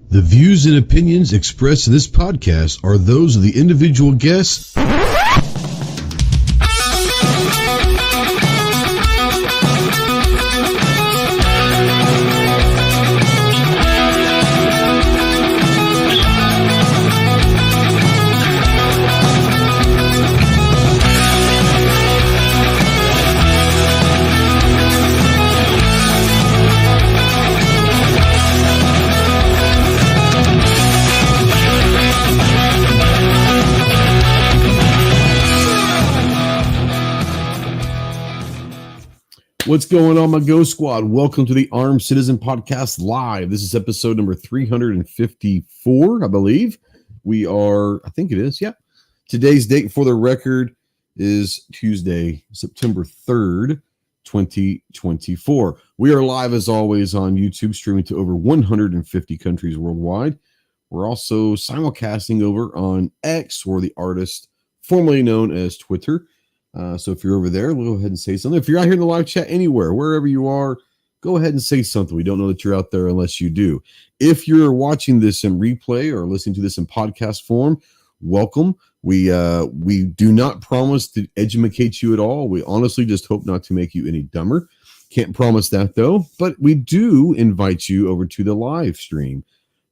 The views and opinions expressed in this podcast are those of the individual guests. What's going on, my Ghost Squad? Welcome to the Armed Citizen Podcast Live. This is episode number 354, I believe. I think it is, yeah. Today's date for the record is Tuesday, September 3rd, 2024. We are live, as always, on YouTube, streaming to over 150 countries worldwide. We're also simulcasting over on X, or the artist formerly known as Twitter. So if you're over there, go ahead and say something. If you're out here in the live chat anywhere, wherever you are, go ahead and say something. We don't know that you're out there unless you do. If you're watching this in replay or listening to this in podcast form, welcome. We do not promise to educate you at all. We honestly just hope not to make you any dumber. Can't promise that, though. But we do invite you over to the live stream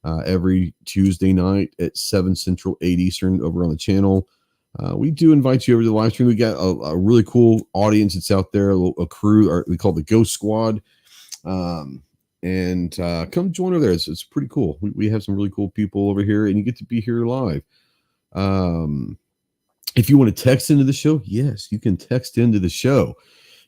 every Tuesday night at 7 Central, 8 Eastern over on the channel. We do invite you over to the live stream. We got a really cool audience that's out there, a crew, we call the Ghost Squad. Come join over there. It's pretty cool. We have some really cool people over here, and you get to be here live. If you want to text into the show, yes, you can text into the show.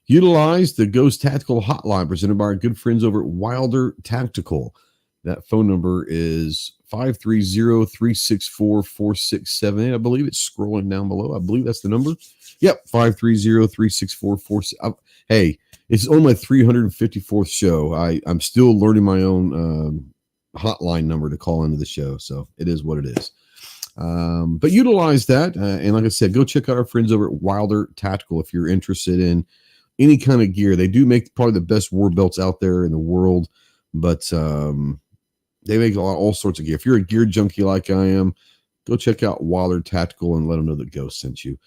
Utilize the Ghost Tactical Hotline presented by our good friends over at Wilder Tactical. That phone number is 530-364-4678. I believe it's scrolling down below. I believe that's the number. Yep, 530-364-4678. Hey, it's only my 354th show. I'm still learning my own hotline number to call into the show, so it is what it is. But utilize that, and like I said, go check out our friends over at Wilder Tactical if you're interested in any kind of gear. They do make probably the best war belts out there in the world, but they make all sorts of gear. If you're a gear junkie like I am, go check out Wilder Tactical and let them know that Ghost sent you.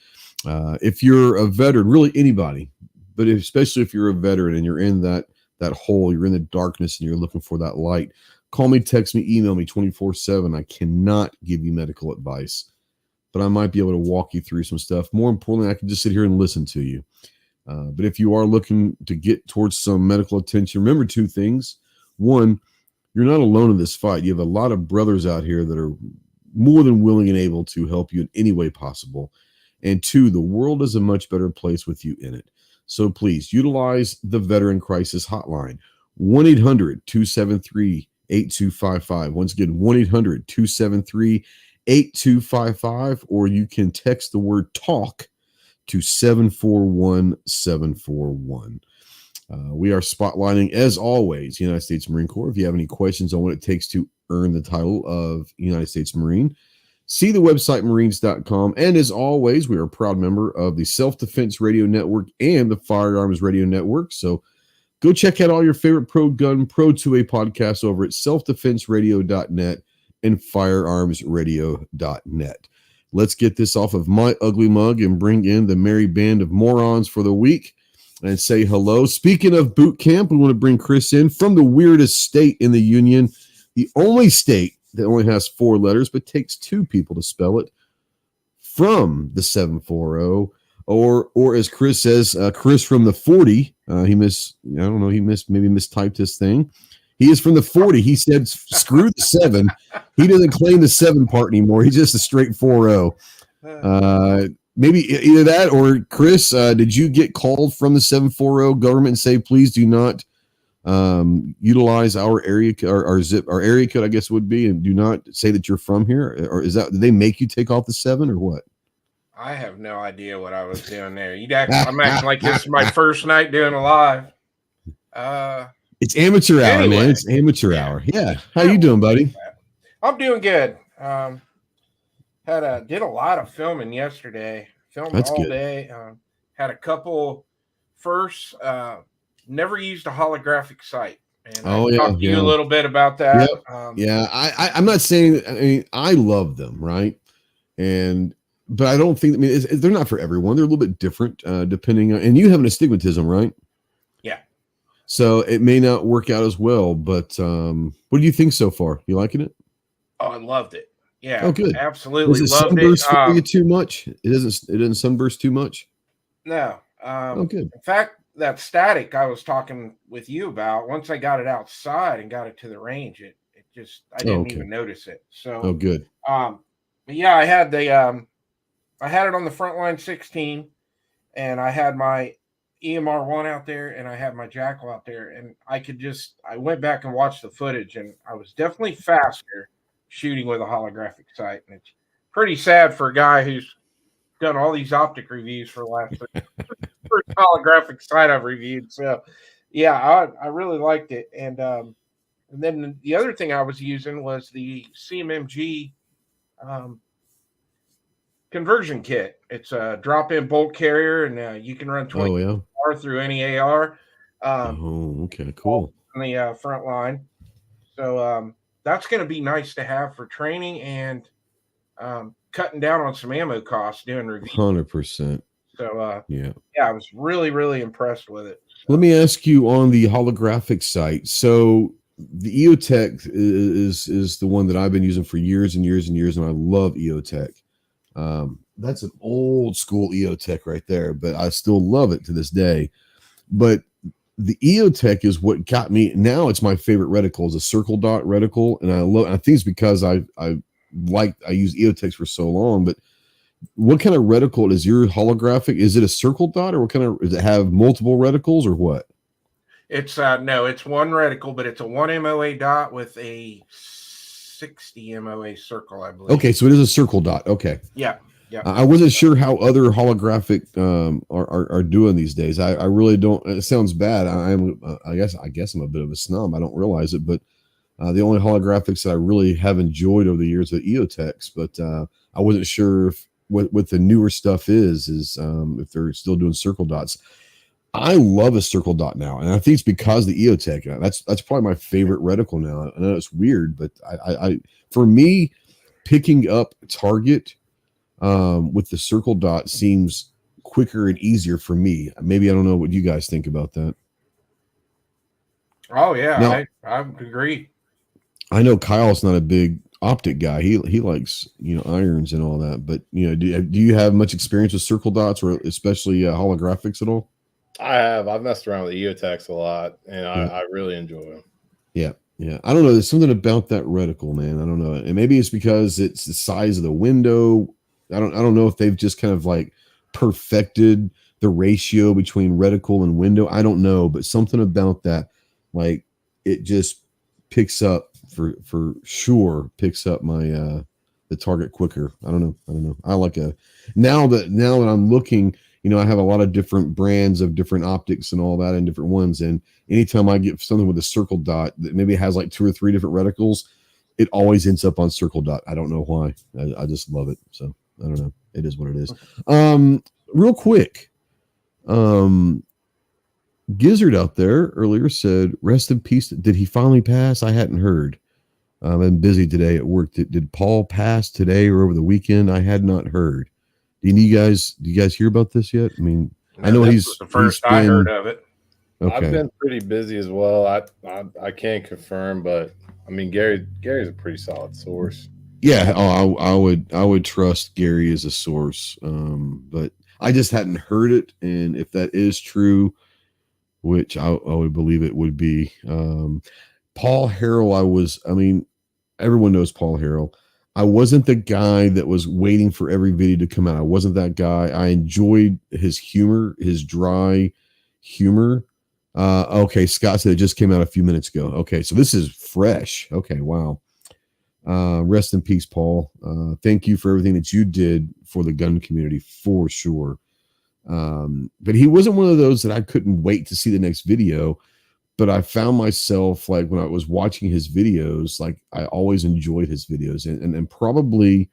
If you're a veteran, really anybody, but especially if you're a veteran and you're in that hole, you're in the darkness and you're looking for that light, call me, text me, email me 24/7. I cannot give you medical advice, but I might be able to walk you through some stuff. More importantly, I can just sit here and listen to you. But if you are looking to get towards some medical attention, remember two things. One, you're not alone in this fight. You have a lot of brothers out here that are more than willing and able to help you in any way possible. And two, the world is a much better place with you in it. So please utilize the Veteran Crisis Hotline, 1-800-273-8255. Once again, 1-800-273-8255, or you can text the word TALK to 741-741. We are spotlighting, as always, the United States Marine Corps. If you have any questions on what it takes to earn the title of United States Marine, see the website marines.com. And as always, we are a proud member of the Self-Defense Radio Network and the Firearms Radio Network. So go check out all your favorite pro gun, pro 2A podcasts over at selfdefenseradio.net and firearmsradio.net. Let's get this off of my ugly mug and bring in the merry band of morons for the week and say hello. Speaking of boot camp, we want to bring Chris in from the weirdest state in the Union, the only state that only has 4 letters but takes 2 people to spell it, from the 740, or as Chris says, Chris from the 40. He mistyped his thing. He is from the 40. He said, screw the 7. He doesn't claim the 7 part anymore. He's just a straight 40. Maybe either that or Chris, did you get called from the 740 government and say, please do not utilize our area our area code, I guess would be, and do not say that you're from here? Or did they make you take off the 7 or what? I have no idea what I was doing there. I'm acting like this is my first night doing a live. It's amateur hour, man. It's amateur hour. Yeah. How you doing, buddy? I'm doing good. Did a lot of filming yesterday. Filmed all good. Day. Had a couple firsts. Never used a holographic sight, and I Oh yeah, talked to you a yeah, little bit about yep, that. yeah. I'm not saying. I mean, I love them, right? And but I don't think. I mean, they're not for everyone. They're a little bit different, depending on. And you have an astigmatism, right? Yeah. So it may not work out as well. But what do you think so far? You liking it? Oh, I loved it. Oh, Yeah, good. Does absolutely it loved it. sunburst for you too much? It doesn't. It doesn't sunburst too much. No. Oh, good. In fact, that static I was talking with you about, once I got it outside and got it to the range, it just I Oh, didn't okay. even notice it. Oh, So good. but yeah, I had it on the Frontline 16, and I had my EMR one out there, and I had my Jackal out there, and I went back and watched the footage, and I was definitely faster shooting with a holographic sight, and it's pretty sad for a guy who's done all these optic reviews for the last first holographic sight I've reviewed. So yeah, I really liked it, and then the other thing I was using was the CMMG um, conversion kit. It's a drop-in bolt carrier, and you can run 20 Oh yeah. R through any AR Oh, okay. Cool. on the front line. So that's going to be nice to have for training and cutting down on some ammo costs doing reviews. 100%. So Yeah. yeah, I was really really impressed with it. Let me ask you on the holographic site. So the EOTech is the one that I've been using for years and years and years, and I love EOTech. That's an old school EOTech right there, but I still love it to this day. But the EOTech is what got me. Now it's my favorite reticle is a circle dot reticle, and I think it's because I used EOTechs for so long. But what kind of reticle is your holographic? Is it a circle dot, or what kind of does it have multiple reticles, or what? It's no, it's one reticle, but it's a 1 MOA dot with a 60 MOA circle, I believe. Okay, so it is a circle dot. Okay. Yeah. Yeah. I wasn't sure how other holographic are doing these days. I really don't. It sounds bad. I guess I'm a bit of a snob. I don't realize it, but the only holographics that I really have enjoyed over the years are EOTechs. But I wasn't sure if what the newer stuff is if they're still doing circle dots. I love a circle dot now, and I think it's because the EOTech. That's probably my favorite reticle now. I know it's weird, but I for me, picking up target with the circle dot seems quicker and easier for me. Maybe I don't know what you guys think about that. Oh yeah, Now, I agree. I know Kyle's not a big optic guy. He likes irons and all that. But do you have much experience with circle dots or especially holographics at all? I have. I've messed around with EOTechs a lot, and I really enjoy them. Yeah. Yeah. I don't know. There's something about that reticle, man. I don't know. And maybe it's because it's the size of the window. I don't know if they've just kind of like perfected the ratio between reticle and window. I don't know, but something about that, like it just picks up for sure, picks up my the target quicker. I don't know. I like now that I'm looking, I have a lot of different brands of different optics and all that and different ones. And anytime I get something with a circle dot that maybe has like 2 or 3 different reticles, it always ends up on circle dot. I don't know why. I just love it. So I don't know. It is what it is. Real quick. Gizzard out there earlier said, rest in peace. Did he finally pass? I hadn't heard. I've been busy today at work. Did Paul pass today or over the weekend? I had not heard. Do you guys hear about this yet? I mean, No, I know this he's was the first I heard of it. Okay. I've been pretty busy as well. I can't confirm, but I mean Gary's a pretty solid source. Yeah, I would trust Gary as a source. But I just hadn't heard it, and if that is true, which I would believe it would be, Paul Harrell. Everyone knows Paul Harrell. I wasn't the guy that was waiting for every video to come out. I wasn't that guy. I enjoyed his humor, his dry humor. Okay, Scott said it just came out a few minutes ago. Okay, so this is fresh. Okay, wow. Rest in peace, Paul. Thank you for everything that you did for the gun community, for sure. But he wasn't one of those that I couldn't wait to see the next video. But I found myself, like, when I was watching his videos, like, I always enjoyed his videos, and probably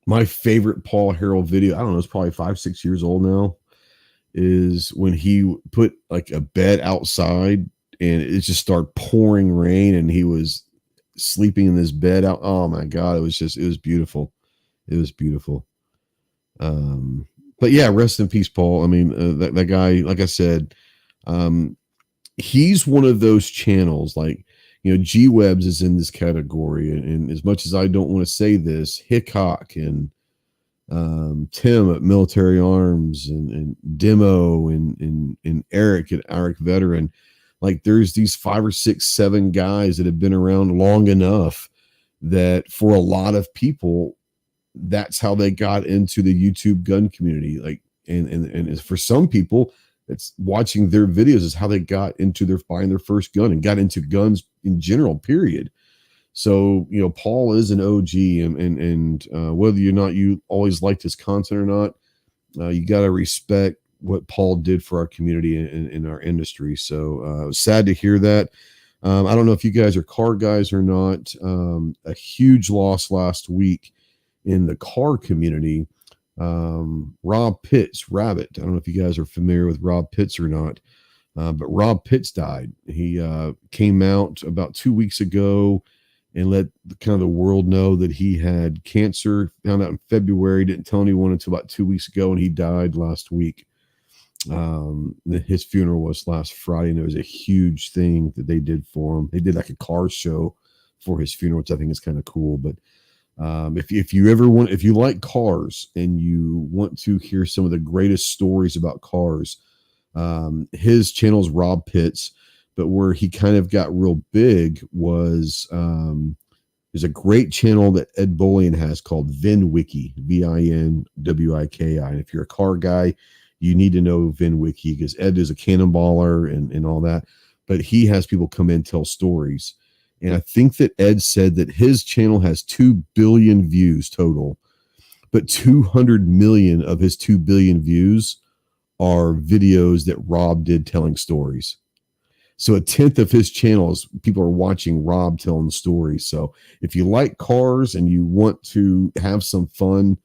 my favorite Paul Harrell video, I don't know, it's probably 5-6 years old now, is when he put like a bed outside and it just started pouring rain and he was sleeping in this bed out. Oh my God. It was beautiful. It was beautiful. But yeah, rest in peace, Paul. I mean, that guy, like I said, he's one of those channels like, G Webs is in this category. And as much as I don't want to say this, Hickok and Tim at Military Arms and Demo and Eric at Eric Veteran, like there's these 5 or 6, 7 guys that have been around long enough that for a lot of people, that's how they got into the YouTube gun community. Like, and for some people, it's watching their videos is how they got into buying their first gun and got into guns in general, period. So, Paul is an OG and whether or not you always liked his content or not, you got to respect what Paul did for our community in our industry. So it was sad to hear that. I don't know if you guys are car guys or not. A huge loss last week in the car community. Rob Pitts, Rabbit. I don't know if you guys are familiar with Rob Pitts or not, but Rob Pitts died. He came out about 2 weeks ago and let kind of the world know that he had cancer. Found out in February, didn't tell anyone until about 2 weeks ago, and he died last week. His funeral was last Friday, and it was a huge thing that they did for him. They did like a car show for his funeral, which I think is kind of cool. But if you like cars and you want to hear some of the greatest stories about cars, his channel's Rob Pitts, but where he kind of got real big was there's a great channel that Ed Bolian has called VinWiki, VinWiki. And if you're a car guy, you need to know VinWiki because Ed is a cannonballer and all that. But he has people come in, tell stories. And I think that Ed said that his channel has 2 billion views total, but 200 million of his 2 billion views are videos that Rob did telling stories. So 1/10 of his channels, people are watching Rob telling stories. So if you like cars and you want to have some fun,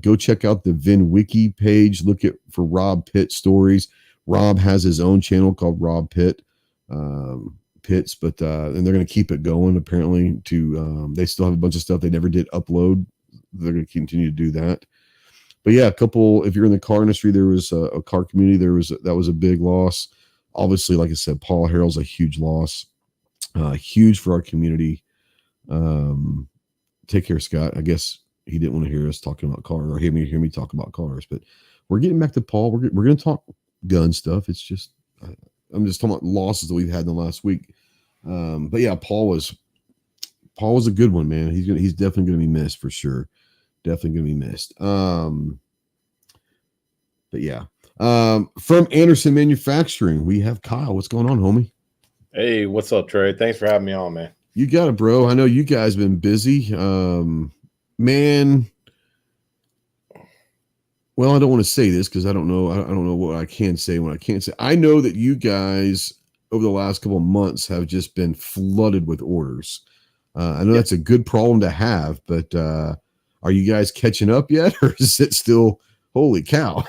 go check out the VinWiki page. Look for Rob Pitt stories. Rob has his own channel called Rob Pitt. Pitts, but and they're going to keep it going apparently they still have a bunch of stuff they never did upload. They're going to continue to do that. But yeah, if you're in the car industry, there was a car community, that was a big loss. Obviously, like I said, Paul Harrell's a huge loss, huge for our community. Take care, Scott. I guess he didn't want to hear us talking about cars or hear me talk about cars, but we're getting back to Paul. We're going to talk gun stuff. It's just, I'm just talking about losses that we've had in the last week. But yeah, Paul was a good one, man. He's definitely going to be missed for sure. Definitely going to be missed. But yeah, from Anderson Manufacturing, we have Kyle. What's going on, homie? Hey, what's up, Trey? Thanks for having me on, man. You got it, bro. I know you guys been busy. Man. Well, I don't want to say this because I don't know what I can say when I can't say. I know that you guys over the last couple of months have just been flooded with orders. I know that's a good problem to have, but are you guys catching up yet, or is it still holy cow?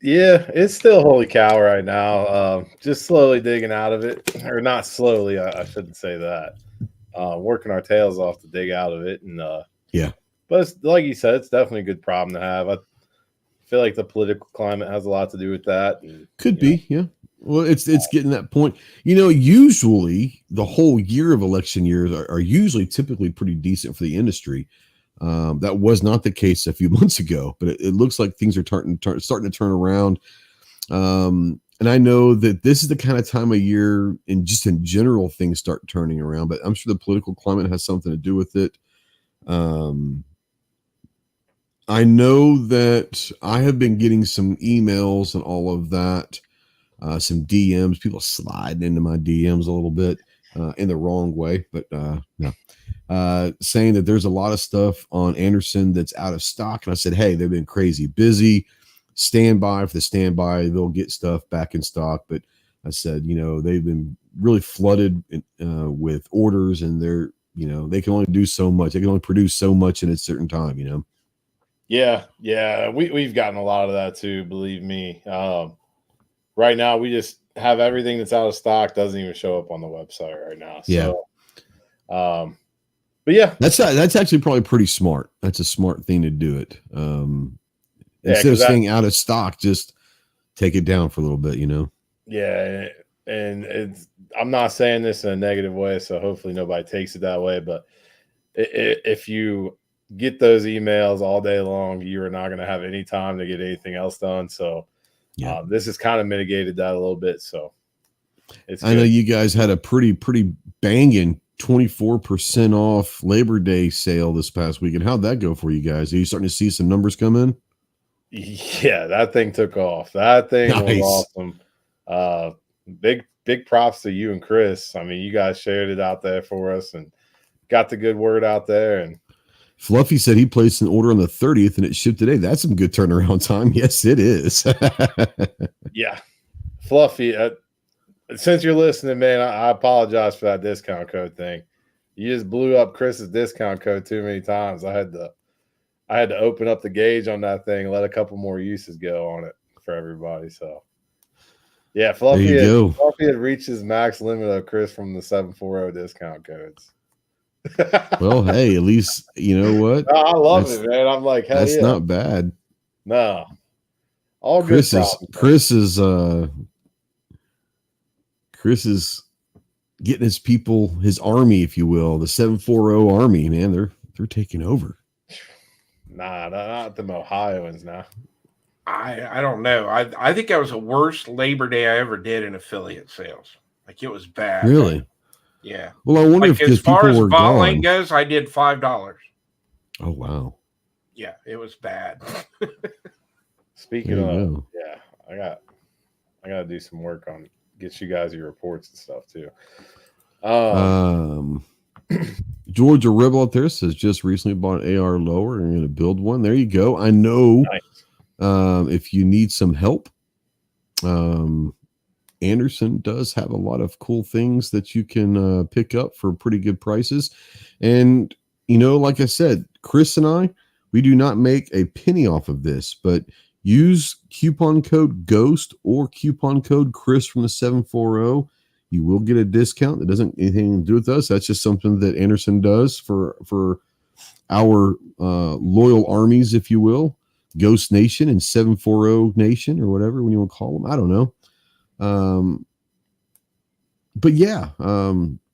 Yeah, it's still holy cow right now. Just slowly digging out of it, or not slowly. I shouldn't say that. Working our tails off to dig out of it, and yeah. But it's, like you said, it's definitely a good problem to have. I feel like the political climate has a lot to do with that. And, could be, yeah. Well, it's getting that point. Usually the whole year of election years are usually typically pretty decent for the industry. That was not the case a few months ago, but it looks like things are starting to turn around. And I know that this is the kind of time of year, and just in general, things start turning around. But I'm sure the political climate has something to do with it. I know that I have been getting some emails and all of that, some DMs, people sliding into my DMs a little bit in the wrong way, but no. Saying that there's a lot of stuff on Anderson that's out of stock. And I said, hey, they've been crazy busy. Stand by for the standby. They'll get stuff back in stock. But I said, they've been really flooded with orders, and they can only do so much. They can only produce so much in a certain time, Yeah. We've gotten a lot of that too, believe me. Right now we just have everything that's out of stock, doesn't even show up on the website right now. Yeah. So but yeah. That's actually probably pretty smart. That's a smart thing to do it. Instead of staying out of stock, just take it down for a little bit, you know? Yeah. And I'm not saying this in a negative way, so hopefully nobody takes it that way. But if you get those emails all day long, you are not going to have any time to get anything else done. So this has kind of mitigated that a little bit. So I know you guys had a pretty banging 24% off Labor Day sale this past weekend. How'd that go for you guys? Are you starting to see some numbers come in? Yeah, that thing took off. That thing was awesome. Big props to you and Chris. I mean, you guys shared it out there for us and got the good word out there. And Fluffy said he placed an order on the 30th and it shipped today. That's some good turnaround time. Yes, it is. Yeah. Fluffy, since you're listening, man, I apologize for that discount code thing. You just blew up Chris's discount code too many times. I had to open up the gauge on that thing and let a couple more uses go on it for everybody. So yeah, Fluffy had reached his max limit of Chris from the 740 discount codes. Well, hey, at least you know what? No, I love it, man. I'm like, hell that's yeah. not bad. No. All Chris good. Chris is getting his people, his army, if you will, the 740 army, man. They're taking over. Nah, not the Ohioans now. I don't know. I think that was the worst Labor Day I ever did in affiliate sales. Like, it was bad. Really? Yeah. Well, I wonder like, if as far as bot lane gone. goes, I did $5. Oh wow. Yeah, it was bad. Speaking of, yeah, I got to do some work on get you guys your reports and stuff too. Georgia Rebel out there says just recently bought an AR lower and going to build one. There you go. I know. Nice. If you need some help, Anderson does have a lot of cool things that you can pick up for pretty good prices. And, you know, like I said, Chris and I, we do not make a penny off of this, but use coupon code GHOST or coupon code Chris from the 740. You will get a discount. That doesn't anything to do with us. That's just something that Anderson does for our loyal armies, if you will. Ghost Nation and 740 Nation or whatever when you want to call them. I don't know. But yeah,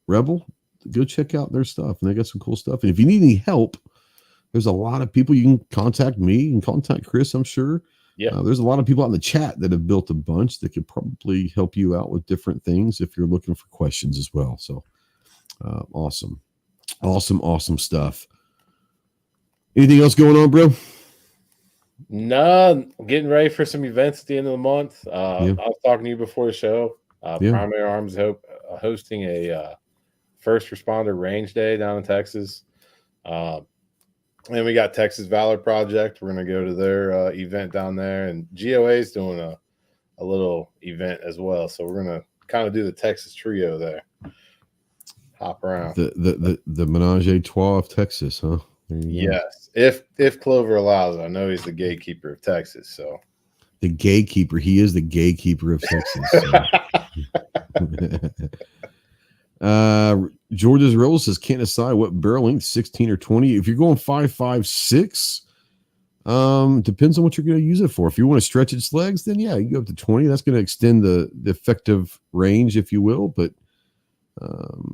Rebel, go check out their stuff. And they got some cool stuff. And if you need any help, there's a lot of people. You can contact me. You can contact Chris, I'm sure. Yeah. There's a lot of people out in the chat that have built a bunch that could probably help you out with different things if you're looking for questions as well. So awesome stuff. Anything else going on, bro? No, getting ready for some events at the end of the month. I was talking to you before the show. Primary Arms hosting a first responder range day down in Texas. And we got Texas Valor Project. We're going to go to their event down there. And GOA is doing a little event as well. So we're going to kind of do the Texas trio there. Hop around. The menage a trois of Texas, huh? Yes. If Clover allows it. I know he's the gatekeeper of Texas. So the gatekeeper. He is the gatekeeper of Texas. So. George's Rebel says can't decide what barrel length, 16 or 20. If you're going 5.56, depends on what you're going to use it for. If you want to stretch its legs, then yeah, you can go up to 20. That's going to extend the effective range, if you will. But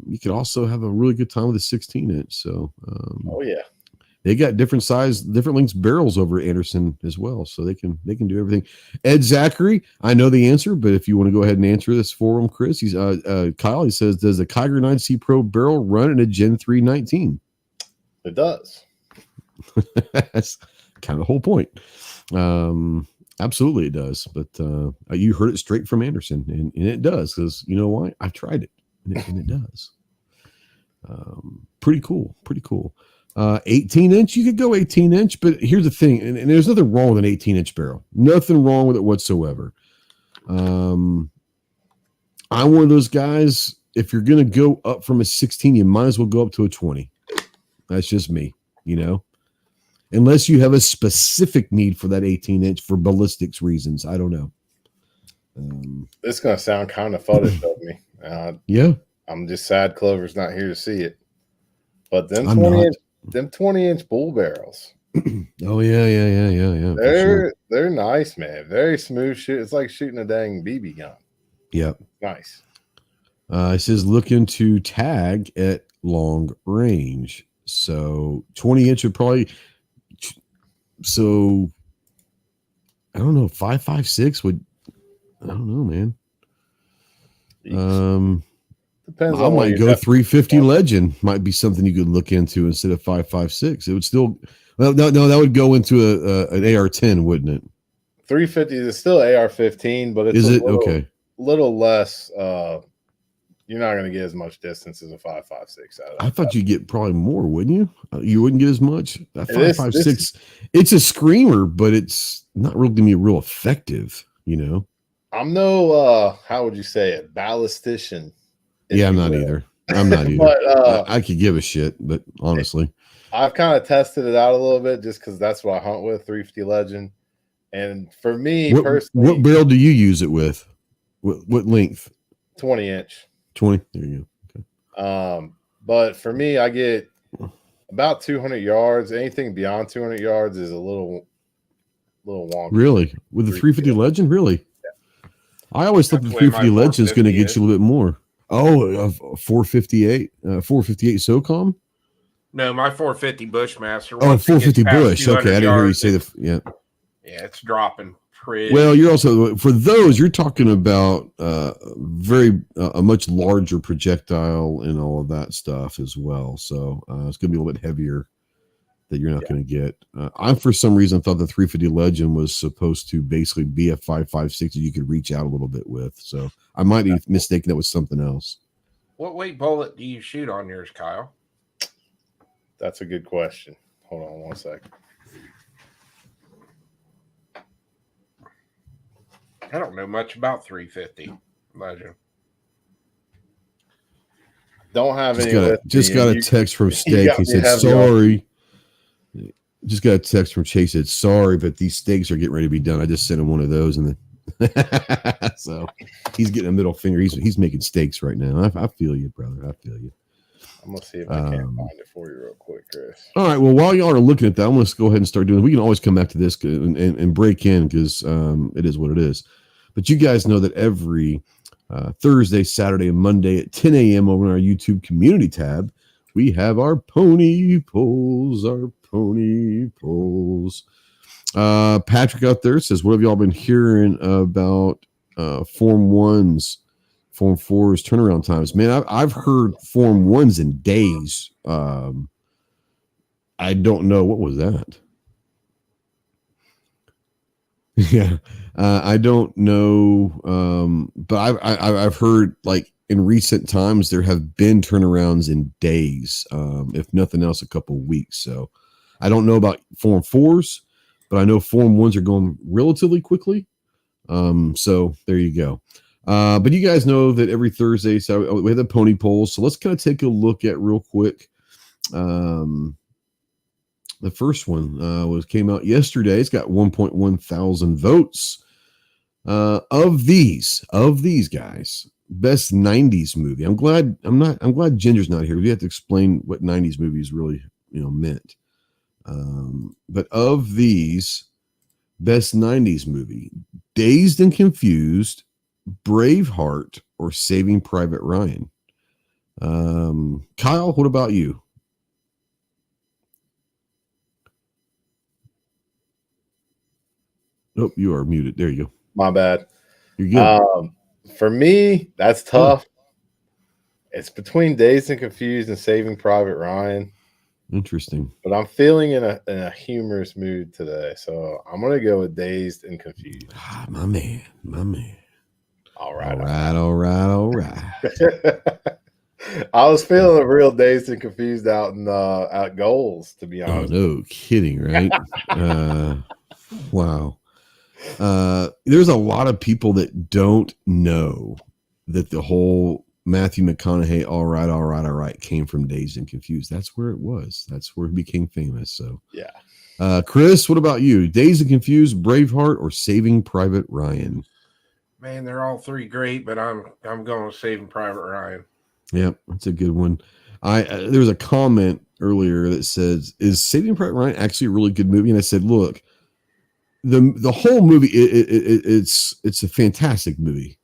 you can also have a really good time with a 16-inch. So oh yeah, they got different size, different lengths barrels over at Anderson as well. So they can do everything. Ed Zachary, I know the answer, but if you want to go ahead and answer this for him, Chris, he's Kyle, he says, does the Kiger 9C Pro barrel run in a Gen 3 19? It does. That's kind of the whole point. Absolutely it does. But you heard it straight from Anderson, and it does, because you know why? I've tried it, and it does. Pretty cool. 18-inch, you could go 18-inch, but here's the thing, and there's nothing wrong with an 18-inch barrel. Nothing wrong with it whatsoever. I'm one of those guys, if you're going to go up from a 16, you might as well go up to a 20. That's just me, you know? unless you have a specific need for that 18-inch for ballistics reasons. I don't know. This is going to sound kind of fuddish of me. Yeah. I'm just sad Clover's not here to see it. But them I'm 20-inch bull barrels. Oh yeah. They're nice, man. Very smooth shoot. It's like shooting a dang BB gun. Yep. Nice. It says looking to tag at long range. So 20-inch would probably. So I don't know. 5.56 would. I don't know, man. Depends. I might go 350 Legend. Might be something you could look into instead of 5.56. It would still. Well, no, that would go into an AR-10, wouldn't it? 350 is still AR-15, but it's okay? Little less. You're not going to get as much distance as a 5.56 out of that. I thought you'd get probably more, wouldn't you? You wouldn't get as much. 5.56. It's a screamer, but it's not really going to be real effective. You know. I'm no. How would you say it? Ballistician. Yeah, I'm not either. But, I could give a shit, but honestly, I've kind of tested it out a little bit just because that's what I hunt with, 350 Legend. And for me personally, what barrel do you use it with? What length? 20-inch. 20. There you go. Okay. But for me, I get about 200 yards. Anything beyond 200 yards is a little wonky. Really, with the 350 Legend, really? Yeah. I always thought the 350 Legend is going to get you a little bit more. Oh, 458, 458 SOCOM. No, my 450 Bushmaster. Oh, 450 Bush. Okay, I didn't hear you say Yeah, it's dropping pretty. Well, you're also for those. You're talking about a much larger projectile and all of that stuff as well. So it's going to be a little bit heavier that you're not going to get. I, for some reason, thought the 350 Legend was supposed to basically be a 5.56 that you could reach out a little bit with. So I might be mistaken that was something else. What weight bullet do you shoot on yours, Kyle? That's a good question. Hold on 1 second. I don't know much about 350 Legend. Don't have any. Just got a text from Steak. He said, sorry. Just got a text from Chase. Said, sorry, but these steaks are getting ready to be done. I just sent him one of those. And then so he's getting a middle finger. He's making steaks right now. I feel you, brother. I feel you. I'm going to see if I can find it for you real quick, Chris. All right. Well, while y'all are looking at that, I'm going to go ahead and start doing it. We can always come back to this and break in because it is what it is. But you guys know that every Thursday, Saturday, and Monday at 10 a.m. over on our YouTube community tab, we have our pony polls. Patrick out there says, what have y'all been hearing about Form 1s, Form 4s turnaround times? Man, I've heard Form 1s in days. I don't know. What was that? Yeah. I don't know. But I've heard, like, in recent times, there have been turnarounds in days, if nothing else, a couple of weeks. So I don't know about Form 4s, but I know Form 1s are going relatively quickly. So there you go. But you guys know that every Thursday, so we have the pony polls. So let's kind of take a look at real quick. The first one came out yesterday. It's got 1.1 thousand votes. Of these guys, best 90s movie. I'm glad Ginger's not here. We have to explain what 90s movies really, meant. But of these, best 90s movie: Dazed and Confused, Braveheart, or Saving Private Ryan. Kyle, what about you? Oh, you are muted. There you go. My bad. You're good. For me, that's tough. It's between Dazed and Confused and Saving Private Ryan. Interesting. But I'm feeling in a humorous mood today, so I'm gonna go with Dazed and Confused. My man. All right. I was feeling a real Dazed and Confused out in at Goals, to be honest. Oh, no kidding, right? Wow. There's a lot of people that don't know that the whole Matthew McConaughey all right came from Dazed and Confused. That's where it was. That's where he became famous. So yeah. Chris, what about you? Dazed and Confused, Braveheart, or Saving Private Ryan? Man, they're all three great, but I'm going with Saving Private Ryan. Yep, that's a good one. There was a comment earlier that says, "Is Saving Private Ryan actually a really good movie?" And I said, "Look, the whole movie it's a fantastic movie,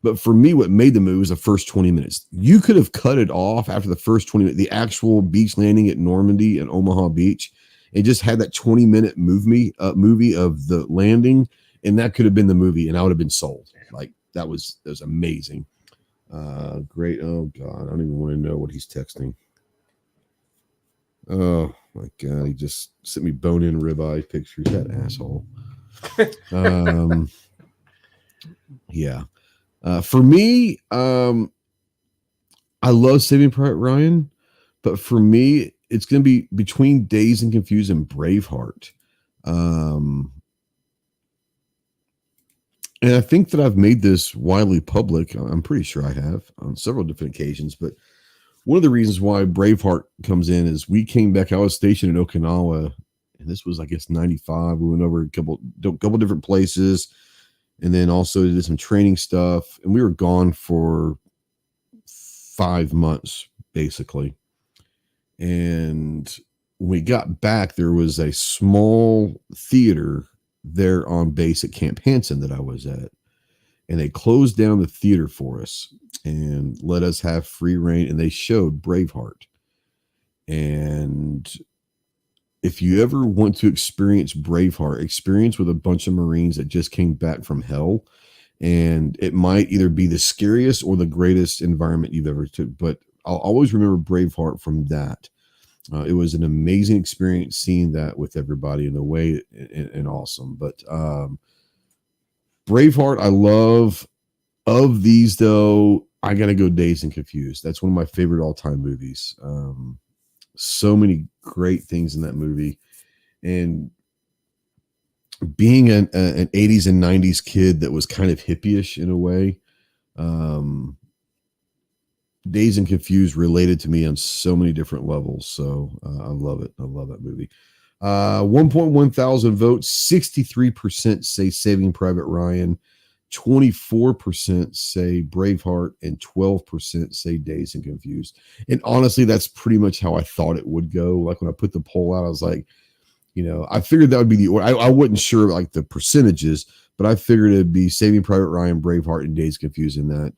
but for me, what made the movie was the first 20 minutes. You could have cut it off after the first 20 minutes, the actual beach landing at Normandy and Omaha Beach, and just had that 20-minute movie of the landing, and that could have been the movie, and I would have been sold. Like that was amazing." Great. Oh God, I don't even want to know what he's texting. Oh my God, he just sent me bone-in ribeye pictures. That asshole. Yeah. For me, I love Saving Private Ryan, but for me, it's going to be between Dazed and Confused and Braveheart. And I think that I've made this widely public. I'm pretty sure I have on several different occasions. But one of the reasons why Braveheart comes in is we came back. I was stationed in Okinawa, and this was, I guess, 95. We went over a couple different places, and then also did some training stuff. And we were gone for 5 months, basically. And when we got back, there was a small theater there on base at Camp Hansen that I was at, and they closed down the theater for us and let us have free reign, and they showed Braveheart. And if you ever want to experience Braveheart, experience with a bunch of Marines that just came back from hell, and it might either be the scariest or the greatest environment you've ever took, but I'll always remember Braveheart from that. It was an amazing experience seeing that with everybody in a way and awesome. But Braveheart, I love. Of these, though, I got to go Dazed and Confused. That's one of my favorite all-time movies. So many great things in that movie. And being an 80s and 90s kid that was kind of hippie-ish in a way, Dazed and Confused related to me on so many different levels. So I love it. I love that movie. 1.1 thousand votes, 63% say Saving Private Ryan, 24% say Braveheart, and 12% say Dazed and Confused. And honestly, that's pretty much how I thought it would go. Like when I put the poll out, I was like, I figured that would be the order. I wasn't sure like the percentages, but I figured it'd be Saving Private Ryan, Braveheart, and Dazed and Confused in that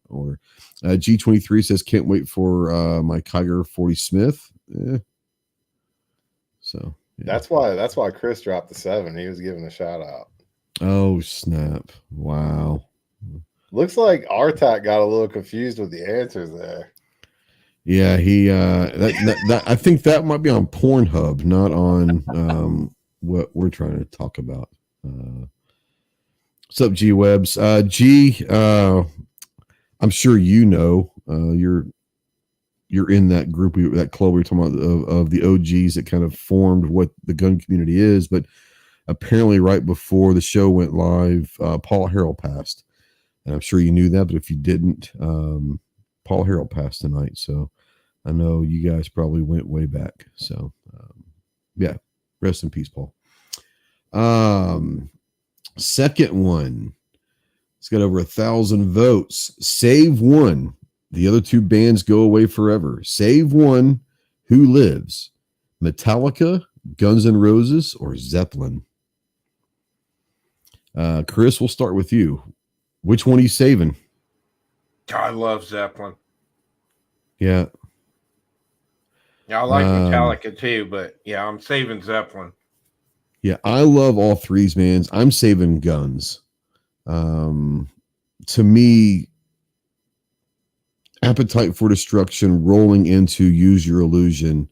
order. G23 says, can't wait for my Kiger 40 Smith. So yeah. That's why Chris dropped the 7. He was giving a shout out. Oh snap! Wow. Looks like Artak got a little confused with the answers there. Yeah, he that I think that might be on Pornhub, not on what we're trying to talk about. What's up, G Webs? G, I'm sure you're in that group, that club we were talking about of the OGs that kind of formed what the gun community is. But apparently, right before the show went live, Paul Harrell passed, and I'm sure you knew that. But if you didn't, Paul Harrell passed tonight. So I know you guys probably went way back. So yeah, rest in peace, Paul. Second one. It's got over 1,000 votes. Save One. The other two bands go away forever. Save One. Who Lives? Metallica, Guns N' Roses, or Zeppelin? Chris, we'll start with you. Which one are you saving? I love Zeppelin. Yeah. Yeah, I like Metallica too, but yeah, I'm saving Zeppelin. Yeah, I love all threes, man. I'm saving Guns. To me, Appetite for Destruction rolling into Use Your Illusion,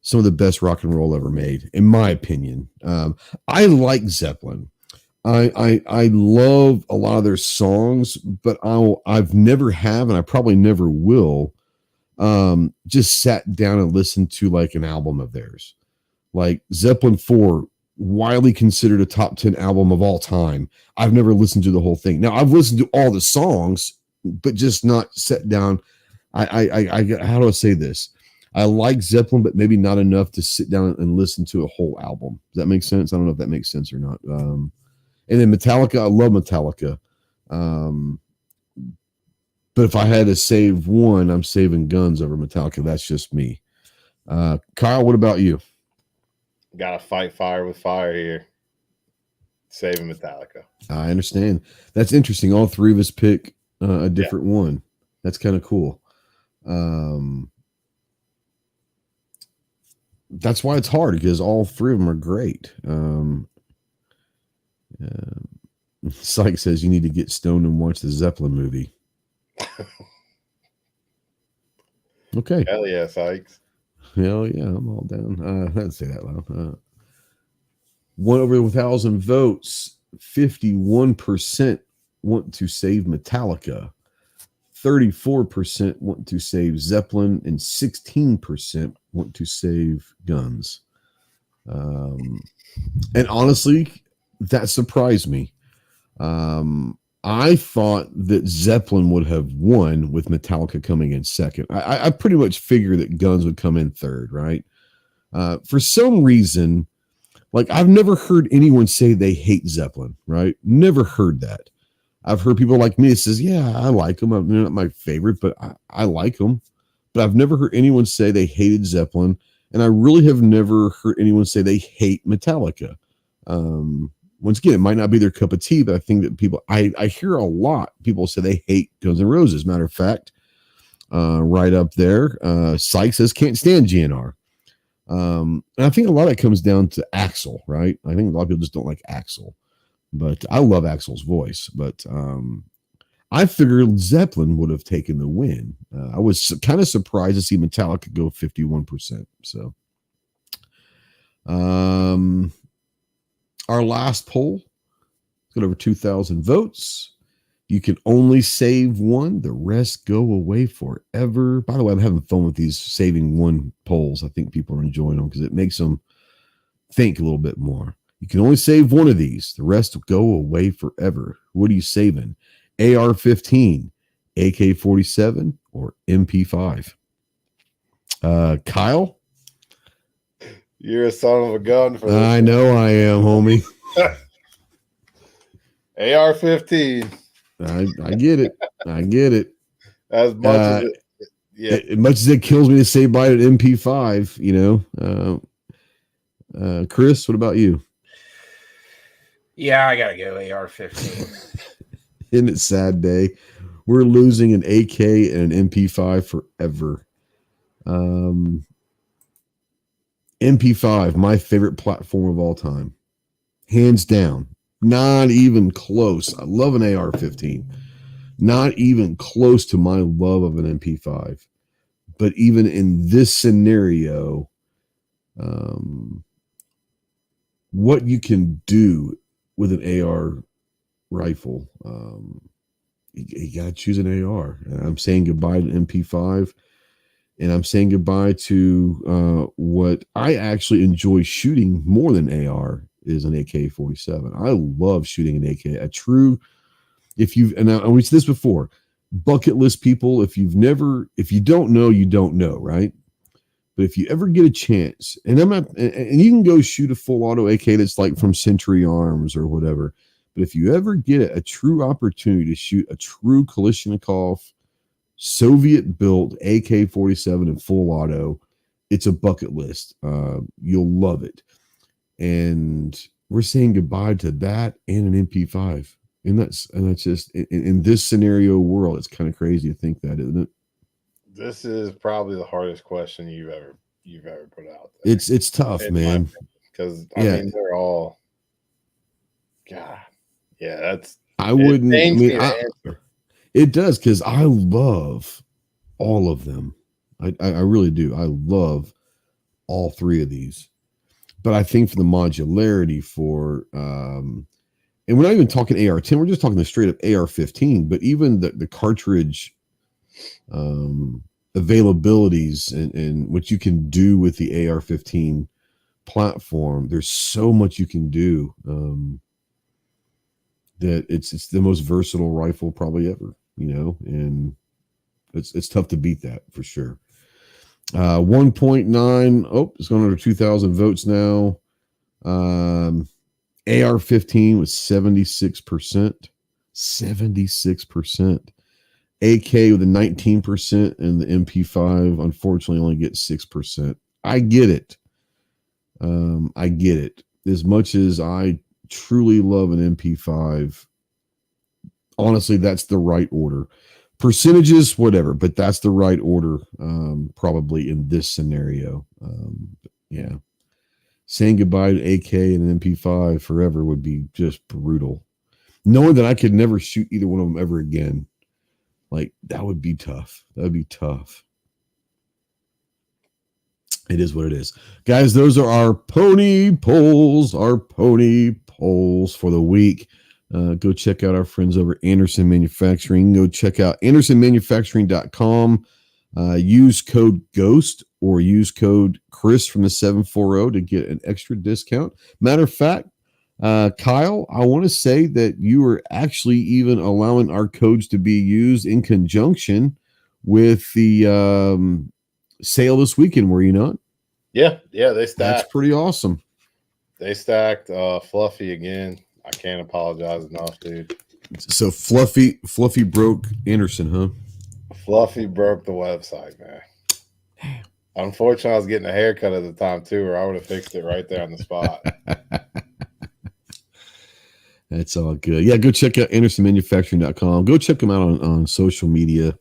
some of the best rock and roll ever made, in my opinion. I like Zeppelin. I love a lot of their songs, but I've never have, and I probably never will, just sat down and listened to like an album of theirs. Like Zeppelin 4, widely considered a top 10 album of all time. I've never listened to the whole thing. Now I've listened to all the songs, but just not sat down. I how do I say this? I like Zeppelin, but maybe not enough to sit down and listen to a whole album. Does that make sense? I don't know if that makes sense or not. And then Metallica, I love Metallica. But if I had to save one, I'm saving Guns over Metallica. That's just me. Kyle, what about you? Gotta fight fire with fire here. Saving Metallica. I understand. That's interesting. All three of us pick a different one. That's kind of cool. That's why it's hard, because all three of them are great. Syke says you need to get stoned and watch the Zeppelin movie. Okay. Hell yeah, Sykes. Hell yeah, I'm all down. I didn't say that loud. One over 1,000 votes. 51% want to save Metallica. 34% want to save Zeppelin, and 16% want to save Guns. And honestly, that surprised me. I thought that Zeppelin would have won with Metallica coming in second. I pretty much figured that Guns would come in third, right? For some reason, like, I've never heard anyone say they hate Zeppelin, right? Never heard that. I've heard people like me that says, yeah, I like them. They're not my favorite, but I like them. But I've never heard anyone say they hated Zeppelin. And I really have never heard anyone say they hate Metallica. Once again, it might not be their cup of tea, but I think that people, I hear a lot people say they hate Guns N' Roses. Matter of fact, right up there, Syke says can't stand GNR. And I think a lot of it comes down to Axl, right? I think a lot of people just don't like Axl, but I love Axl's voice. But I figured Zeppelin would have taken the win. I was kind of surprised to see Metallica go 51%. So, our last poll got over 2,000 votes. You can only save one. The rest go away forever. By the way, I'm having fun with these saving one polls. I think people are enjoying them because it makes them think a little bit more. You can only save one of these. The rest will go away forever. What are you saving? AR-15, AK-47, or MP5? Kyle? You're a son of a gun for this. I know I am, homie. AR-15. I get it. I get it. As much as as much as it kills me to say bye to MP5, you know. Chris, what about you? Yeah, I gotta go AR-15. Isn't it sad day? We're losing an AK and an MP5 forever. MP5, my favorite platform of all time. Hands down. Not even close. I love an AR-15. Not even close to my love of an MP5. But even in this scenario, what you can do with an AR rifle, you got to choose an AR. And I'm saying goodbye to MP5. And I'm saying goodbye to what I actually enjoy shooting more than AR is an AK-47. I love shooting an AK. A true, and we said this before, bucket list people, if you don't know, you don't know, right? But if you ever get a chance, and you can go shoot a full auto AK that's like from Century Arms or whatever. But if you ever get a true opportunity to shoot a true Kalashnikov Soviet-built AK-47 in full auto, it's a bucket list. You'll love it. And we're saying goodbye to that and an MP5. And that's just in this scenario world, it's kind of crazy to think that, isn't it? This is probably the hardest question you've ever put out there. It's tough, man. Because I mean, they're all, God, yeah. That's I wouldn't. I mean, it does, because I love all of them. I really do. I love all three of these. But I think for the modularity and we're not even talking AR-10, we're just talking the straight up AR-15, but even the cartridge availabilities and what you can do with the AR-15 platform, there's so much you can do that it's the most versatile rifle probably ever, you know, and it's tough to beat that for sure. 1.9. Oh, it's going under 2,000 votes now. AR-15 was 76%. 76%. AK with a 19%, and the MP5 unfortunately only gets 6%. I get it. I get it. As much as I truly love an MP5, honestly, that's the right order. Percentages, whatever, but that's the right order, probably in this scenario. Yeah. Saying goodbye to AK and MP5 forever would be just brutal. Knowing that I could never shoot either one of them ever again, like, that would be tough. That would be tough. It is what it is. Guys, those are our pony polls for the week. Go check out our friends over at Anderson Manufacturing. Go check out AndersonManufacturing.com. Use code GHOST or use code Chris from the 740 to get an extra discount. Matter of fact, Kyle, I want to say that you were actually even allowing our codes to be used in conjunction with the sale this weekend, were you not? Yeah, they stacked. That's pretty awesome. They stacked Fluffy again. I can't apologize enough, dude. So Fluffy broke Anderson, huh? Fluffy broke the website, man. Damn. Unfortunately, I was getting a haircut at the time too, or I would have fixed it right there on the spot. That's all good. Yeah, go check out AndersonManufacturing.com. Go check them out on social media.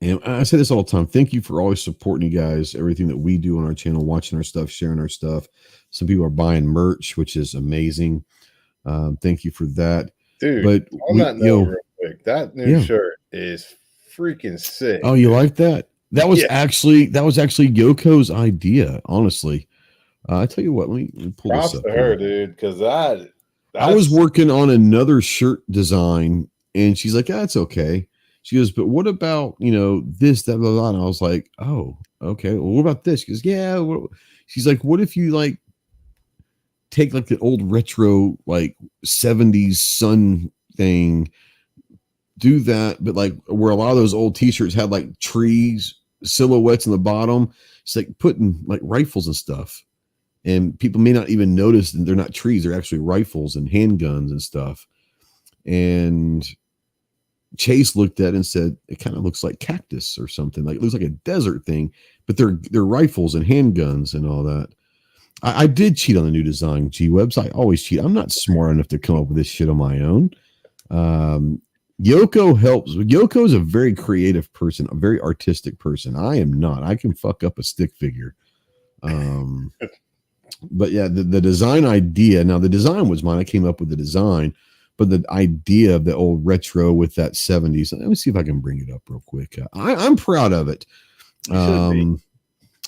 And I say this all the time. Thank you for always supporting you guys, everything that we do on our channel, watching our stuff, sharing our stuff. Some people are buying merch, which is amazing. Thank you for that. Dude, but on that note, real quick, that new shirt is freaking sick. Oh, you like that? That was actually Yoko's idea, honestly. I tell you what, let me pull Props this up. To her, dude, because I was working on another shirt design, and she's like, "That's okay." She goes, "But what about, this, that, blah, blah." And I was like, "Oh, okay. Well, what about this?" She goes, "Yeah." She's like, "What if you take the old retro 70s sun thing, do that, but where a lot of those old t-shirts had trees silhouettes in the bottom. It's putting rifles and stuff." And people may not even notice that they're not trees. They're actually rifles and handguns and stuff. And Chase looked at it and said, "It kind of looks like cactus or something. It looks like a desert thing, but they're rifles and handguns and all that." I did cheat on the new design, G-Webs. I always cheat. I'm not smart enough to come up with this shit on my own. Yoko helps. Yoko is a very creative person, a very artistic person. I am not. I can fuck up a stick figure. But yeah, the design idea. Now the design was mine. I came up with the design, but the idea of the old retro with that 70s. Let me see if I can bring it up real quick. I'm proud of it.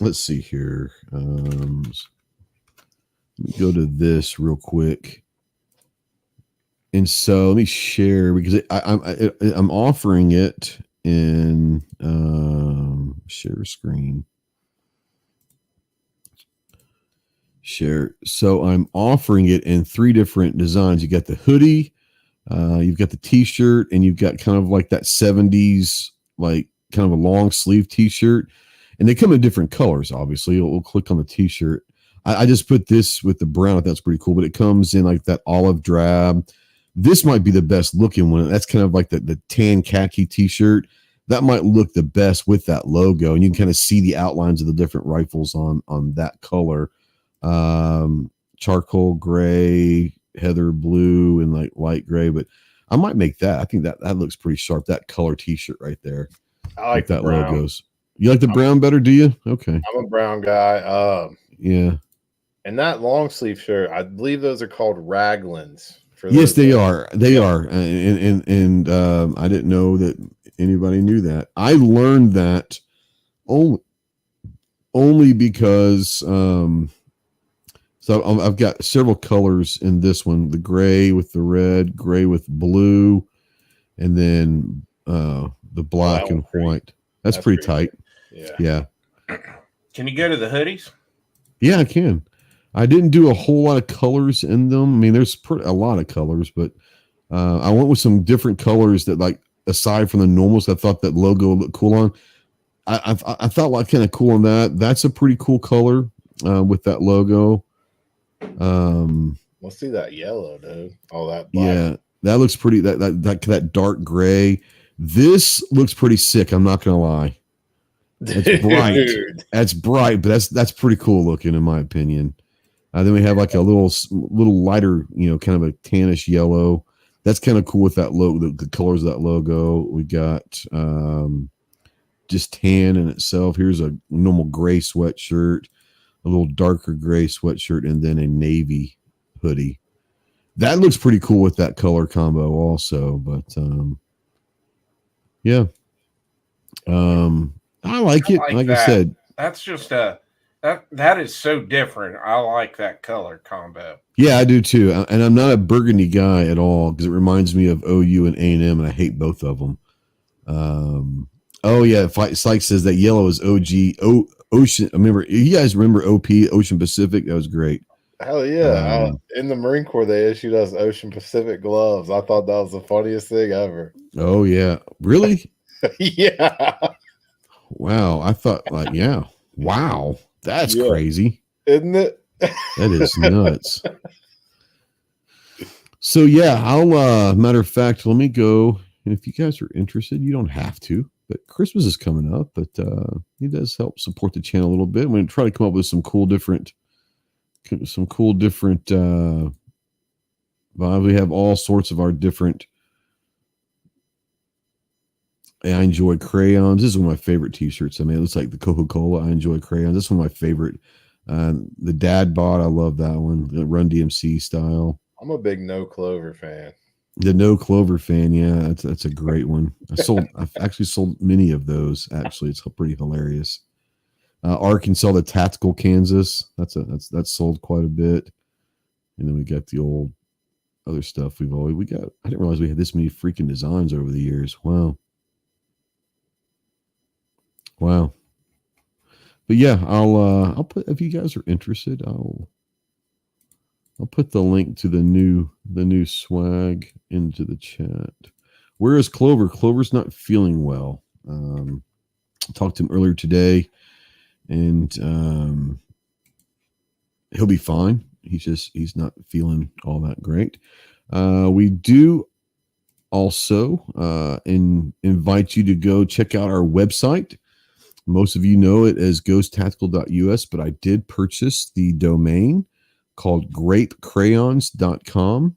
Let's see here. Let me go to this real quick. And so let me share because I'm offering it in share screen. Share. So I'm offering it in 3 different designs. You got the hoodie, you've got the t-shirt, and you've got kind of that 70s, kind of a long sleeve t-shirt. And they come in different colors, obviously. We'll click on the t-shirt. I just put this with the brown. That's pretty cool, but it comes in that olive drab. This might be the best looking one. That's kind of the tan khaki t-shirt. That might look the best with that logo. And you can kind of see the outlines of the different rifles on that color. Charcoal gray, heather blue, and light gray. But I might make that. I think that looks pretty sharp. That color t-shirt right there. I like that logos. You like the brown better, do you? Okay. I'm a brown guy. Yeah. And that long sleeve shirt, I believe those are called raglans. Yes, they are. They are. And I didn't know that anybody knew that. I learned that only because so I've got several colors in this one: the gray with the red, gray with blue, and then the black and white. That's pretty tight. Yeah. Can you go to the hoodies? Yeah, I can. I didn't do a whole lot of colors in them. I mean, there's a lot of colors, but I went with some different colors that, aside from the normals, I thought that logo looked cool on. I thought like kind of cool on that. That's a pretty cool color with that logo. Let's see that yellow, dude. All that black. Yeah, that looks pretty. That dark gray. This looks pretty sick. I'm not gonna lie. That's bright. That's bright, but that's pretty cool looking in my opinion. Then we have like a little lighter, kind of a tannish yellow. That's kind of cool with that logo, the colors of that logo. We got just tan in itself. Here's a normal gray sweatshirt, a little darker gray sweatshirt, and then a navy hoodie. That looks pretty cool with that color combo also. But yeah, I like it. Like I said, that's just that is so different. I like that color combo. Yeah, I do too. And I'm not a burgundy guy at all because it reminds me of OU and A&M, and I hate both of them. Oh yeah, Sykes says that yellow is OG Ocean. Remember, you guys remember OP Ocean Pacific? That was great. Hell yeah! In the Marine Corps, they issued us Ocean Pacific gloves. I thought that was the funniest thing ever. Oh yeah, really? Yeah. Wow, I thought wow, that's crazy, isn't it? That is nuts. So yeah, I'll matter of fact, let me go. And if you guys are interested, you don't have to, but Christmas is coming up, but it does help support the channel a little bit. I'm going to try to come up with some cool different vibes. We have all sorts of our different. I enjoy crayons. This is one of my favorite t-shirts. I mean, it looks like the Coca-Cola. I enjoy crayons. This is one of my favorite. The dad bod, I love that one. The Run DMC style. I'm a big No Clover fan. The No Clover fan, yeah, that's a great one. I've actually sold many of those. Actually, it's pretty hilarious. Arkansas, the Tactical Kansas. That's sold quite a bit. And then we got the old other stuff we got. I didn't realize we had this many freaking designs over the years. Wow. But yeah, I'll put, if you guys are interested, I'll put the link to the new swag into the chat. Where is Clover? Clover's not feeling well. I talked to him earlier today, and he'll be fine. He's not feeling all that great. We do also invite you to go check out our website. Most of you know it as ghosttactical.us, but I did purchase the domain called grapecrayons.com.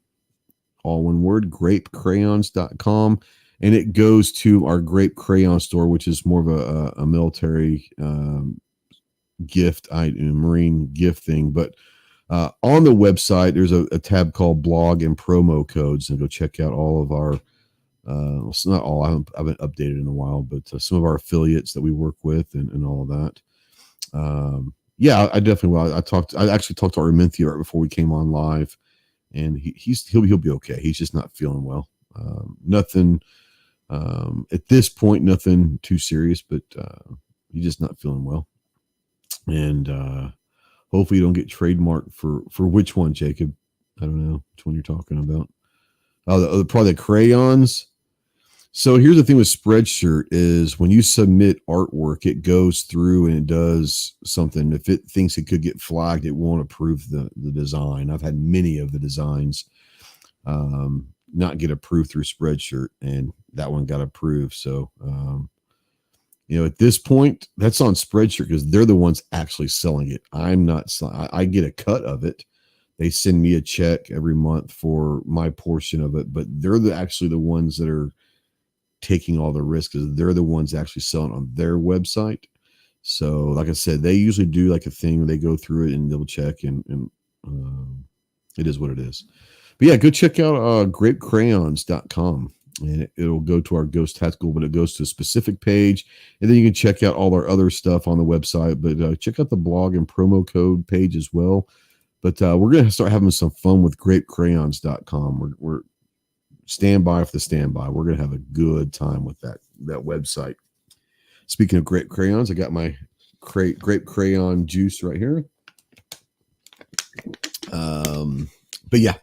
All one word, grapecrayons.com. And it goes to our Grape Crayon store, which is more of a military gift, Marine gift thing. But on the website, there's a tab called blog and promo codes. And go check out all of our it's not all, I haven't updated in a while, but some of our affiliates that we work with and all of that. Yeah, I definitely will. I actually talked to Arminthia right before we came on live, and he'll be okay. He's just not feeling well. Nothing at this point, nothing too serious, but he's just not feeling well. And hopefully you don't get trademarked for which one, Jacob? I don't know which one you're talking about. Oh, probably the crayons. So here's the thing with Spreadshirt is when you submit artwork, it goes through and it does something. If it thinks it could get flagged, it won't approve the design. I've had many of the designs not get approved through Spreadshirt, and that one got approved. So, at this point, that's on Spreadshirt because they're the ones actually selling it. I'm not. I get a cut of it. They send me a check every month for my portion of it, but they're actually the ones that are taking all the risk because they're the ones actually selling on their website. So like I said, they usually do like a thing where they go through it and they'll check and it is what it is. But yeah, go check out grapecrayons.com and it'll go to our Ghost Tactical, but it goes to a specific page, and then you can check out all our other stuff on the website, but check out the blog and promo code page as well. But we're going to start having some fun with grapecrayons.com. We're standby for the standby. We're going to have a good time with that website. Speaking of grape crayons, I got my grape crayon juice right here. But yeah.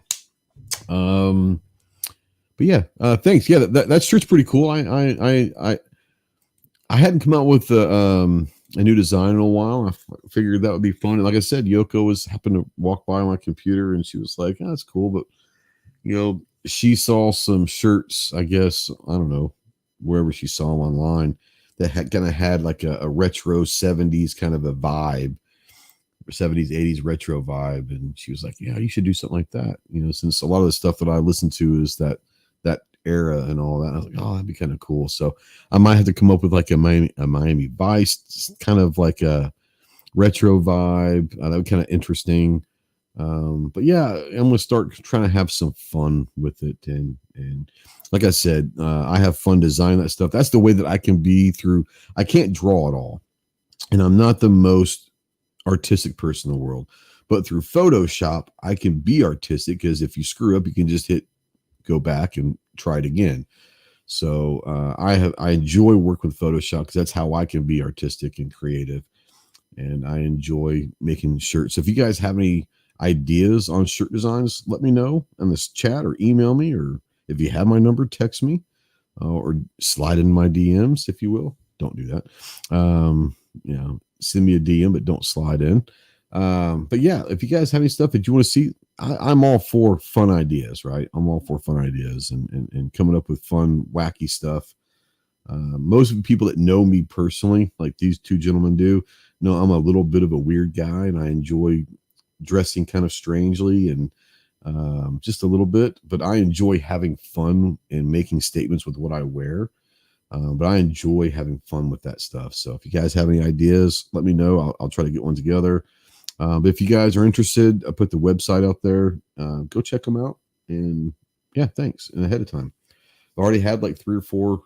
Thanks. Yeah, that shirt's pretty cool. I hadn't come out with a new design in a while. I figured that would be fun. And like I said, Yoko happened to walk by my computer and she was like, "Oh, that's cool." But she saw some shirts, I guess, I don't know, wherever she saw them online, that had like a retro 70s kind of a vibe, 70s, 80s retro vibe. And she was like, "Yeah, you should do something like that." Since a lot of the stuff that I listen to is that era and all that. I was like, "Oh, that'd be kind of cool." So I might have to come up with like a Miami Vice, kind of like a retro vibe. That would be kind of interesting. But yeah, I'm gonna start trying to have some fun with it, and like I said, I have fun designing that stuff. That's the way that I can be through. I can't draw at all, and I'm not the most artistic person in the world. But through Photoshop, I can be artistic, because if you screw up, you can just hit go back and try it again. So I enjoy working with Photoshop, because that's how I can be artistic and creative, and I enjoy making shirts. So if you guys have any ideas on shirt designs, let me know in this chat, or email me, or if you have my number, text me, or slide in my DMs, if you will. Don't do that. Send me a DM, but don't slide in. But yeah, if you guys have any stuff that you want to see, I'm all for fun ideas, right? I'm all for fun ideas and coming up with fun, wacky stuff. Most of the people that know me personally, like these two gentlemen do, know I'm a little bit of a weird guy, and I enjoy dressing kind of strangely and just a little bit, but I enjoy having fun and making statements with what I wear. But I enjoy having fun with that stuff. So if you guys have any ideas, let me know. I'll try to get one together. But if you guys are interested, I put the website out there. Go check them out. And yeah, thanks. And ahead of time, I already had like 3 or 4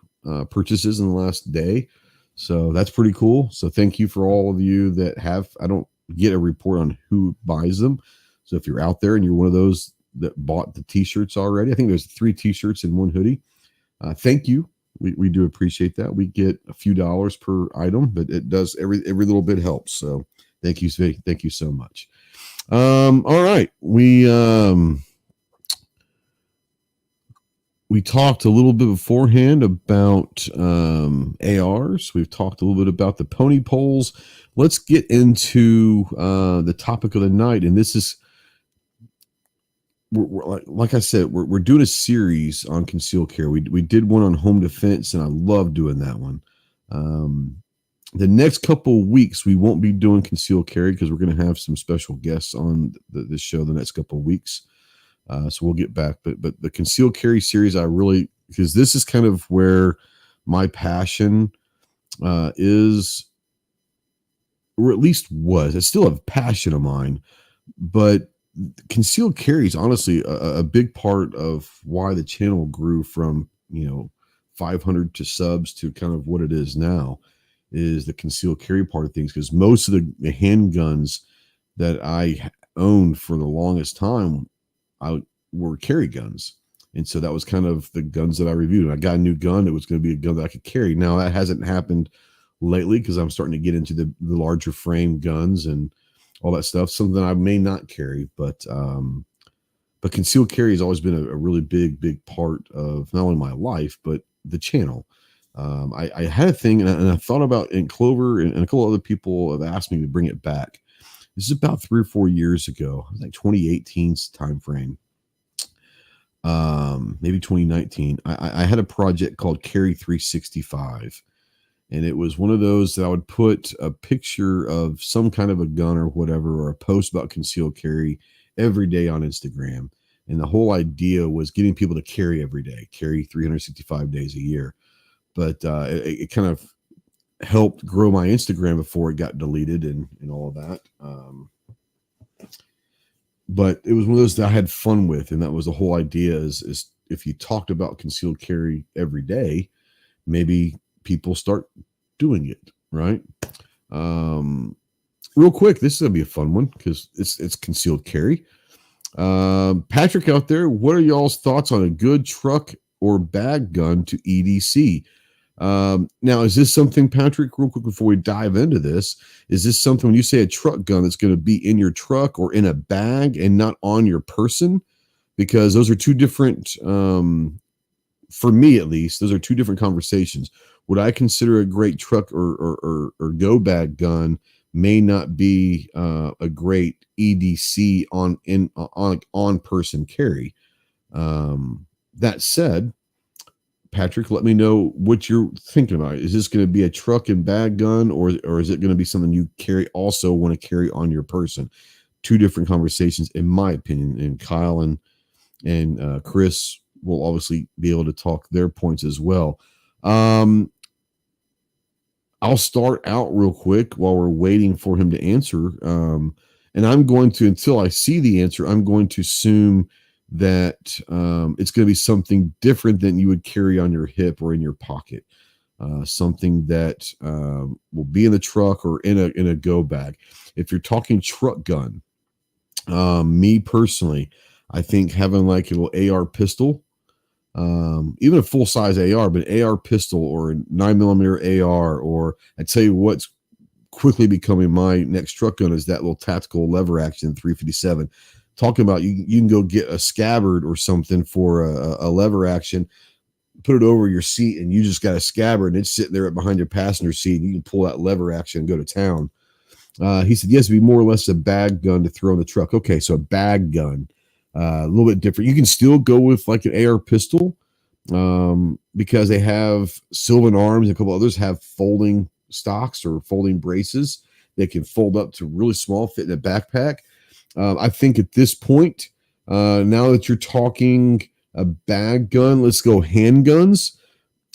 purchases in the last day. So that's pretty cool. So thank you for all of you that have. I don't get a report on who buys them. So if you're out there and you're one of those that bought the t-shirts already, I think there's 3 t-shirts and 1 hoodie. Thank you. We do appreciate that. We get a few dollars per item, but it does every little bit helps. So thank you so much. All right. We talked a little bit beforehand about ARs. We've talked a little bit about the pony poles. Let's get into the topic of the night. And this is, like I said, we're doing a series on concealed carry. We did one on home defense, and I love doing that one. The next couple of weeks, we won't be doing concealed carry, because we're going to have some special guests on the show the next couple of weeks. So we'll get back. But the concealed carry series, because this is kind of where my passion is, or at least was. It's still a passion of mine, but concealed carry is honestly a big part of why the channel grew from 500 to subs to kind of what it is now, is the concealed carry part of things. Because most of the handguns that I owned for the longest time were carry guns, and so that was kind of the guns that I reviewed. And I got a new gun that was going to be a gun that I could carry. Now that hasn't happened lately, because I'm starting to get into the larger frame guns and all that stuff, something I may not carry, but concealed carry has always been a really big part of not only my life, but the channel. I had a thing, and I thought about, and Clover and a couple other people have asked me to bring it back. This is about 3 or 4 years ago, like 2018's time frame, maybe 2019. I had a project called Carry 365. And it was one of those that I would put a picture of some kind of a gun or whatever, or a post about concealed carry every day on Instagram. And the whole idea was getting people to carry every day, carry 365 days a year. But it kind of helped grow my Instagram before it got deleted and all of that. But it was one of those that I had fun with. And that was the whole idea, is if you talked about concealed carry every day, maybe people start doing it, right? Real quick, this is gonna be a fun one, because it's concealed carry. Patrick out there, what are y'all's thoughts on a good truck or bag gun to EDC? Now, is this something, Patrick, real quick before we dive into this, is this something when you say a truck gun that's going to be in your truck or in a bag and not on your person? Because those are two different for me at least, those are two different conversations. What I consider a great truck or go bag gun may not be a great EDC on person carry. That said, Patrick, let me know what you're thinking about. Is this going to be a truck and bag gun, or is it going to be something you also want to carry on your person? Two different conversations, in my opinion. And Kyle and Chris will obviously be able to talk their points as well. I'll start out real quick while we're waiting for him to answer. And I'm going to, until I see the answer, I'm going to assume that it's going to be something different than you would carry on your hip or in your pocket. Something that will be in the truck or in a go bag. If you're talking truck gun, me personally, I think having like a little AR pistol, even a full size AR, but AR pistol or a 9mm AR, or I tell you what's quickly becoming my next truck gun is that little tactical lever action 357. Talking about you can go get a scabbard or something for a lever action, put it over your seat, and you just got a scabbard and it's sitting there behind your passenger seat. And you can pull that lever action and go to town. He said, yes, it'd be more or less a bag gun to throw in the truck. Okay, so a bag gun, a little bit different. You can still go with like an AR pistol because they have Sylvan Arms and a couple others have folding stocks or folding braces. They can fold up to really small, fit in a backpack. I think at this point, now that you're talking a bag gun, let's go handguns.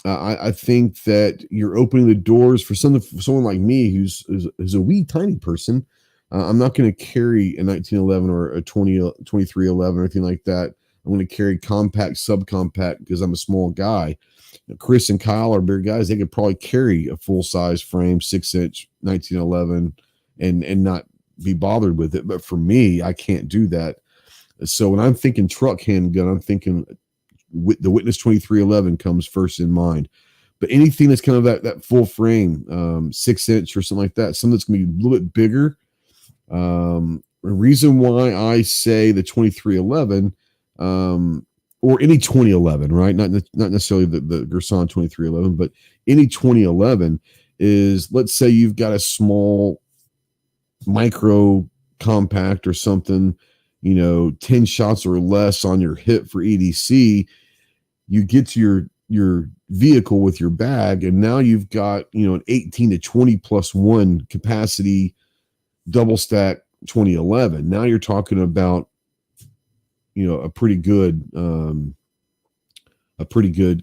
I think that you're opening the doors for someone like me who's a wee tiny person. I'm not going to carry a 1911 or a 2311 or anything like that. I'm going to carry compact, subcompact because I'm a small guy. Chris and Kyle are bigger guys. They could probably carry a full size frame, 6-inch 1911 and not be bothered with it. But for me, I can't do that. So when I'm thinking truck handgun, I'm thinking the Witness 2311 comes first in mind. But anything that's kind of that full frame, 6-inch or something like that, something that's going to be a little bit bigger. The reason why I say the 2311 or any 2011, right? Not necessarily the Gerson 2311, but any 2011 is, let's say you've got a small micro compact or something, 10 shots or less on your hip for EDC. You get to your vehicle with your bag, and now you've got, an 18 to 20 plus one capacity double stack 2011. Now you're talking about, a pretty good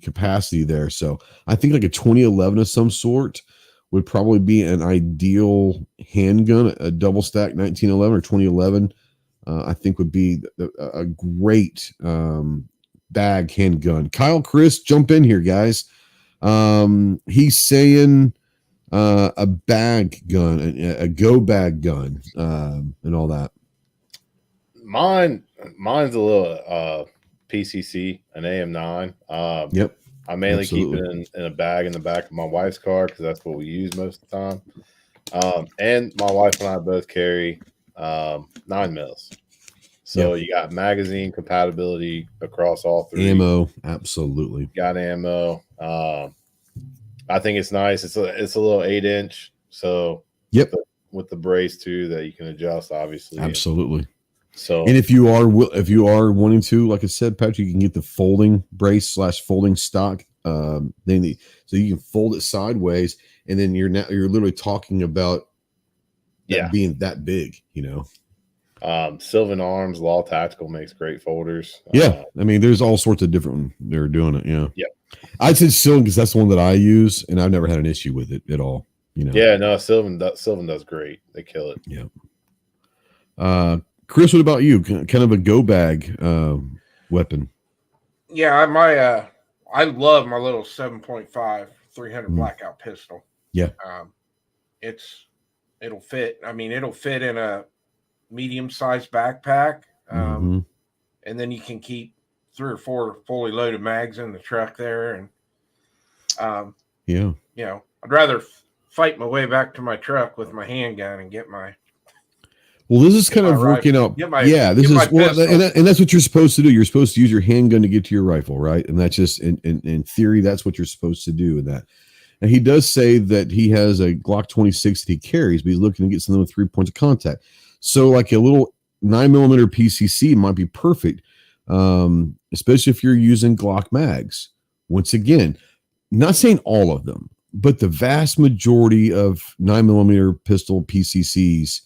capacity there. So I think like a 2011 of some sort would probably be an ideal handgun. A double stack 1911 or 2011, I think would be a great bag handgun. Kyle, Chris, jump in here, guys. He's saying a bag gun, a go bag gun, and all that. Mine's a little PCC, an AM9. Yep. I mainly keep it in a bag in the back of my wife's car because that's what we use most of the time. And my wife and I both carry 9mm. So you got magazine compatibility across all three. Ammo, absolutely. Got ammo. I think it's nice. It's a little 8-inch. So with the brace too that you can adjust, obviously. Absolutely. So, and if you are wanting to, like I said, Patrick, you can get the folding brace / folding stock. So you can fold it sideways, and then you're literally talking about being that big, Sylvan Arms Law Tactical makes great folders. I mean, there's all sorts of different. They're doing it. Yeah. I'd say Sylvan because that's the one that I use, and I've never had an issue with it at all. Yeah, no, Sylvan does great. They kill it. Yeah. Chris, what about you? Kind of a go bag weapon. Yeah, I love my little 7.5 300 blackout pistol. Yeah. It'll fit. I mean, it'll fit in a medium-sized backpack. And then you can keep 3 or 4 fully loaded mags in the truck there. And I'd rather fight my way back to my truck with my handgun and get my Well, this is kind of working out. Yeah, this is well, and that's what you're supposed to do. You're supposed to use your handgun to get to your rifle, right? And that's just in theory, that's what you're supposed to do with that. And he does say that he has a Glock 26 that he carries, but he's looking to get something with 3 points of contact. So like a little 9mm PCC might be perfect, especially if you're using Glock mags. Once again, not saying all of them, but the vast majority of 9mm pistol PCCs,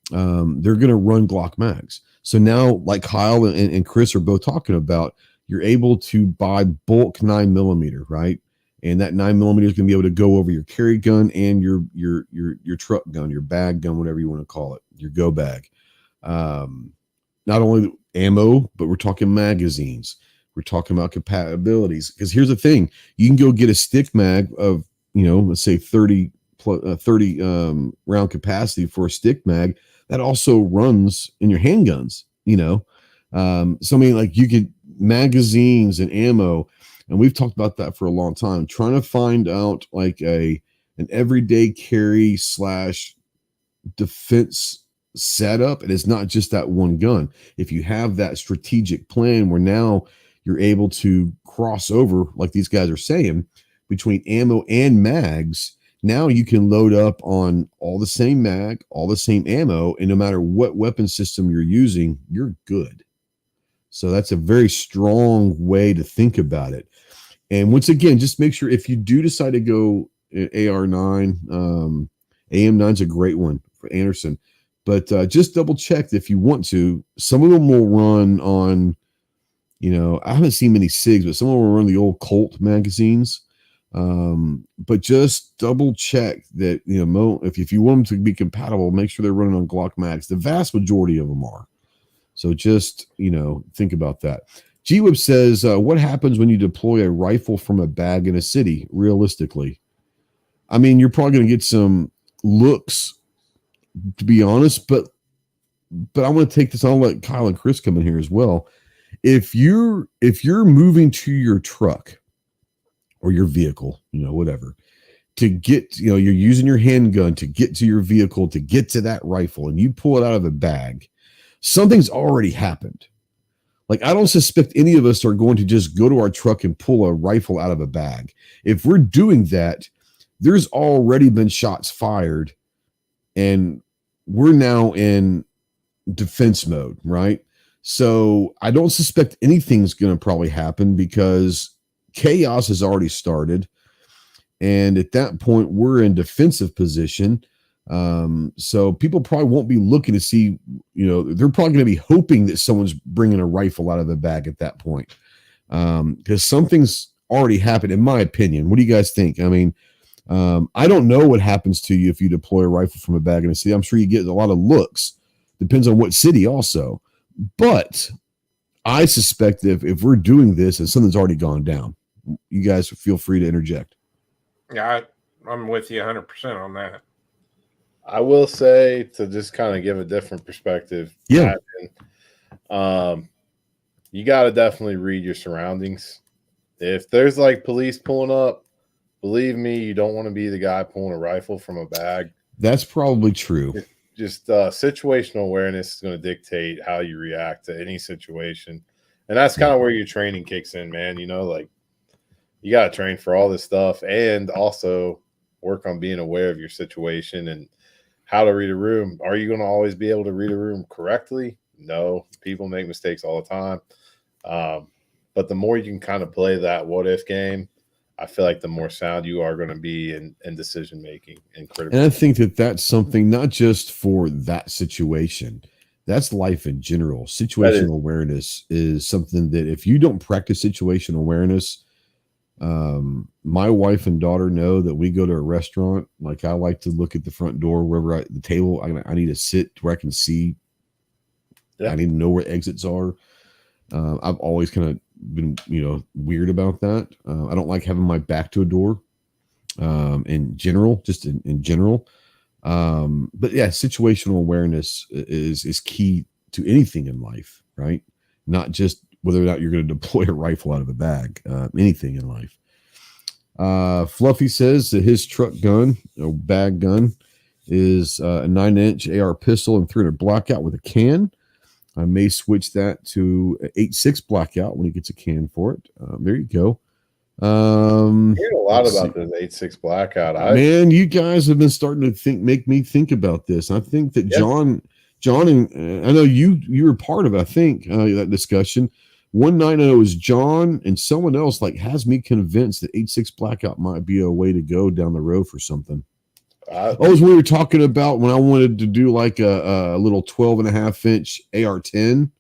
they're going to run Glock mags. So now, like Kyle and Chris are both talking about, you're able to buy bulk 9mm, right? And that 9mm is going to be able to go over your carry gun and your truck gun, your bag gun, whatever you want to call it, your go bag. Not only ammo, but we're talking magazines. We're talking about compatibilities. Because here's the thing: you can go get a stick mag of, let's say 30 round capacity for a stick mag that also runs in your handguns. So I mean, like, you could magazines and ammo. And we've talked about that for a long time, trying to find out like an everyday carry / defense setup. And it's not just that one gun. If you have that strategic plan where now you're able to cross over, like these guys are saying, between ammo and mags, now you can load up on all the same mag, all the same ammo, and no matter what weapon system you're using, you're good. So that's a very strong way to think about it. And once again, just make sure if you do decide to go AR9, AM9 is a great one for Anderson, but just double check if you want to. Some of them will run on, I haven't seen many SIGs, but some of them will run the old Colt magazines. But just double check that, if you want them to be compatible, make sure they're running on Glock mags. The vast majority of them are. So just, think about that. G-Whip says, what happens when you deploy a rifle from a bag in a city, realistically? I mean, you're probably going to get some looks, to be honest, but I want to take this. I'll let Kyle and Chris come in here as well. If you're moving to your truck or your vehicle, whatever, to get, you're using your handgun to get to your vehicle, to get to that rifle, and you pull it out of a bag, something's already happened. Like, I don't suspect any of us are going to just go to our truck and pull a rifle out of a bag. If we're doing that, there's already been shots fired, and we're now in defense mode, right? So I don't suspect anything's going to probably happen because chaos has already started. And at that point, we're in defensive position. So people probably won't be looking to see, they're probably going to be hoping that someone's bringing a rifle out of the bag at that point. Because something's already happened, in my opinion. What do you guys think? I mean, I don't know what happens to you if you deploy a rifle from a bag in a city. I'm sure you get a lot of looks. Depends on what city also. But I suspect if we're doing this and something's already gone down, you guys feel free to interject. Yeah, I'm with you 100% on that. I will say, to just kind of give a different perspective. Yeah. You got to definitely read your surroundings. If there's like police pulling up, believe me, you don't want to be the guy pulling a rifle from a bag. That's probably true. Just situational awareness is going to dictate how you react to any situation. And that's kind of where your training kicks in, man. Like, you got to train for all this stuff and also work on being aware of your situation and how to read a room. Are you going to always be able to read a room correctly? No. People make mistakes all the time. But the more you can kind of play that what if game, I feel like the more sound you are going to be in decision making and critical. And I think that's something not just for that situation. That's life in general. Situational awareness is something that if you don't practice situational awareness, my wife and daughter know that we go to a restaurant. Like, I like to look at the front door, wherever the table, I need to sit where I can see. Yeah. I need to know where exits are. I've always kind of been, weird about that. I don't like having my back to a door, in general, just in general. But yeah, situational awareness is key to anything in life, right? Not just whether or not you're going to deploy a rifle out of a bag, anything in life. Fluffy says that his truck gun or bag gun is a 9-inch AR pistol and 300 blackout with a can. I may switch that to 8.6 blackout when he gets a can for it. There you go. I hear a lot about this 8.6 blackout. Man, you guys have been starting to make me think about this. I think that John, and I know you were part of, I think, that discussion. One night I know it was John and someone else has me convinced that 8.6 blackout might be a way to go down the road for something. It was we were talking about when I wanted to do like a little 12.5-inch AR-10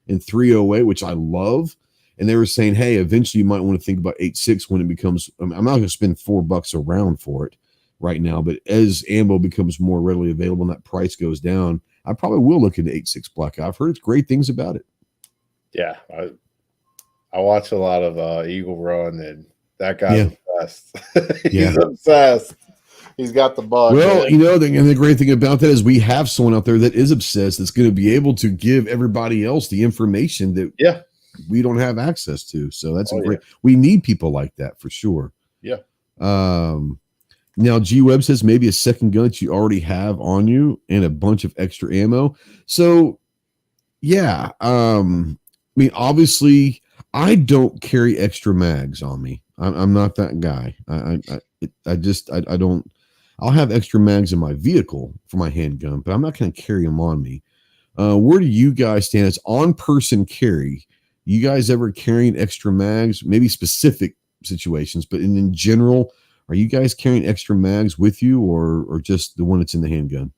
in 308, which I love. And they were saying, hey, eventually you might want to think about 8.6 when it becomes, I'm not going to spend $4 a round for it right now, but as ammo becomes more readily available and that price goes down, I probably will look into 8.6 blackout. I've heard great things about it. Yeah. I watch a lot of Eagle Run, and that guy's obsessed. He's obsessed. He's got the bug. Well, man. And the great thing about that is we have someone out there that is obsessed that's going to be able to give everybody else the information that we don't have access to. So that's great. Yeah. We need people like that for sure. Yeah. Now G Webb says maybe a second gun that you already have on you and a bunch of extra ammo. So yeah. I mean, obviously I don't carry extra mags on me. I'm not that guy. I don't. I'll have extra mags in my vehicle for my handgun, but I'm not going to carry them on me. Where do you guys stand as on-person carry? You guys ever carrying extra mags? Maybe specific situations, but in general, are you guys carrying extra mags with you, or just the one that's in the handgun?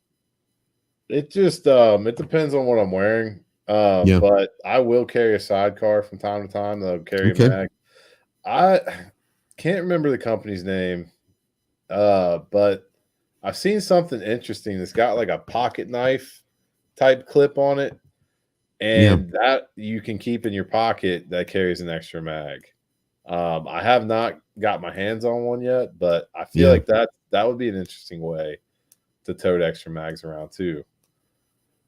It just it depends on what I'm wearing. But I will carry a sidecar from time to time. That'll carry a mag. I can't remember the company's name, but I've seen something interesting that's got like a pocket knife type clip on it, and that you can keep in your pocket that carries an extra mag. I have not got my hands on one yet, but I feel like that would be an interesting way to tote extra mags around too.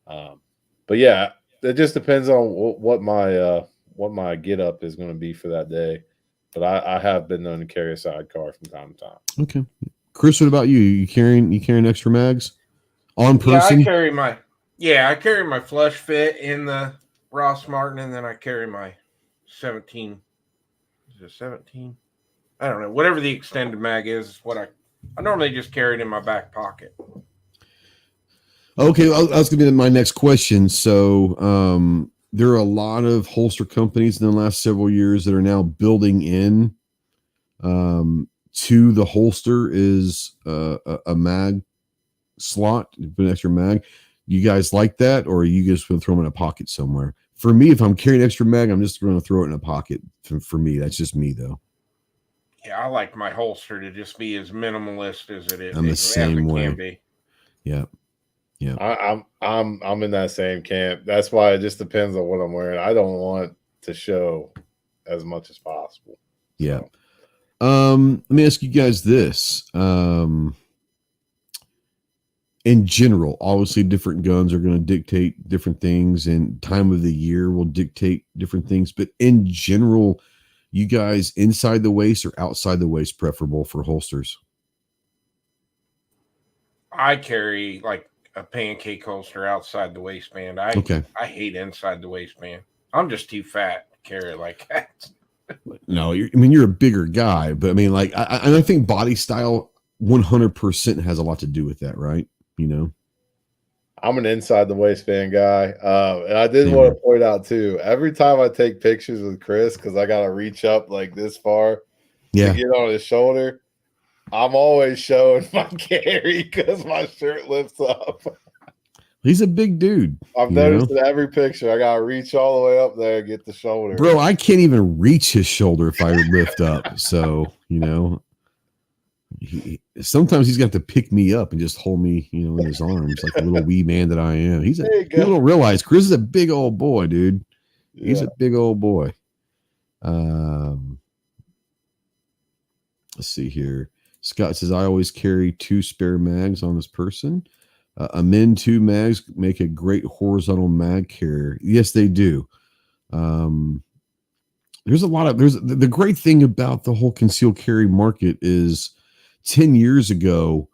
But yeah, it just depends on what my get up is going to be for that day. But I have been known to carry a sidecar from time to time. Okay, Chris, what about you? You carrying extra mags on person? I carry my flush fit in the Ross Martin, and then I carry my 17. Is it 17? I don't know. Whatever the extended mag is what I normally just carry it in my back pocket. Okay, that's going to be my next question. So there are a lot of holster companies in the last several years that are now building in to the holster is a mag slot, an extra mag. You guys like that, or are you just going to throw them in a pocket somewhere? For me, if I'm carrying extra mag, I'm just going to throw it in a pocket. For me, that's just me, though. Yeah, I like my holster to just be as minimalist as it is. I'm the same way. Can be. Yeah. Yeah, I'm in that same camp. That's why it just depends on what I'm wearing. I don't want to show as much as possible. Yeah. Let me ask you guys this. In general, obviously different guns are going to dictate different things, and time of the year will dictate different things. But in general, you guys inside the waist or outside the waist preferable for holsters? I carry like a pancake holster outside the waistband. I hate inside the waistband. I'm just too fat to carry it like that. No, you're a bigger guy, but I mean, like, I think body style 100% has a lot to do with that, right? You know, I'm an inside the waistband guy, and I did want to point out too. Every time I take pictures with Chris, because I got to reach up like this far to get on his shoulder. I'm always showing my carry because my shirt lifts up. He's a big dude. I've noticed in every picture, I got to reach all the way up there and get the shoulder. Bro, I can't even reach his shoulder if I lift up. So, sometimes he's got to pick me up and just hold me, in his arms like a little wee man that I am. People don't realize Chris is a big old boy, dude. He's a big old boy. Let's see here. Scott says, I always carry 2 spare mags on this person. Amin 2 mags make a great horizontal mag carrier. Yes, they do. There's the great thing about the whole concealed carry market is 10 years ago,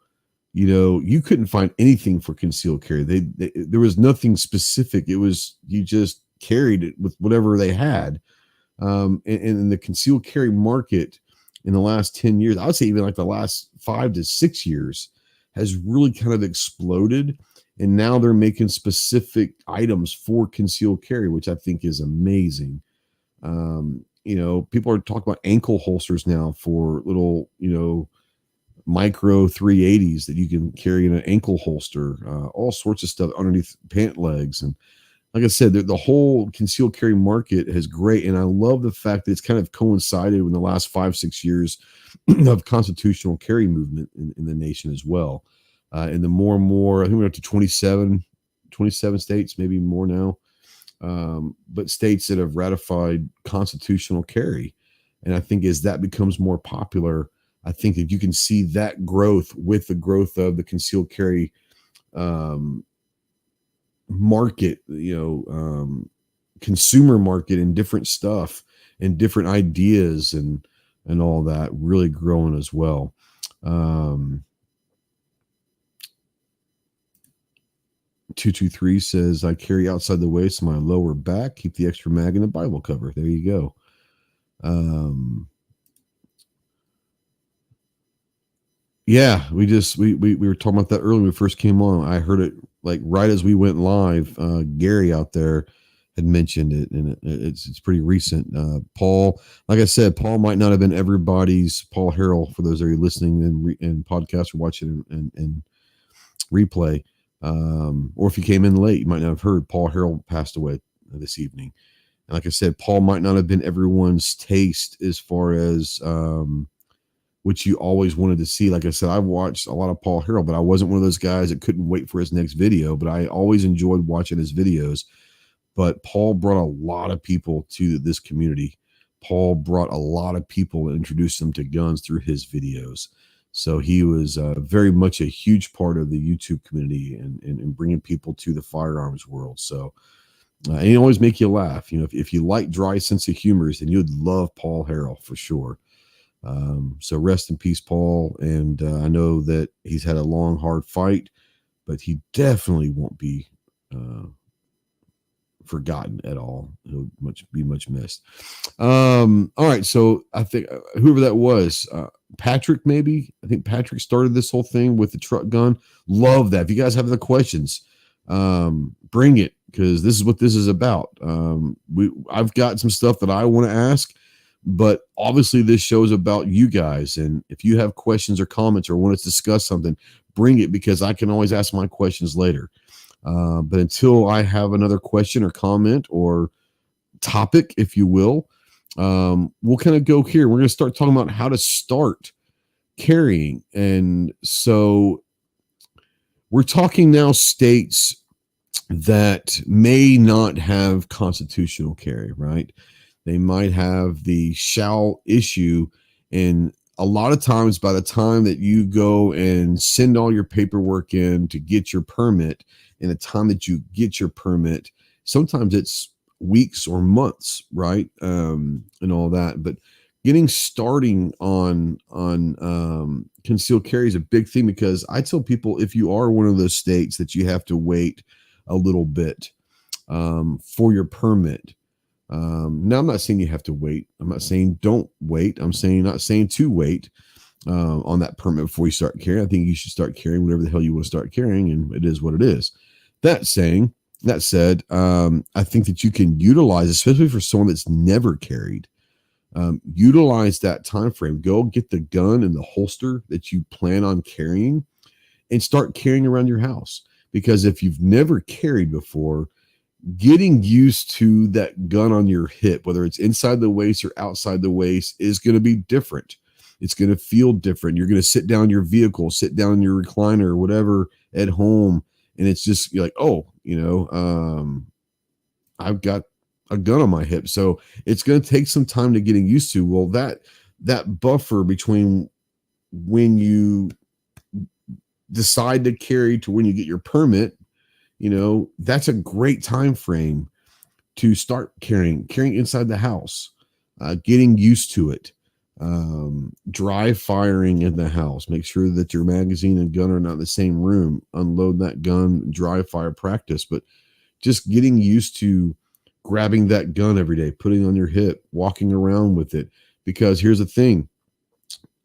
you couldn't find anything for concealed carry. There was nothing specific. It was, you just carried it with whatever they had. And in the concealed carry market in the last 10 years, I would say even like the last 5 to 6 years, has really kind of exploded. And now they're making specific items for concealed carry, which I think is amazing. People are talking about ankle holsters now for little, micro 380s that you can carry in an ankle holster, all sorts of stuff underneath pant legs. And like I said, the whole concealed carry market is great. And I love the fact that it's kind of coincided with the last 5-6 years of constitutional carry movement in the nation as well. And the more and more, I think we're up to 27 states, maybe more now. But states that have ratified constitutional carry. And I think as that becomes more popular, I think that you can see that growth with the growth of the concealed carry market, consumer market, and different stuff and different ideas and all that really growing as well. 223 says, I carry outside the waist my lower back, keep the extra mag in the Bible cover. There you go. Yeah, we were talking about that earlier when we first came on. I heard it like right as we went live. Gary out there had mentioned it, and it's pretty recent. Paul, like I said, Paul might not have been everybody's Paul Harrell for those of you listening in podcast or watching and replay. Or if you came in late, you might not have heard Paul Harrell passed away this evening. And like I said, Paul might not have been everyone's taste as far as which you always wanted to see. Like I said, I've watched a lot of Paul Harrell, but I wasn't one of those guys that couldn't wait for his next video, but I always enjoyed watching his videos. But Paul brought a lot of people to this community. Paul brought a lot of people and introduced them to guns through his videos. So he was very much a huge part of the YouTube community and bringing people to the firearms world. So and he always make you laugh. If you like dry sense of humor, then you'd love Paul Harrell for sure. So rest in peace, Paul. And I know that he's had a long, hard fight, but he definitely won't be forgotten at all. He'll be much missed. All right. So I think whoever that was, Patrick, maybe. I think Patrick started this whole thing with the truck gun. Love that. If you guys have the questions, bring it, because this is what this is about. I've got some stuff that I want to ask. But obviously this show is about you guys. And if you have questions or comments or want to discuss something, bring it, because I can always ask my questions later. But until I have another question or comment or topic, if you will, we'll kind of go here. We're going to start talking about how to start carrying. And so we're talking now states that may not have constitutional carry, right? They might have the shall issue. And a lot of times by the time that you go and send all your paperwork in to get your permit, and the time that you get your permit, sometimes it's weeks or months, right? And all that. But getting starting on concealed carry is a big thing, because I tell people, if you are one of those states that you have to wait a little bit for your permit. Now I'm not saying you have to wait. I'm not saying don't wait. I'm not saying to wait on that permit before you start carrying. I think you should start carrying whatever the hell you want to start carrying, and it is what it is. That said, I think that you can utilize, especially for someone that's never carried, utilize that time frame. Go get the gun and the holster that you plan on carrying and start carrying around your house. Because if you've never carried before, getting used to that gun on your hip, whether it's inside the waist or outside the waist, is going to be different. It's going to feel different. You're going to sit down in your vehicle, sit down in your recliner or whatever at home, and it's just, you're like, oh, I've got a gun on my hip. So it's going to take some time to getting used to. Well, that buffer between when you decide to carry to when you get your permit, that's a great time frame to start carrying inside the house, getting used to it. Dry firing in the house. Make sure that your magazine and gun are not in the same room. Unload that gun, dry fire practice. But just getting used to grabbing that gun every day, putting it on your hip, walking around with it. Because here's the thing,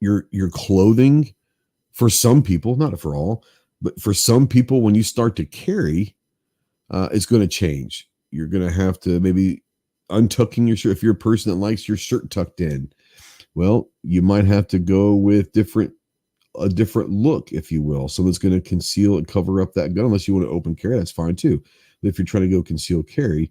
your clothing, for some people, not for all, but for some people, when you start to carry, it's going to change. You're going to have to maybe untucking your shirt. If you're a person that likes your shirt tucked in, well, you might have to go with a different look, if you will. So that's going to conceal and cover up that gun. Unless you want to open carry, that's fine too. But if you're trying to go conceal carry,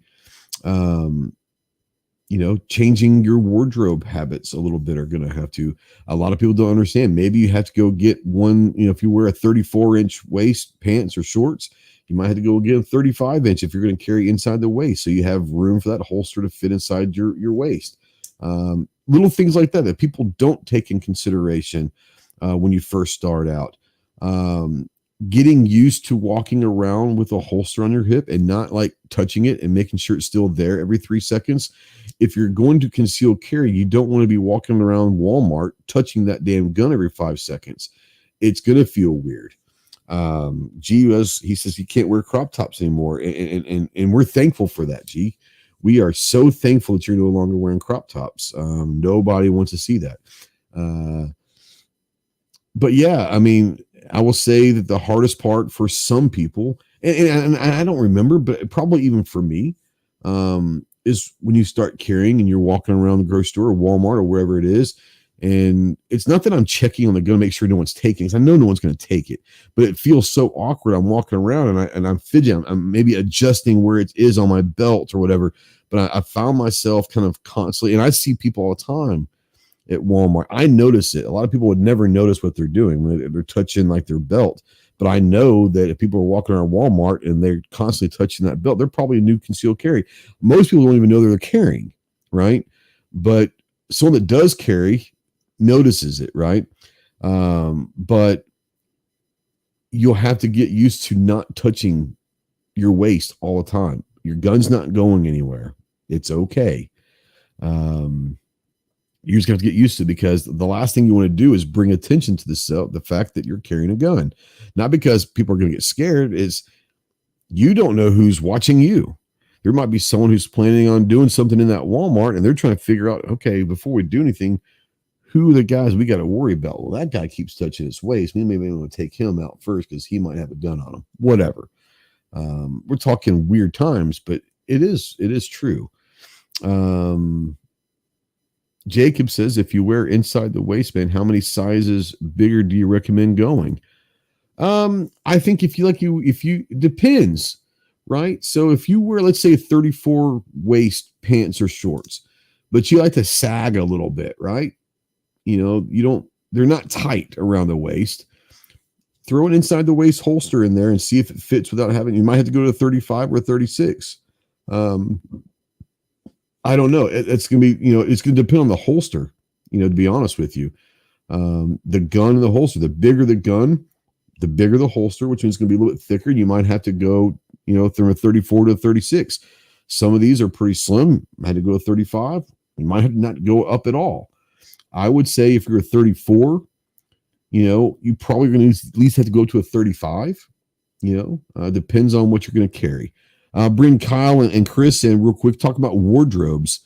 changing your wardrobe habits a little bit are going to have to. A lot of people don't understand. Maybe you have to go get one, if you wear a 34-inch waist pants or shorts, you might have to go get a 35-inch if you're going to carry inside the waist. So you have room for that holster to fit inside your waist. Little things like that people don't take in consideration when you first start out. Getting used to walking around with a holster on your hip and not like touching it and making sure it's still there every 3 seconds. If you're going to conceal carry, you don't want to be walking around Walmart touching that damn gun every 5 seconds. It's going to feel weird. G, he says he can't wear crop tops anymore. And we're thankful for that, G. We are so thankful that you're no longer wearing crop tops. Nobody wants to see that. But yeah, I mean, I will say that the hardest part for some people, and I don't remember, but probably even for me, is when you start carrying and you're walking around the grocery store or Walmart or wherever it is. And it's not that I'm checking on the gun to make sure no one's taking it, because I know no one's going to take it, but it feels so awkward. I'm walking around and I'm fidgeting. I'm maybe adjusting where it is on my belt or whatever. But I found myself kind of constantly, and I see people all the time at Walmart. I notice it. A lot of people would never notice what they're doing when they're touching like their belt. But I know that if people are walking around Walmart and they're constantly touching that belt, they're probably a new concealed carry. Most people don't even know they're carrying, right? But someone that does carry notices it, right? But you'll have to get used to not touching your waist all the time. Your gun's not going anywhere. It's okay. You just have to get used to it, because the last thing you want to do is bring attention to the fact that you're carrying a gun. Not because people are going to get scared, is you don't know who's watching you. There might be someone who's planning on doing something in that Walmart, and they're trying to figure out, okay, before we do anything, who are the guys we got to worry about? Well, that guy keeps touching his waist. We maybe want to take him out first because he might have a gun on him. Whatever. We're talking weird times, but it is true. Jacob says, if you wear inside the waistband, how many sizes bigger do you recommend going? I think if you depends, right? So if you wear, let's say, 34 waist pants or shorts, but you like to sag a little bit, right? They're not tight around the waist. Throw an inside the waist holster in there and see if it fits without you might have to go to 35 or 36. I don't know. It's going to be, it's going to depend on the holster, to be honest with you. The gun and the holster, the bigger the gun, the bigger the holster, which means it's going to be a little bit thicker. And you might have to go, from a 34 to a 36. Some of these are pretty slim. I had to go to 35. You might have to not go up at all. I would say if you're a 34, you probably going to at least have to go to a 35. Depends on what you're going to carry. Bring Kyle and Chris in real quick. Talk about wardrobes.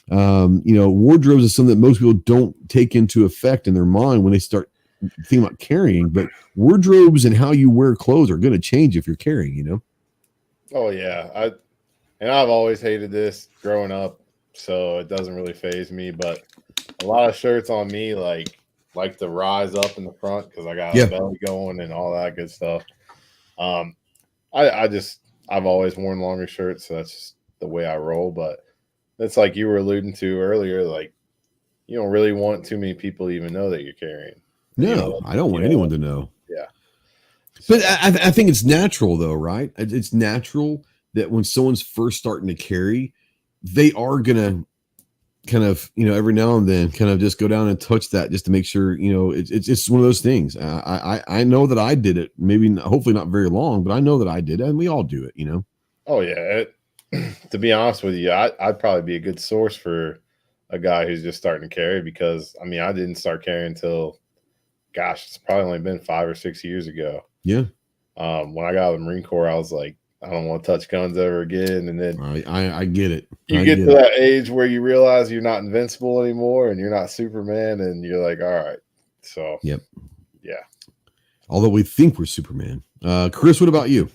Wardrobes is something that most people don't take into effect in their mind when they start thinking about carrying. But wardrobes and how you wear clothes are going to change if you're carrying. Oh yeah, I've always hated this growing up, so it doesn't really faze me. But a lot of shirts on me like to rise up in the front because I got a belly going and all that good stuff. I've always worn longer shirts, so that's just the way I roll. But that's like you were alluding to earlier, like you don't really want too many people to even know that you're carrying. No, I don't want anyone to know. Yeah. But I think it's natural though, right? It's natural that when someone's first starting to carry, they are going to kind of, every now and then kind of just go down and touch that just to make sure, it's one of those things. I know that I did it, hopefully not very long, but I know that I did it, and we all do it, Oh yeah. To be honest with you, I'd probably be a good source for a guy who's just starting to carry, because I didn't start carrying until, gosh, it's probably only been 5 or 6 years ago. Yeah. When I got out of the Marine Corps, I was like, I don't want to touch guns ever again. And then I get it. You get to that age where you realize you're not invincible anymore and you're not Superman, and you're like, all right. So, yep. Yeah. Although we think we're Superman. Chris, what about you?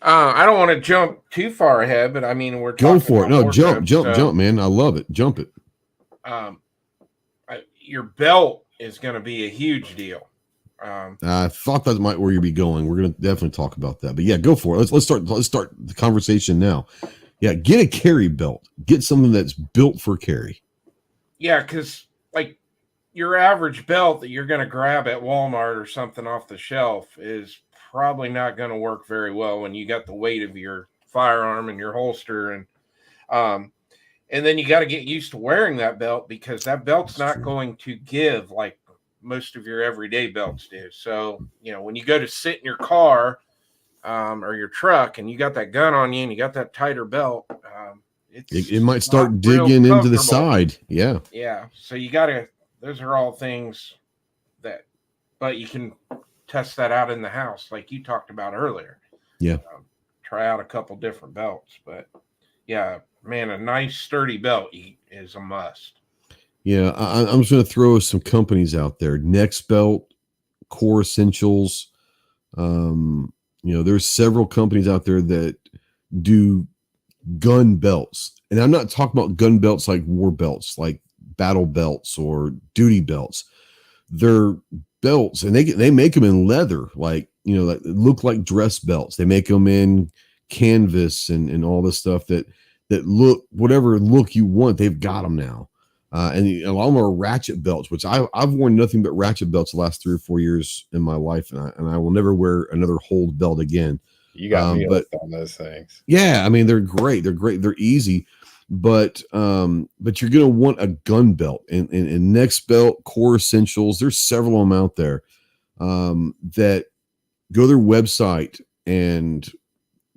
I don't want to jump too far ahead, but we're go for it. No, jump, man. I love it. Jump it. Your belt is going to be a huge deal. I thought that might where you'd be going. We're going to definitely talk about that, but yeah, go for it. Let's start the conversation now. Yeah, get a carry belt. Get something that's built for carry. Yeah, because like your average belt that you're going to grab at Walmart or something off the shelf is probably not going to work very well when you got the weight of your firearm and your holster, and then you got to get used to wearing that belt, because that belt's not going to give like most of your everyday belts do. So, when you go to sit in your car or your truck and you got that gun on you and you got that tighter belt, it might start digging into the side. Yeah. Yeah. So those are all things but you can test that out in the house, like you talked about earlier. Yeah. Try out a couple different belts, but yeah, man, a nice sturdy belt is a must. Yeah, I'm just going to throw some companies out there. Next Belt, Core Essentials. There's several companies out there that do gun belts. And I'm not talking about gun belts like war belts, like battle belts or duty belts. They're belts, and they make them in leather, like look like dress belts. They make them in canvas and all this stuff that look, whatever look you want, they've got them now. And a lot of them are ratchet belts, which I've worn nothing but ratchet belts the last 3 or 4 years in my life, and I will never wear another hold belt again. You got me hooked on those things. Yeah, they're great. They're great. They're easy, but you're gonna want a gun belt. And Next Belt, Core Essentials, there's several of them out there that go to their website and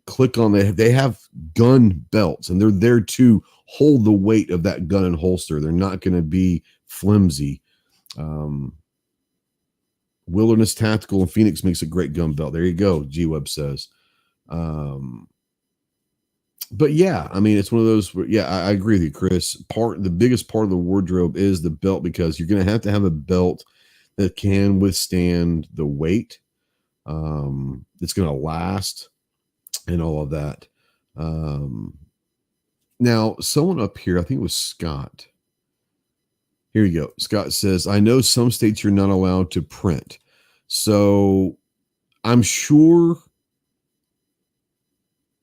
click on they have gun belts, and they're there to hold the weight of that gun and holster. They're not going to be flimsy. Wilderness Tactical in Phoenix makes a great gun belt. There you go, G-Web says. But yeah, it's one of those where, yeah, I agree with you, Chris. The biggest part of the wardrobe is the belt, because you're going to have a belt that can withstand the weight. It's going to last and all of that. Now, someone up here, I think it was Scott. Here you go. Scott says, I know some states you're not allowed to print. So I'm sure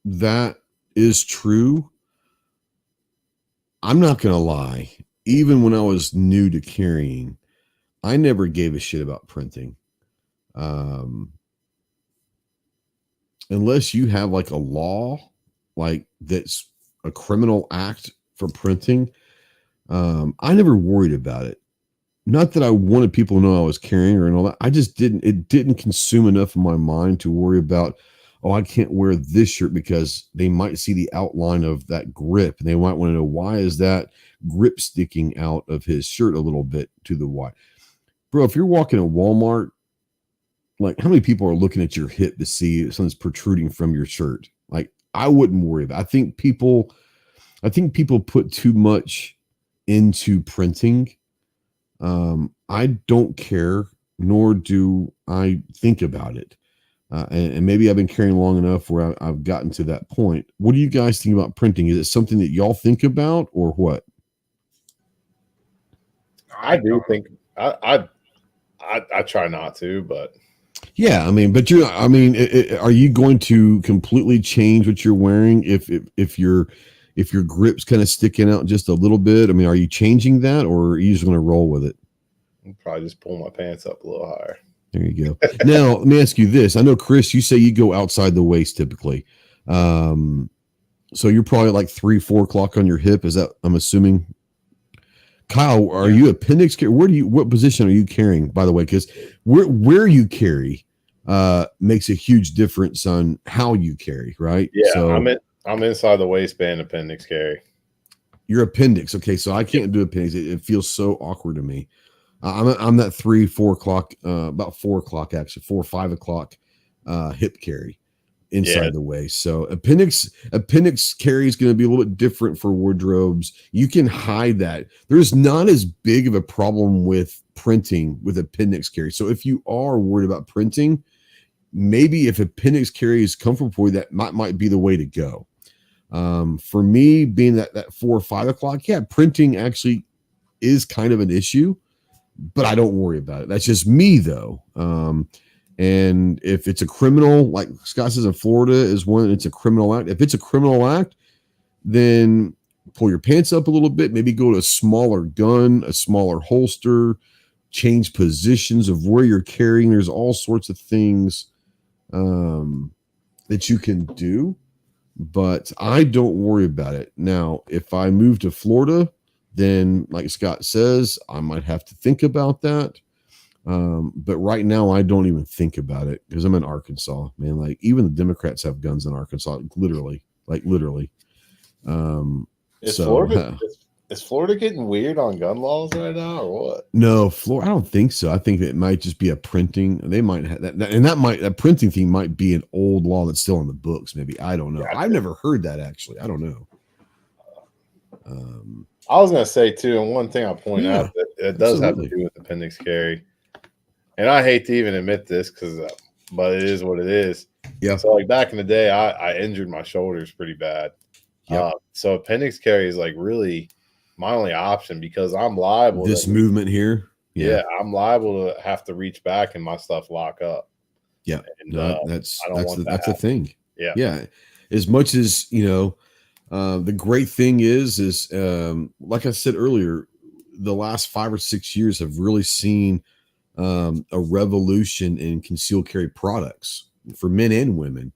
that is true. I'm not going to lie. Even when I was new to carrying, I never gave a shit about printing. Unless you have like a law, like that's a criminal act for printing, I never worried about it. Not that I wanted people to know I was carrying or all that. It didn't consume enough of my mind to worry about, I can't wear this shirt because they might see the outline of that grip and they might want to know, why is that grip sticking out of his shirt a little bit to the wide? Bro, if you're walking at Walmart, like, how many people are looking at your hip to see if something's protruding from your shirt? Like, I wouldn't worry about it. I think people put too much into printing. I don't care, nor do I think about it. And maybe I've been carrying long enough where I've gotten to that point. What do you guys think about printing? Is it something that y'all think about, or what? I do think I try not to, but yeah, but are you going to completely change what you're wearing if your grip's kind of sticking out just a little bit? Are you changing that, or are you just going to roll with it? I'll probably just pull my pants up a little higher. There you go. Now, let me ask you this. I know, Chris, you say you go outside the waist typically. So you're probably like 3-4 o'clock on your hip. Is that, I'm assuming? Kyle, are you appendix carry? What position are you carrying, by the way? Because where you carry makes a huge difference on how you carry, right? Yeah, so, I'm inside the waistband appendix carry. Your appendix. Okay, so I can't do appendix. It feels so awkward to me. I'm that 3, 4 o'clock, about 4 o'clock actually, 4 or 5 o'clock hip carry inside the way. So appendix carry is going to be a little bit different for wardrobes. You can hide that. There's not as big of a problem with printing with appendix carry. So if you are worried about printing, maybe if appendix carry is comfortable for you, that might be the way to go. For me, being that 4 or 5 o'clock, printing actually is kind of an issue, but I don't worry about it. That's just me though. And if it's a criminal, like Scott says in Florida is one, it's a criminal act. If it's a criminal act, then pull your pants up a little bit, maybe go to a smaller gun, a smaller holster, change positions of where you're carrying. There's all sorts of things that you can do, but I don't worry about it. Now, if I move to Florida, then like Scott says, I might have to think about that. But right now I don't even think about it because I'm in Arkansas, man. Like even the Democrats have guns in Arkansas, literally. Is Florida getting weird on gun laws right now or what? No, Florida. I don't think so. I think it might just be a printing. They might have that, and that printing thing might be an old law that's still in the books. Maybe I don't know. Yeah, I've never heard that actually. I don't know. I was gonna say too, and one thing I'll point out that it does have to do with appendix carry, and I hate to even admit this but it is what it is. Yeah. So like back in the day, I injured my shoulders pretty bad. Yep. So appendix carry is like really my only option because I'm liable. This movement here. Yeah, I'm liable to have to reach back and my stuff lock up. Yeah, and, that's the thing. Yeah, yeah. As much as the great thing is like I said earlier, the last 5 or 6 years have really seen a revolution in concealed carry products for men and women.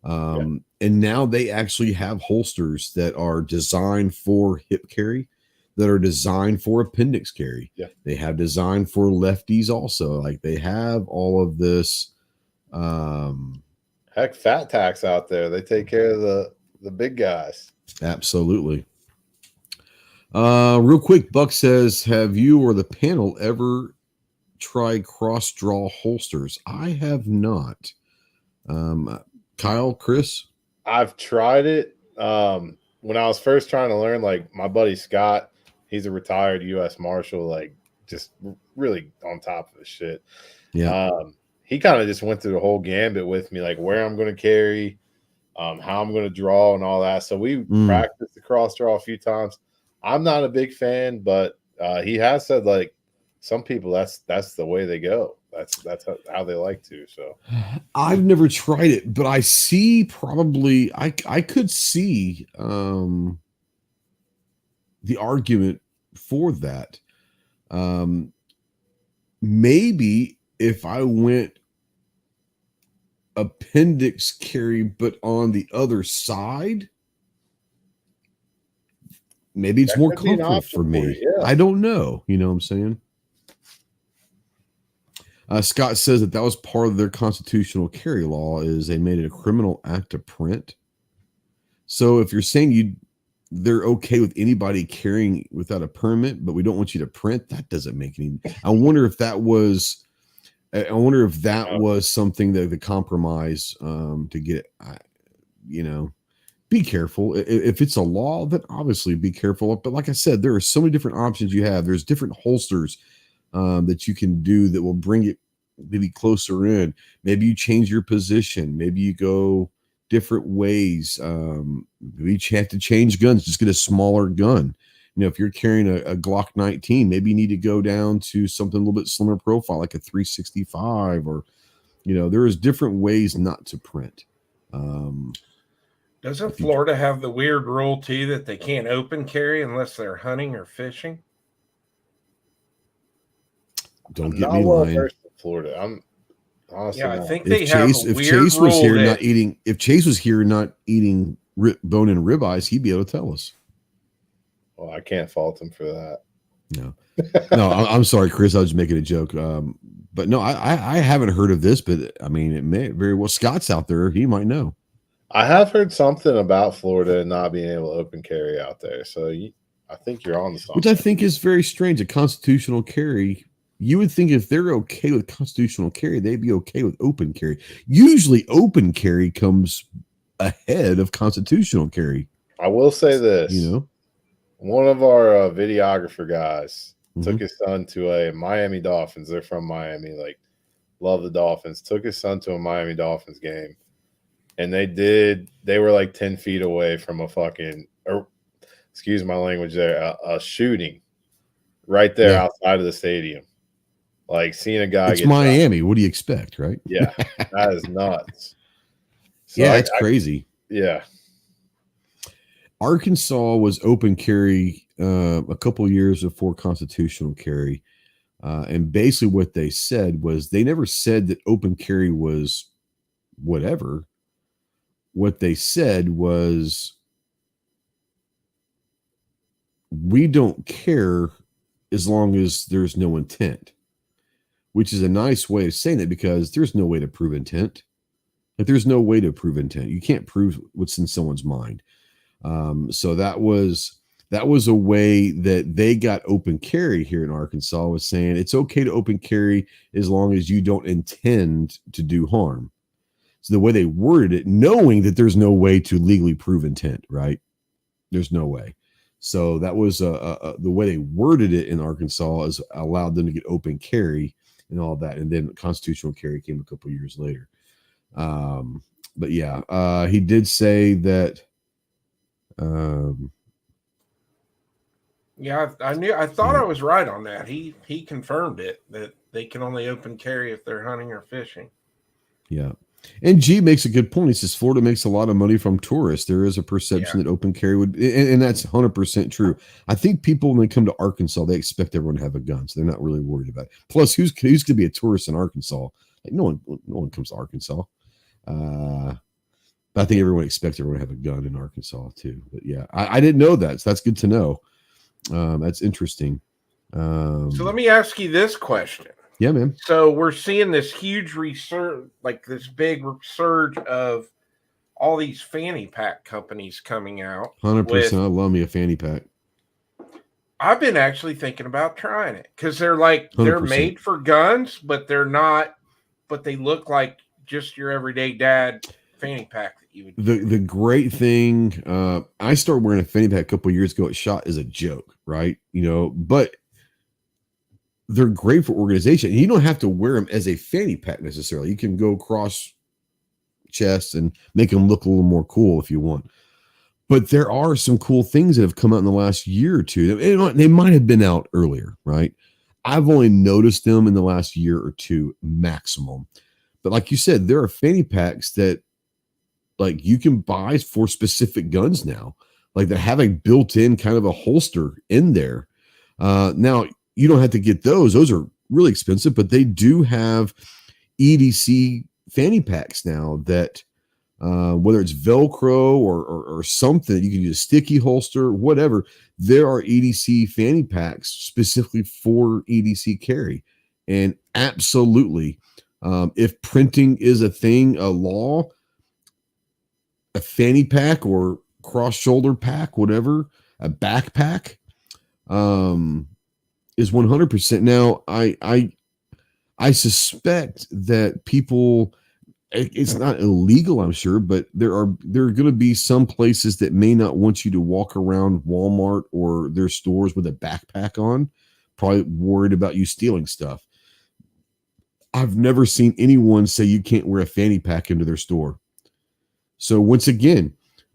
And now they actually have holsters that are designed for hip carry, that are designed for appendix carry. Yeah. They have designed for lefties also. Like they have all of this. Heck, Fat Tax out there. They take care of the big guys. Absolutely. Real quick, Buck says, have you or the panel ever tried cross draw holsters? I have not. Kyle, Chris? I've tried it. When I was first trying to learn, like my buddy Scott, he's a retired U.S. Marshal, like just really on top of his shit. Yeah. He kind of just went through the whole gambit with me, like where I'm going to carry, how I'm going to draw and all that. So we practiced the cross draw a few times. I'm not a big fan, but he has said like some people that's the way they go. That's how they like to. So I've never tried it, but I see probably I could see the argument for that. Maybe if I went appendix carry, but on the other side, maybe it's more comfortable for me. Yeah. I don't know. You know what I'm saying? Scott says that was part of their constitutional carry law is they made it a criminal act to print. So if you're saying they're okay with anybody carrying without a permit, but we don't want you to print, that doesn't make any. I wonder if that was something that the compromise to get, be careful. If it's a law, then obviously be careful. But like I said, there are so many different options you have. There's different holsters that you can do that will bring it maybe closer in. Maybe you change your position. Maybe you go different ways. Maybe you have to change guns. Just get a smaller gun. If you're carrying a Glock 19, maybe you need to go down to something a little bit slimmer profile, like a 365, or there is different ways not to print. Doesn't Florida have the weird rule too that they can't open carry unless they're hunting or fishing? Don't get me lying. Florida, I'm honestly. I think they have a weird rule. If Chase was here not eating bone and ribeyes, he'd be able to tell us. Well, I can't fault him for that. No, I'm sorry, Chris. I was making a joke. But no, I haven't heard of this. But I mean, it may very well. Scott's out there; he might know. I have heard something about Florida not being able to open carry out there. So I think you're on the something. Which I think is very strange. A constitutional carry. You would think if they're okay with constitutional carry, they'd be okay with open carry. Usually open carry comes ahead of constitutional carry. I will say this. You know, one of our videographer guys took his son to a Miami Dolphins. They're from Miami, like love the Dolphins. Took his son to a Miami Dolphins game. And they were like 10 feet away from a fucking, or excuse my language there, a shooting right there outside of the stadium. Like seeing a guy it's Miami. Shot. What do you expect, right? Yeah, that is nuts. So yeah, it's crazy. Yeah. Arkansas was open carry a couple years before constitutional carry. And basically what they said was they never said that open carry was whatever. What they said was, we don't care as long as there's no intent, which is a nice way of saying it because there's no way to prove intent. Like there's no way to prove intent. You can't prove what's in someone's mind. So that was a way that they got open carry here in Arkansas, was saying it's okay to open carry as long as you don't intend to do harm. So the way they worded it, knowing that there's no way to legally prove intent, right? There's no way. So that was the way they worded it in Arkansas, is allowed them to get open carry and all that. And then constitutional carry came a couple years later. But yeah, he did say that. Yeah, I thought I was right on that. He confirmed it, that they can only open carry if they're hunting or fishing. Yeah. And G makes a good point. He says Florida makes a lot of money from tourists. There is a perception that open carry would, and that's 100% true. I think people, when they come to Arkansas, they expect everyone to have a gun, so they're not really worried about it. Plus, who's going to be a tourist in Arkansas? Like no one comes to Arkansas. But I think everyone expects everyone to have a gun in Arkansas too. But yeah, I didn't know that, so that's good to know. That's interesting. So let me ask you this question. Yeah, man. So we're seeing this huge resurge, like this big surge of all these fanny pack companies coming out. 100%. I love me a fanny pack. I've been actually thinking about trying it because they're like 100%. They're made for guns, but they're not. But they look like just your everyday dad fanny pack that you would. The great thing, I started wearing a fanny pack a couple of years ago. It shot as a joke, right? But they're great for organization. You don't have to wear them as a fanny pack necessarily. You can go cross chest and make them look a little more cool if you want. But there are some cool things that have come out in the last year or two. They might have been out earlier, right? I've only noticed them in the last year or two maximum. But like you said, there are fanny packs that like you can buy for specific guns now. Like they have a built-in kind of a holster in there. Now, you don't have to get those. Those are really expensive, but they do have EDC fanny packs now that whether it's Velcro or something, you can use a sticky holster, whatever. There are EDC fanny packs specifically for EDC carry. And absolutely, if printing is a thing, a law, a fanny pack or cross shoulder pack, whatever, a backpack, is 100%. Now, I suspect that people, it's not illegal, I'm sure, but there are going to be some places that may not want you to walk around Walmart or their stores with a backpack on, probably worried about you stealing stuff. I've never seen anyone say you can't wear a fanny pack into their store. So once again,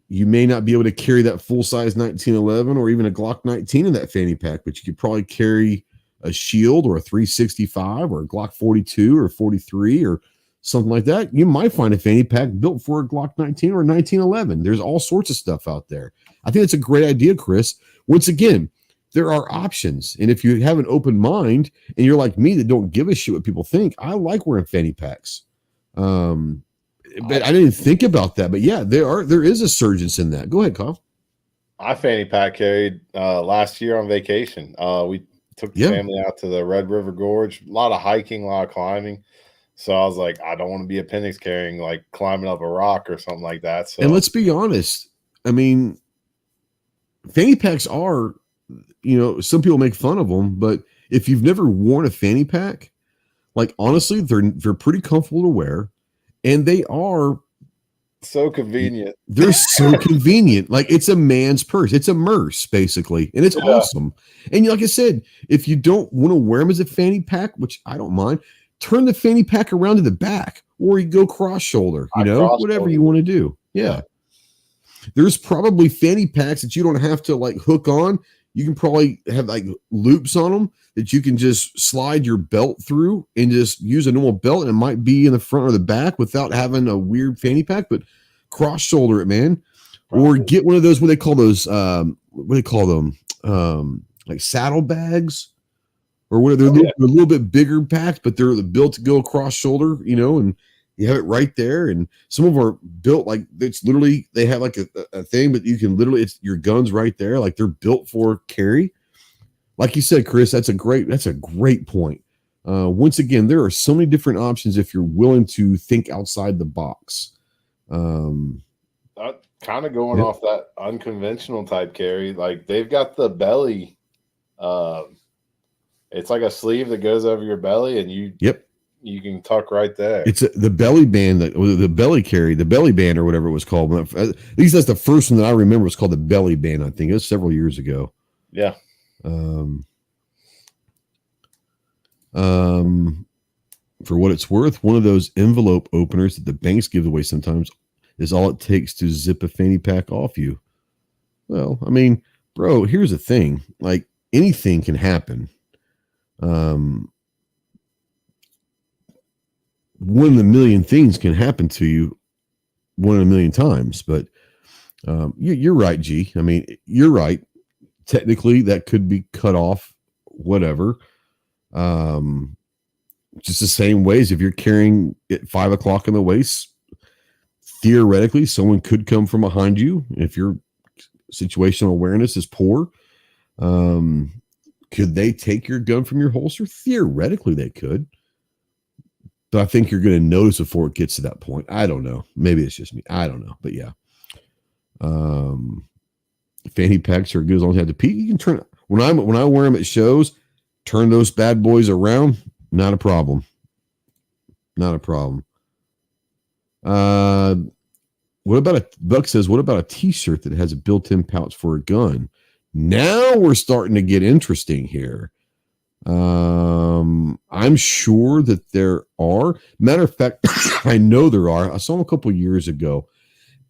you may not be able to carry that full-size 1911 or even a Glock 19 in that fanny pack, but you could probably carry a Shield or a 365 or a Glock 42 or 43 or something like that. You might find a fanny pack built for a Glock 19 or a 1911. There's all sorts of stuff out there. I think it's a great idea, Chris. Once again, there are options. And if you have an open mind and you're like me that don't give a shit what people think, I like wearing fanny packs. But I didn't think about that. But yeah, there is a surge in that. Go ahead, Kyle. I fanny pack carried last year on vacation. We took the family out to the Red River Gorge. A lot of hiking, a lot of climbing. So I was like, I don't want to be appendix carrying, like climbing up a rock or something like that. So, and let's be honest. I mean, fanny packs are some people make fun of them, but if you've never worn a fanny pack, like honestly, they're pretty comfortable to wear, and they are so convenient. They're so convenient. Like it's a man's purse. It's a merce basically, and it's awesome. And like I said, if you don't want to wear them as a fanny pack, which I don't mind, turn the fanny pack around to the back, or you go cross shoulder. Whatever you want to do. Yeah. There's probably fanny packs that you don't have to like hook on. You can probably have like loops on them that you can just slide your belt through and just use a normal belt, and it might be in the front or the back without having a weird fanny pack, but cross shoulder it, man. Or get one of those, what they call those, what do they call them? Like saddle bags, or what? They're a little bit bigger packs, but they're built to go across shoulder, and you have it right there. And some of them are built like it's literally, they have like a thing, but you can literally, it's your gun's right there. Like they're built for carry. Like you said, Chris, that's a great point. Once again, there are so many different options if you're willing to think outside the box. That kind of going off that unconventional type carry, like they've got the belly. It's like a sleeve that goes over your belly, and you can tuck right there. It's the belly band, the belly carry, the belly band, or whatever it was called. At least that's the first one that I remember was called the belly band. I think it was several years ago. Yeah. For what it's worth, one of those envelope openers that the banks give away sometimes is all it takes to zip a fanny pack off you. Well, I mean, bro, here's the thing. Like anything can happen. One in a million things can happen to you 1 in a million times, but you're right, G. I mean, you're right. Technically, that could be cut off, whatever. Just the same way as if you're carrying it 5 o'clock in the waist, theoretically, someone could come from behind you. If your situational awareness is poor, could they take your gun from your holster? Theoretically, they could. But I think you're going to notice before it gets to that point. I don't know. Maybe it's just me. I don't know. But yeah. Fanny packs are good as long as you have to pee. You can turn, when I wear them at shows, turn those bad boys around. Not a problem. Not a problem. What about Buck says, what about a t-shirt that has a built-in pouch for a gun? Now we're starting to get interesting here. I'm sure that there are. Matter of fact, I know there are. I saw them a couple years ago.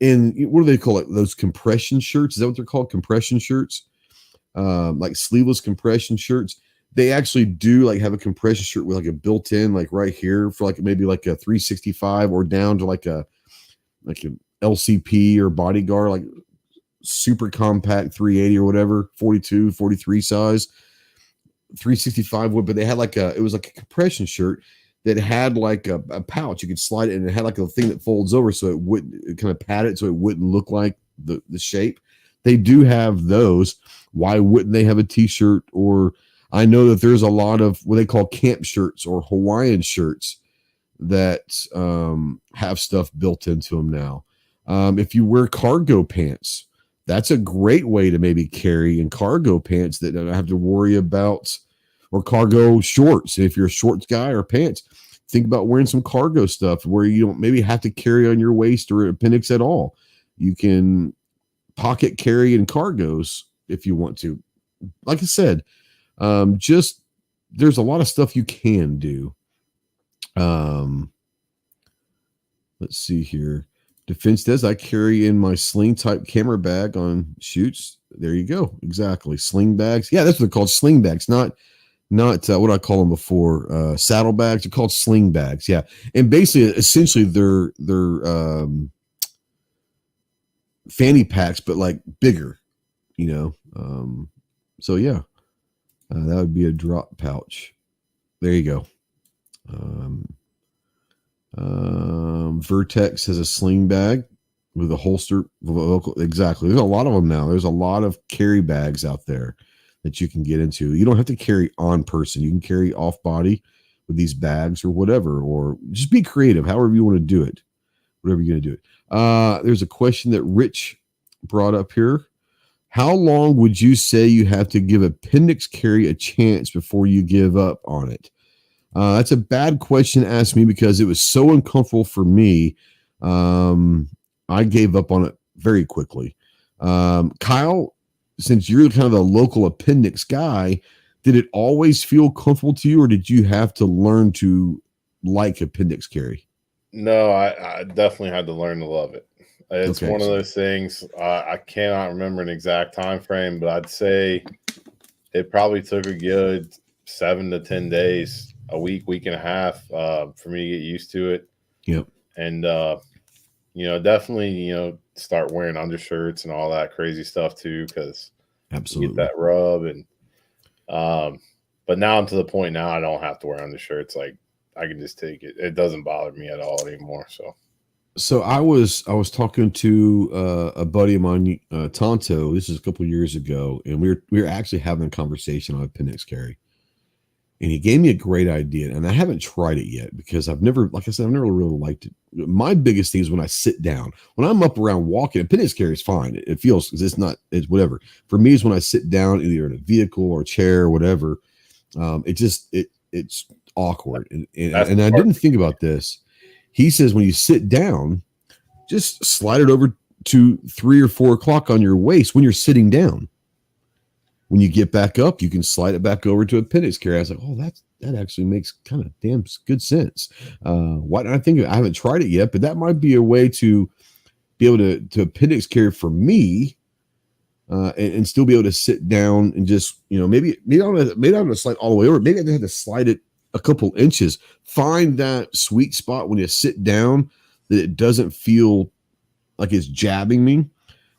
And what do they call it? Those compression shirts? Is that what they're called? Compression shirts? Like sleeveless compression shirts. They actually do like have a compression shirt with like a built-in, like right here for like maybe like a 365 or down to like an LCP or bodyguard, like super compact 380 or whatever, 42, 43 size, 365 wood. But they had it was like a compression shirt that had like a pouch. You could slide it, and it had like a thing that folds over so it wouldn't kind of pat it so it wouldn't look like the shape. They do have those. Why wouldn't they have a t-shirt? Or I know that there's a lot of what they call camp shirts or Hawaiian shirts that have stuff built into them now. If you wear cargo pants, that's a great way to maybe carry in cargo pants that don't have to worry about, or cargo shorts. If you're a shorts guy or pants, think about wearing some cargo stuff where you don't maybe have to carry on your waist or appendix at all. You can pocket carry in cargos if you want to. Like I said, just there's a lot of stuff you can do. Let's see here. Defense does. I carry in my sling type camera bag on shoots. There you go. Exactly. Sling bags. Yeah, that's what they're called. Sling bags. Not what I call them before. Saddle bags. They're called sling bags. Yeah. And basically, essentially, they're fanny packs, but like bigger, so yeah, that would be a drop pouch. There you go. Vertex has a sling bag with a holster. Exactly. There's a lot of them now. There's a lot of carry bags out there that you can get into. You don't have to carry on person. You can carry off body with these bags or whatever, or just be creative, however you want to do it, whatever you're going to do it. There's a question that Rich brought up here. How long would you say you have to give appendix carry a chance before you give up on it? That's a bad question to ask me because it was so uncomfortable for me. I gave up on it very quickly. Kyle, since you're kind of the local appendix guy, did it always feel comfortable to you, or did you have to learn to like appendix carry? No, I definitely had to learn to love it. It's one of those things. I cannot remember an exact time frame, but I'd say it probably took a good 7 to 10 days, a week and a half for me to get used to it. Yep. And, definitely, start wearing undershirts and all that crazy stuff too, because absolutely you get that rub. And, but now I'm to the point now I don't have to wear undershirts. Like I can just take it. It doesn't bother me at all anymore. So I was talking to a buddy of mine, Tonto. This is a couple of years ago, and we were actually having a conversation on appendix carry, and he gave me a great idea. And I haven't tried it yet because I've never, like I said, I've never really liked it. My biggest thing is when I sit down. When I'm up around walking, appendix carry is fine. It feels it's whatever. For me, is when I sit down either in a vehicle or a chair or whatever. It's awkward, and I didn't think about this. He says when you sit down, just slide it over to 3 or 4 o'clock on your waist when you're sitting down. When you get back up, you can slide it back over to appendix carry. I was like, oh, that actually makes kind of damn good sense. Why don't I think I haven't tried it yet, but that might be a way to be able to appendix carry for me, and still be able to sit down and just, maybe I'm going to slide all the way over. Maybe I have to slide it a couple inches. Find that sweet spot when you sit down that it doesn't feel like it's jabbing me,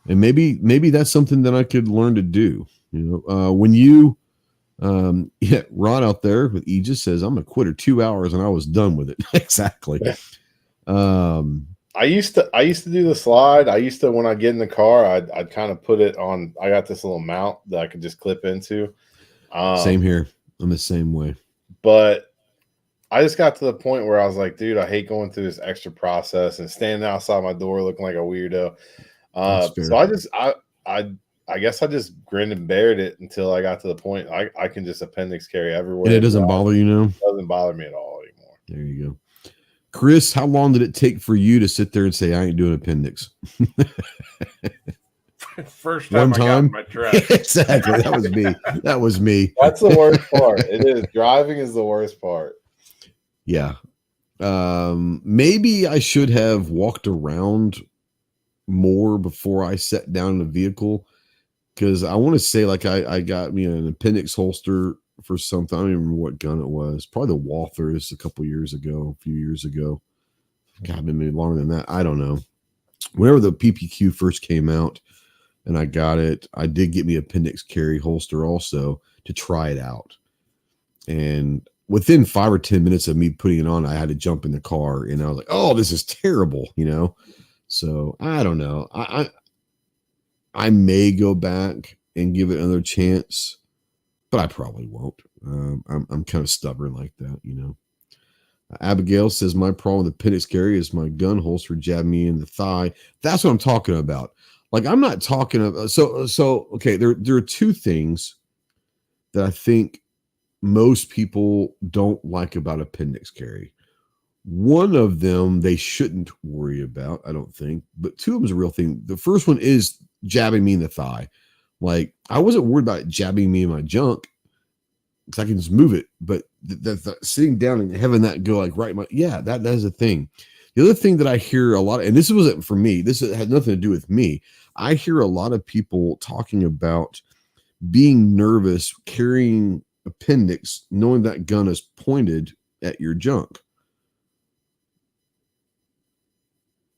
and maybe that's something that I could learn to do. When you Ron out there with Aegis says I'm a quitter 2 hours and I was done with it. Exactly. I used to do the slide. When I get in the car, I'd kind of put it on. I got this little mount that I could just clip into. Same here. I'm the same way. But I just got to the point where I was like, dude, I hate going through this extra process and standing outside my door looking like a weirdo. So I guess I just grinned and bared it until I got to the point I can just appendix carry everywhere. And it doesn't bother you now? It doesn't bother me at all anymore. There you go. Chris, how long did it take for you to sit there and say, I ain't doing appendix? First time I got in my truck. Exactly. That was me. That's the worst part. It is. Driving is the worst part. Yeah. Maybe I should have walked around more before I sat down in the vehicle, because I want to say like I got me an appendix holster for something. I don't even remember what gun it was. Probably the Walthers a few years ago. God, maybe longer than that. I don't know. Whenever the PPQ first came out and I got it, I did get me appendix carry holster also to try it out. And within 5 or 10 minutes of me putting it on, I had to jump in the car and I was like, oh, this is terrible, So I don't know. I may go back and give it another chance, but I probably won't. I'm kind of stubborn like that, Abigail says my problem with appendix carry is my gun holster jabbed me in the thigh. That's what I'm talking about. Like I'm not talking about. So okay. There are two things that I think most people don't like about appendix carry. One of them they shouldn't worry about, I don't think, but two of them is a real thing. The first one is jabbing me in the thigh. Like I wasn't worried about it jabbing me in my junk because I can just move it, but the sitting down and having that go like right in my, that is a thing. The other thing that I hear a lot, and this wasn't for me, this had nothing to do with me. I hear a lot of people talking about being nervous carrying appendix, knowing that gun is pointed at your junk.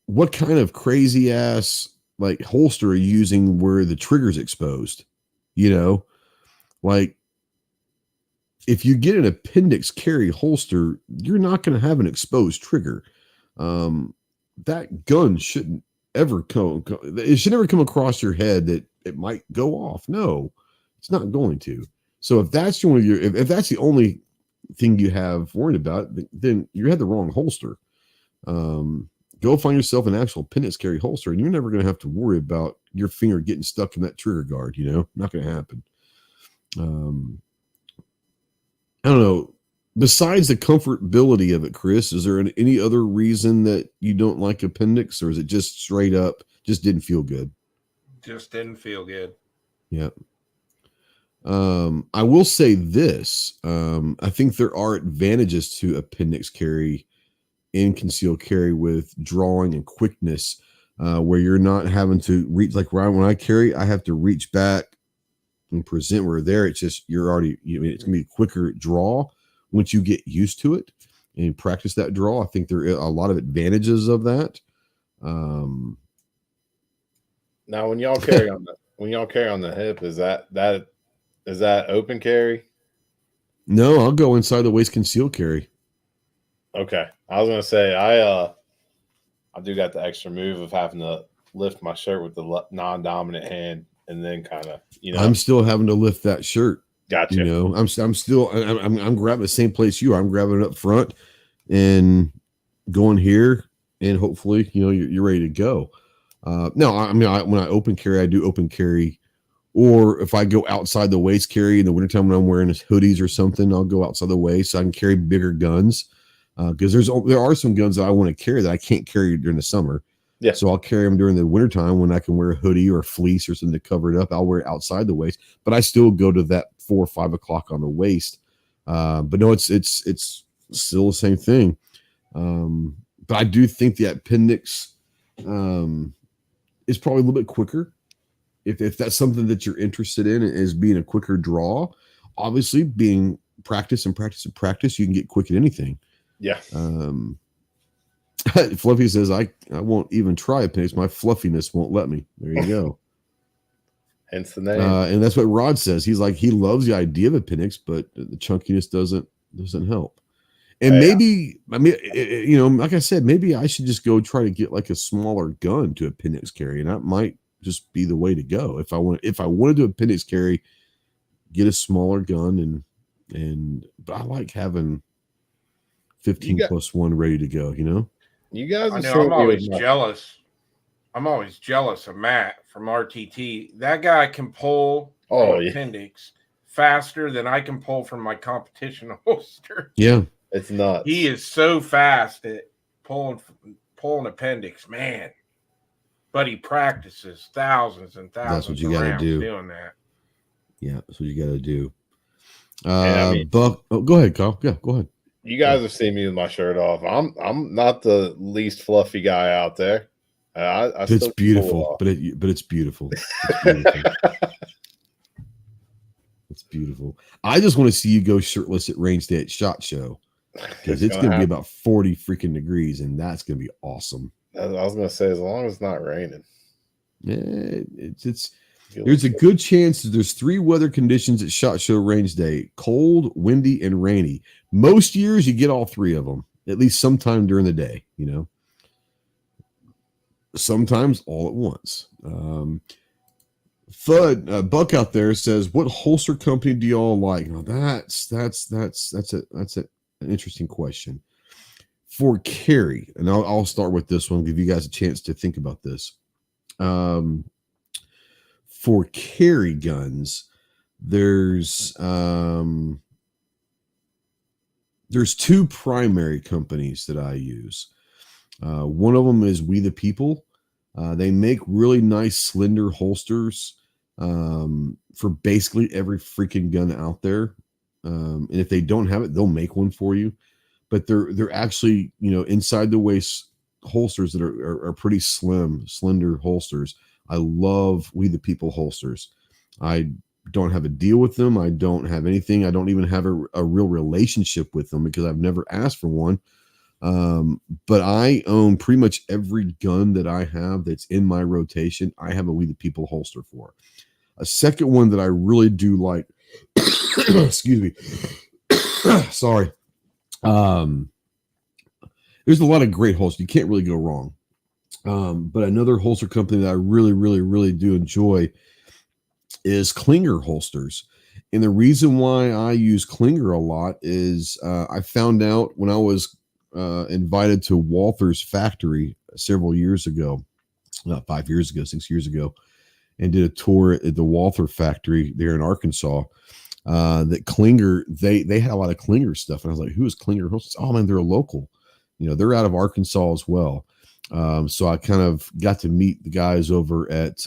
What kind of crazy ass like holster are you using where the trigger's exposed? Like if you get an appendix carry holster, you're not going to have an exposed trigger. That gun shouldn't ever it should never come across your head that it might go off. No, it's not going to. So if that's if that's the only thing you have worried about, then you had the wrong holster. go find yourself an actual appendix carry holster, and you're never going to have to worry about your finger getting stuck in that trigger guard. Not going to happen. I don't know. Besides the comfortability of it, Chris, is there any other reason that you don't like appendix, or is it just straight up just didn't feel good? Just didn't feel good. Yeah. I will say this. I think there are advantages to appendix carry in concealed carry with drawing and quickness, where you're not having to reach, like when I carry, I have to reach back and present. Where there, it's just, it's going to be a quicker draw once you get used to it and practice that draw. I think there are a lot of advantages of that. Now, when y'all carry on the hip, is that open carry? No, I'll go inside the waist concealed carry. Okay. I was going to say, I do got the extra move of having to lift my shirt with the non-dominant hand and then kind of, I'm still having to lift that shirt. Gotcha. I'm still grabbing the same place you are. I'm grabbing it up front and going here, and hopefully, you're ready to go. No, when I open carry, I do open carry, or if I go outside the waist carry in the wintertime when I'm wearing hoodies or something, I'll go outside the waist so I can carry bigger guns. Because there are some guns that I want to carry that I can't carry during the summer. Yeah. So I'll carry them during the wintertime when I can wear a hoodie or a fleece or something to cover it up. I'll wear it outside the waist, but I still go to that 4 or 5 o'clock on the waist. But no, it's still the same thing. But I do think the appendix is probably a little bit quicker. If that's something that you're interested in, is being a quicker draw. Obviously, being practice, you can get quick at anything. Yeah. Fluffy says, I won't even try appendix. My fluffiness won't let me. There you go. Hence the name. And that's what Rod says. He's like, he loves the idea of appendix, but the chunkiness doesn't help. And maybe, like I said, maybe I should just go try to get like a smaller gun to appendix carry, and that might just be the way to go. If I want to do appendix carry, get a smaller gun, but I like having 15+1 ready to go. You guys, I'm always jealous. I'm always jealous of Matt from RTT. That guy can pull appendix faster than I can pull from my competition holster. Yeah, it's nuts. He is so fast at pulling appendix, man. But he practices thousands and thousands. That's what you got to do. Doing that. Yeah, that's what you got to do. Buck, go ahead, Kyle. Yeah, go ahead. You guys have seen me with my shirt off. I'm not the least fluffy guy out there. It's beautiful, but it's beautiful. It's beautiful. It's beautiful. I just want to see you go shirtless at range day at SHOT Show, because it's going to be about 40 freaking degrees, and that's going to be awesome. I was going to say, as long as it's not raining. Yeah, there's a good chance that there's 3 weather conditions at SHOT Show range day: cold, windy, and rainy. Most years you get all 3 of them at least sometime during the day. Sometimes all at once. Thud Buck out there says, "What holster company do y'all like?" Now that's an interesting question. For carry, and I'll start with this one, give you guys a chance to think about this. For carry guns, there's 2 primary companies that I use. One of them is We the People. They make really nice slender holsters for basically every freaking gun out there. And if they don't have it, they'll make one for you. But they're actually, inside the waist holsters that are pretty slender holsters. I love We the People holsters. I don't have a deal with them. I don't have anything. I don't even have a real relationship with them because I've never asked for one. But I own pretty much every gun that I have that's in my rotation. I have a We the People holster for. A second one that I really do like, excuse me, sorry. There's a lot of great holsters. You can't really go wrong. But another holster company that I really, really, really do enjoy is Klinger holsters. And the reason why I use Klinger a lot is I found out when I was invited to Walther's factory several years ago, not 5 years ago, 6 years ago, and did a tour at the Walther factory there in Arkansas. That Klinger, they had a lot of Klinger stuff, and I was like, "Who is Klinger?" Oh man, they're a local. They're out of Arkansas as well. So I kind of got to meet the guys over at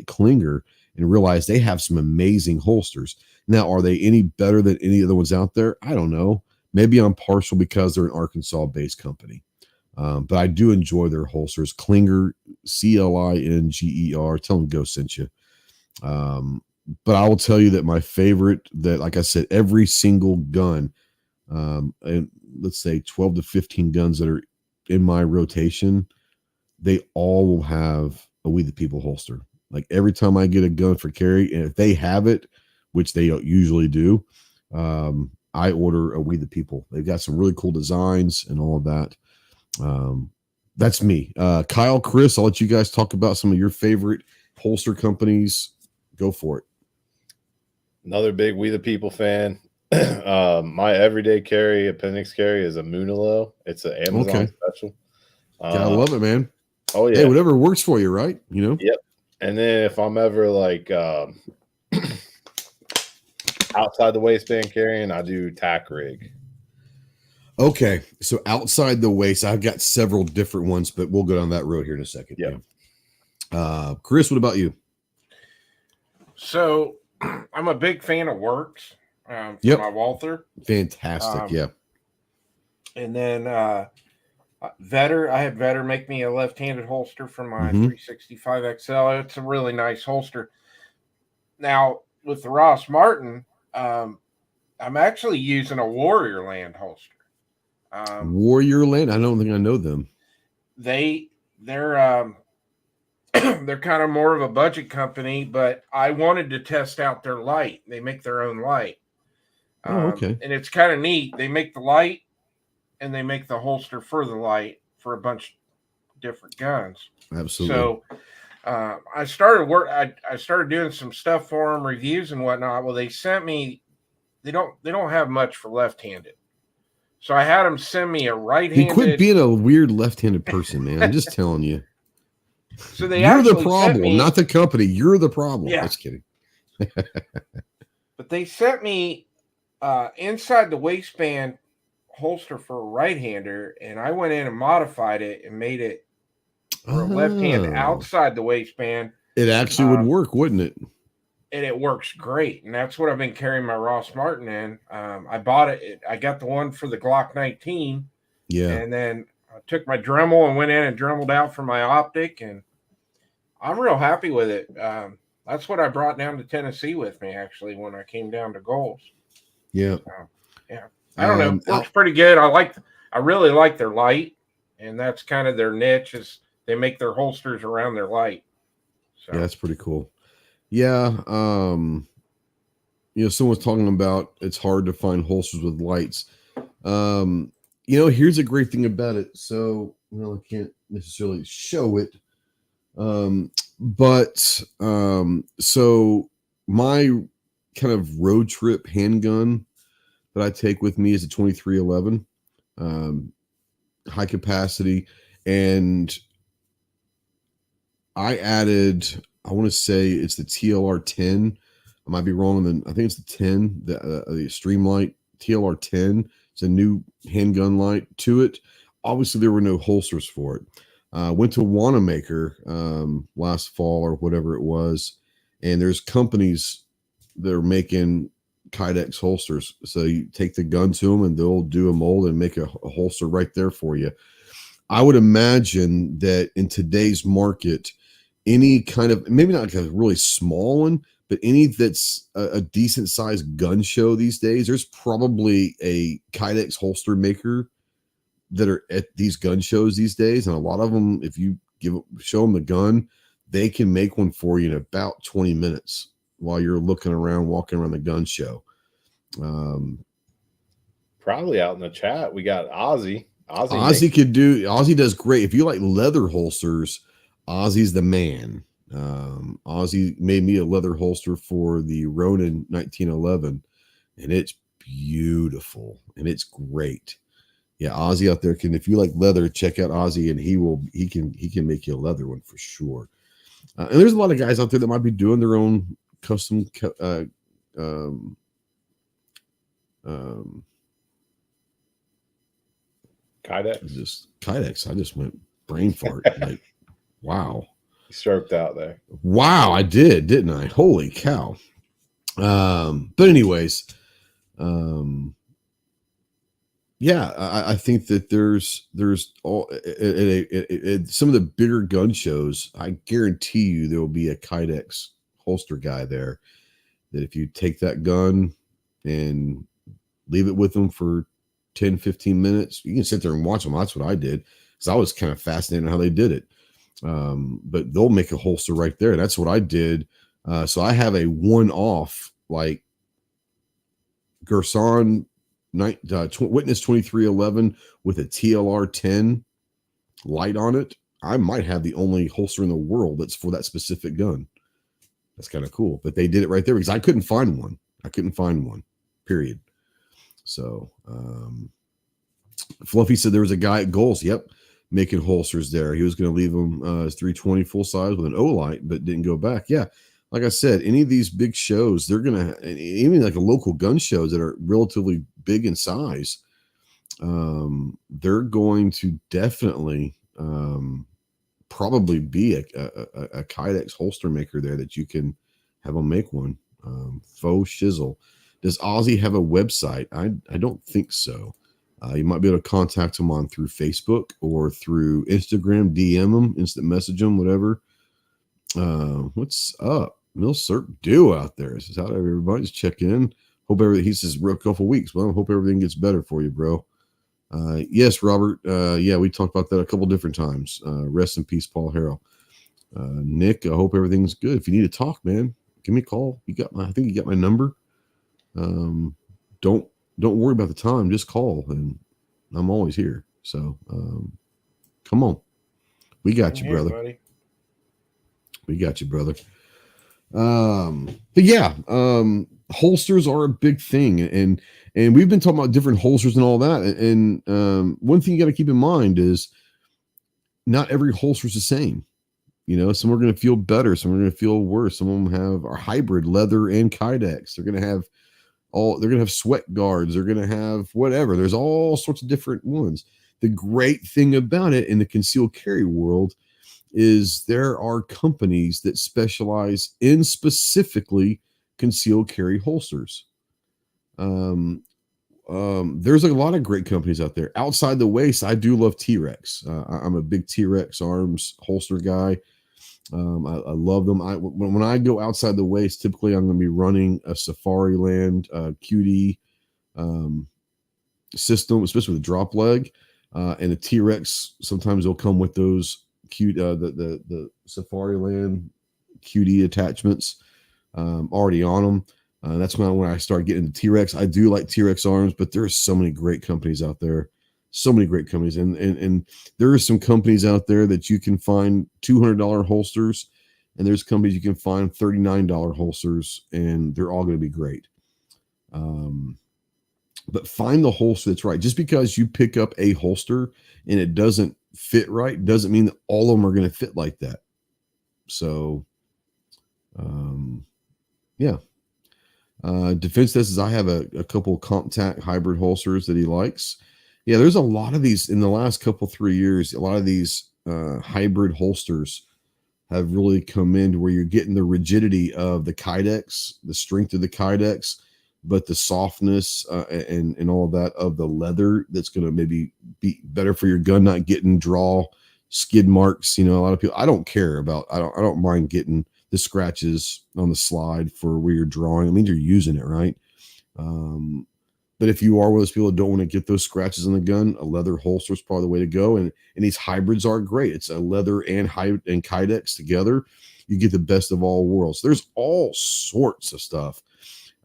Klinger and realized they have some amazing holsters. Now, are they any better than any other ones out there? I don't know. Maybe I'm partial because they're an Arkansas-based company. But I do enjoy their holsters. Klinger, Klinger. Tell them Go sent you. But I will tell you that my favorite, that, like I said, every single gun, and let's say 12 to 15 guns that are in my rotation, they all will have a We the People holster. Like every time I get a gun for carry, and if they have it, which they usually do, I order a We the People. They've got some really cool designs and all of that. That's me. Kyle, Chris, I'll let you guys talk about some of your favorite holster companies. Go for it. Another big We the People fan. My everyday carry, appendix carry, is a Munilo. It's an Amazon special. I love it, man. Oh yeah. Hey, whatever works for you, right? Yep. And then if I'm ever like outside the waistband carrying, I do tack rig. Okay, so outside the waist, I've got several different ones, but we'll go down that road here in a second. Yeah. Chris, what about you? So I'm a big fan of Works. For my Walther. Fantastic. Yeah. And then Vetter, I had Vetter make me a left-handed holster for my 365 XL. It's a really nice holster. Now with the Ross Martin, I'm actually using a Warriorland holster. Warriorland? I don't think I know them. They're they're kind of more of a budget company, but I wanted to test out their light. They make their own light. Okay. And it's kind of neat. They make the light and they make the holster for the light for a bunch of different guns. Absolutely. So I started doing some stuff for them, reviews and whatnot. Well, they sent me, they don't have much for left-handed. So I had them send me a right-handed. You quit being a weird left-handed person, man. I'm just telling you. So you're the problem, not the company. You're the problem. Yeah. Just kidding. But they sent me inside the waistband holster for a right-hander, and I went in and modified it and made it for a left hand outside the waistband. It actually would work, wouldn't it? And it works great, and that's what I've been carrying my Ross Martin in. I bought it. I got the one for the Glock 19. Yeah. And then I took my Dremel and went in and Dremeled out for my optic, and I'm real happy with it. That's what I brought down to Tennessee with me, actually, when I came down to Goals. Yeah. Yeah. I don't know. Works pretty good. I really like their light, and that's kind of their niche, is they make their holsters around their light. So. Yeah, that's pretty cool. Yeah. Someone's talking about it's hard to find holsters with lights. Here's a great thing about it. So, I can't necessarily show it. So my kind of road trip handgun that I take with me is a 2311, high capacity. And I added, I want to say it's the TLR 10. I might be wrong. Then I think it's the 10, the Extreme Light TLR 10. It's a new handgun light to it. Obviously, there were no holsters for it. Went to Wanamaker last fall or whatever it was, and there's companies that are making Kydex holsters. So you take the gun to them, and they'll do a mold and make a holster right there for you. I would imagine that in today's market, any kind of, maybe not like a really small one, but any that's a decent sized gun show these days, there's probably a Kydex holster maker that are at these gun shows these days. And a lot of them, if you show them the gun, they can make one for you in about 20 minutes while you're looking around, walking around the gun show. Probably out in the chat, we got Ozzy. Ozzy does great. If you like leather holsters, Ozzy's the man. Ozzy made me a leather holster for the Ronin 1911, and it's beautiful and it's great. Yeah, Ozzy out there can. If you like leather, check out Ozzy, and he can make you a leather one for sure. And there's a lot of guys out there that might be doing their own custom Kydex. I just went brain fart. Like, wow. You stroked out there. Wow, I did, didn't I? Holy cow. But anyways, yeah, I think that there's all some of the bigger gun shows. I guarantee you there will be a Kydex holster guy there that if you take that gun and leave it with them for 10, 15 minutes, you can sit there and watch them. That's what I did because I was kind of fascinated on how they did it. But they'll make a holster right there. That's what I did. So I have a one-off like Gerson Witness 2311 with a TLR 10 light on it. I might have the only holster in the world that's for that specific gun. That's kind of cool. But they did it right there because I couldn't find one. Period. So Fluffy said there was a guy at Goals. Yep. Making holsters there. He was going to leave them as 320 full size with an O light, but didn't go back. Yeah. Like I said, any of these big shows, they're going to, even like a local gun shows that are relatively big in size, they're going to definitely probably be a Kydex holster maker there that you can have them make one. Faux shizzle. Does Ozzy have a website? I don't think so. You might be able to contact him on through Facebook or through Instagram, DM him, instant message him, whatever. What's up? Milsurp Dew out there. This is how everybody's checking in. Hope everything. He says a couple weeks. Well, I hope everything gets better for you, bro. Yes, Robert. Yeah, we talked about that a couple different times. Rest in peace, Paul Harrell. Nick, I hope everything's good. If you need to talk, man, give me a call. I think you got my number. Don't worry about the time. Just call, and I'm always here. So, come on. We got you, brother. Buddy. We got you, brother. But yeah, holsters are a big thing, and we've been talking about different holsters and all that. And one thing you got to keep in mind is not every holster is the same. You know, some are going to feel better, some are going to feel worse. Some of them are hybrid leather and Kydex. They're going to have sweat guards. They're going to have whatever. There's all sorts of different ones. The great thing about it in the concealed carry world is there are companies that specialize in specifically concealed carry holsters. There's a lot of great companies out there. Outside the waist, I do love T-Rex. I'm a big T-Rex arms holster guy. I love them. When I go outside the waist, typically I'm going to be running a Safariland QD system, especially with a drop leg, and the T-Rex. Sometimes they'll come with those the Safariland QD attachments already on them. That's when I start getting into T-Rex. I do like T-Rex arms, but there are so many great companies out there. So many great companies. And there are some companies out there that you can find $200 holsters, and there's companies you can find $39 holsters, and they're all going to be great. But find the holster that's right. Just because you pick up a holster and it doesn't fit right doesn't mean that all of them are going to fit like that. So, yeah. Defense says I have a couple compact hybrid holsters that he likes. Yeah, there's a lot of these in the last 3 years. A lot of these hybrid holsters have really come in to where you're getting the rigidity of the Kydex, the strength of the Kydex, but the softness and all of that of the leather that's going to maybe be better for your gun, not getting skid marks. You know, a lot of people, I don't mind getting the scratches on the slide for where you're drawing. I mean, you're using it, right? But if you are one of those people that don't want to get those scratches on the gun, a leather holster is probably the way to go. And these hybrids are great. It's a leather and Kydex together. You get the best of all worlds. There's all sorts of stuff.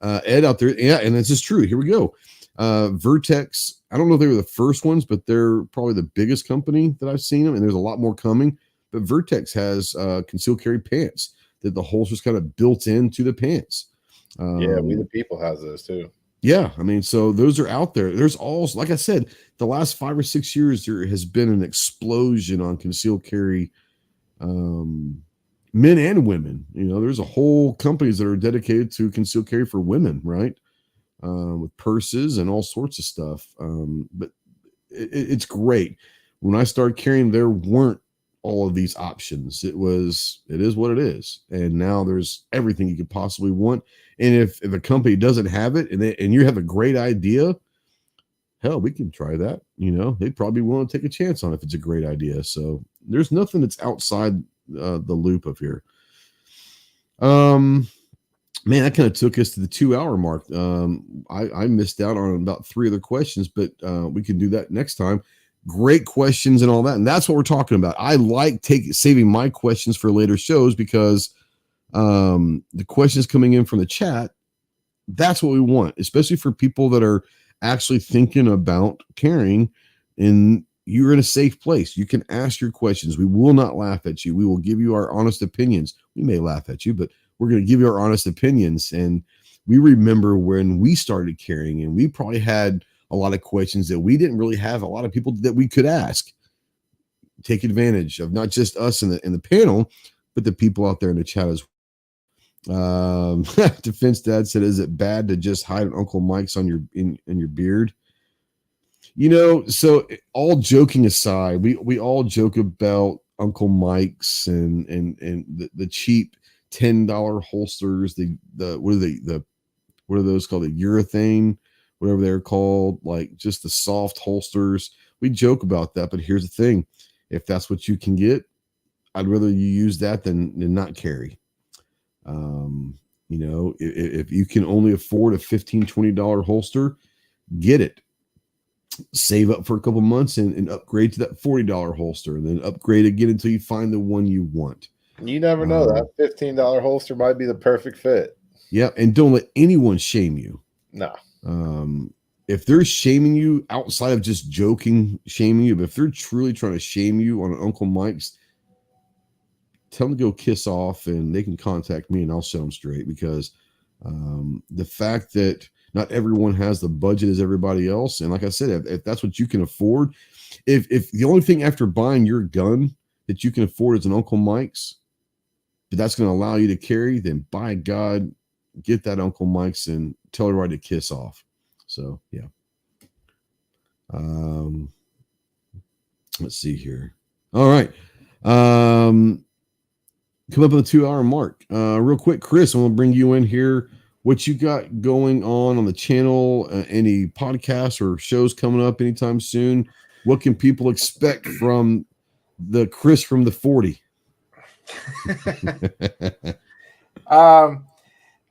Ed out there, yeah, and this is true. Here we go. Vertex, I don't know if they were the first ones, but they're probably the biggest company that I've seen them, and there's a lot more coming. But Vertex has concealed carry pants that the holster's kind of built into the pants. Yeah, We the People has those too. Yeah, I mean, so those are out there. There's also, like I said, the last 5 or 6 years, there has been an explosion on concealed carry, men and women. There's a whole companies that are dedicated to concealed carry for women, right? With purses and all sorts of stuff. But it's great. When I started carrying, there weren't all of these options. It is what it is. And now there's everything you could possibly want. And if a company doesn't have it and you have a great idea, hell, we can try that. They'd probably want to take a chance on it if it's a great idea. So there's nothing that's outside the loop of here. Man, that kind of took us to the 2-hour mark. I missed out on about 3 other questions, but we can do that next time. Great questions and all that. And that's what we're talking about. I like saving my questions for later shows because the questions coming in from the chat, that's what we want, especially for people that are actually thinking about carrying, and you're in a safe place. You can ask your questions. We will not laugh at you. We will give you our honest opinions. We may laugh at you, but we're going to give you our honest opinions. And we remember when we started carrying, and we probably had a lot of questions that we didn't really have a lot of people that we could ask. Take advantage of not just us in the panel, but the people out there in the chat as well. Defense Dad said, "Is it bad to just hide an Uncle Mike's on your beard?" So all joking aside, we all joke about Uncle Mike's and the cheap $10 holsters. What are those called? The urethane, whatever they're called, like just the soft holsters. We joke about that, but here's the thing: if that's what you can get, I'd rather you use that than not carry. If you can only afford a $15, $20 holster, get it. Save up for a couple months and upgrade to that $40 holster, and then upgrade again until you find the one you want. You never know. That $15 holster might be the perfect fit. Yeah, and don't let anyone shame you. No. If they're shaming you outside of just joking, shaming you, but if they're truly trying to shame you on an Uncle Mike's, tell them to go kiss off, and they can contact me and I'll set them straight, because the fact that not everyone has the budget as everybody else. And like I said, if that's what you can afford, if the only thing after buying your gun that you can afford is an Uncle Mike's, but that's going to allow you to carry, then by God, get that Uncle Mike's and tell everybody to kiss off. So, yeah. Let's see here. All right. Come up on the 2-hour mark. Real quick, Chris, I'm going to bring you in here. What you got going on the channel? Any podcasts or shows coming up anytime soon? What can people expect from the Chris from the 40?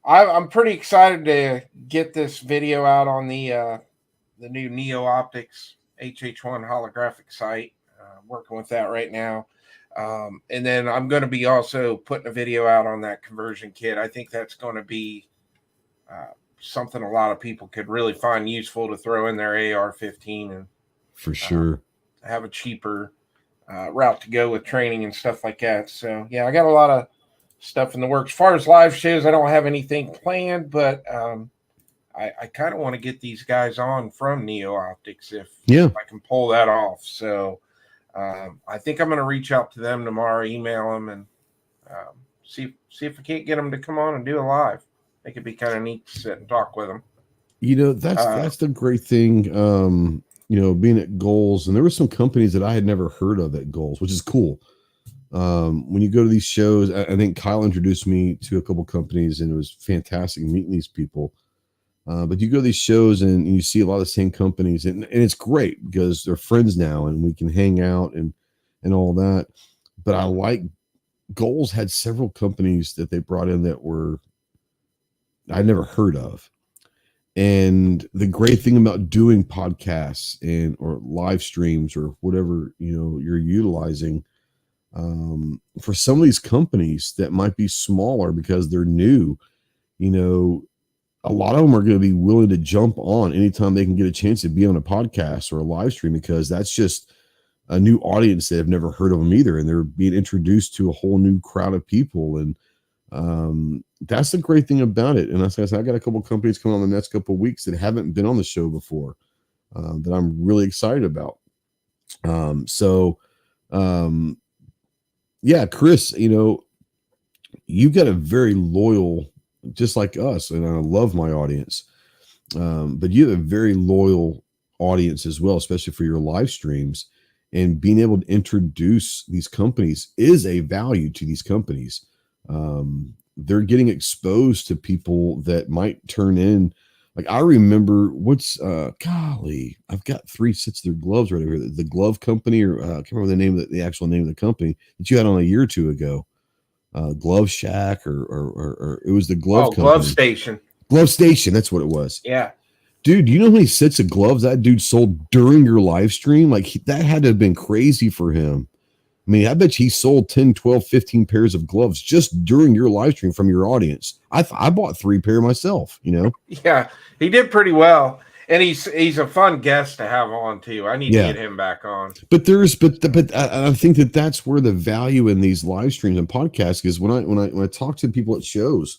I'm pretty excited to get this video out on the new Neo Optics HH1 holographic sight. Working with that right now. And then I'm going to be also putting a video out on that conversion kit. I think that's going to be something a lot of people could really find useful to throw in their AR-15 and for sure have a cheaper route to go with training and stuff like that. So yeah, I got a lot of stuff in the works. As far as live shows, I don't have anything planned, but I kind of want to get these guys on from Neo Optics if I can pull that off. So I think I'm going to reach out to them tomorrow, email them, and see if I can't get them to come on and do a live. It could be kind of neat to sit and talk with them. That's the great thing. Being at Goals, and there were some companies that I had never heard of at Goals, which is cool. When you go to these shows, I think Kyle introduced me to a couple companies, and it was fantastic meeting these people. But you go to these shows and you see a lot of the same companies, and it's great because they're friends now and we can hang out and all that. But I like Goals had several companies that they brought in that were I'd never heard of. And the great thing about doing podcasts or live streams or whatever, you're utilizing, for some of these companies that might be smaller because they're new, a lot of them are going to be willing to jump on anytime they can get a chance to be on a podcast or a live stream, because that's just a new audience that have never heard of them either. And they're being introduced to a whole new crowd of people. And That's the great thing about it. And as I said, I got a couple companies coming on the next couple of weeks that haven't been on the show before, that I'm really excited about. Yeah, Chris, you've got a very loyal, just like us, and I love my audience. But you have a very loyal audience as well, especially for your live streams, and being able to introduce these companies is a value to these companies. They're getting exposed to people that might turn in. Like, I remember golly, I've got 3 sets of their gloves right over here. The glove company, or I can't remember the actual name of the company that you had on a year or two ago. Glove Shack, or it was the glove company. Glove Station. Glove Station, that's what it was. Yeah. Dude, you know how many sets of gloves that dude sold during your live stream? Like, that had to have been crazy for him. I mean, I bet you he sold 10, 12, 15 pairs of gloves just during your live stream from your audience. I bought 3 pair myself, Yeah, he did pretty well. And he's a fun guest to have on too. I need to get him back on. But I think that's where the value in these live streams and podcasts is. When I talk to people at shows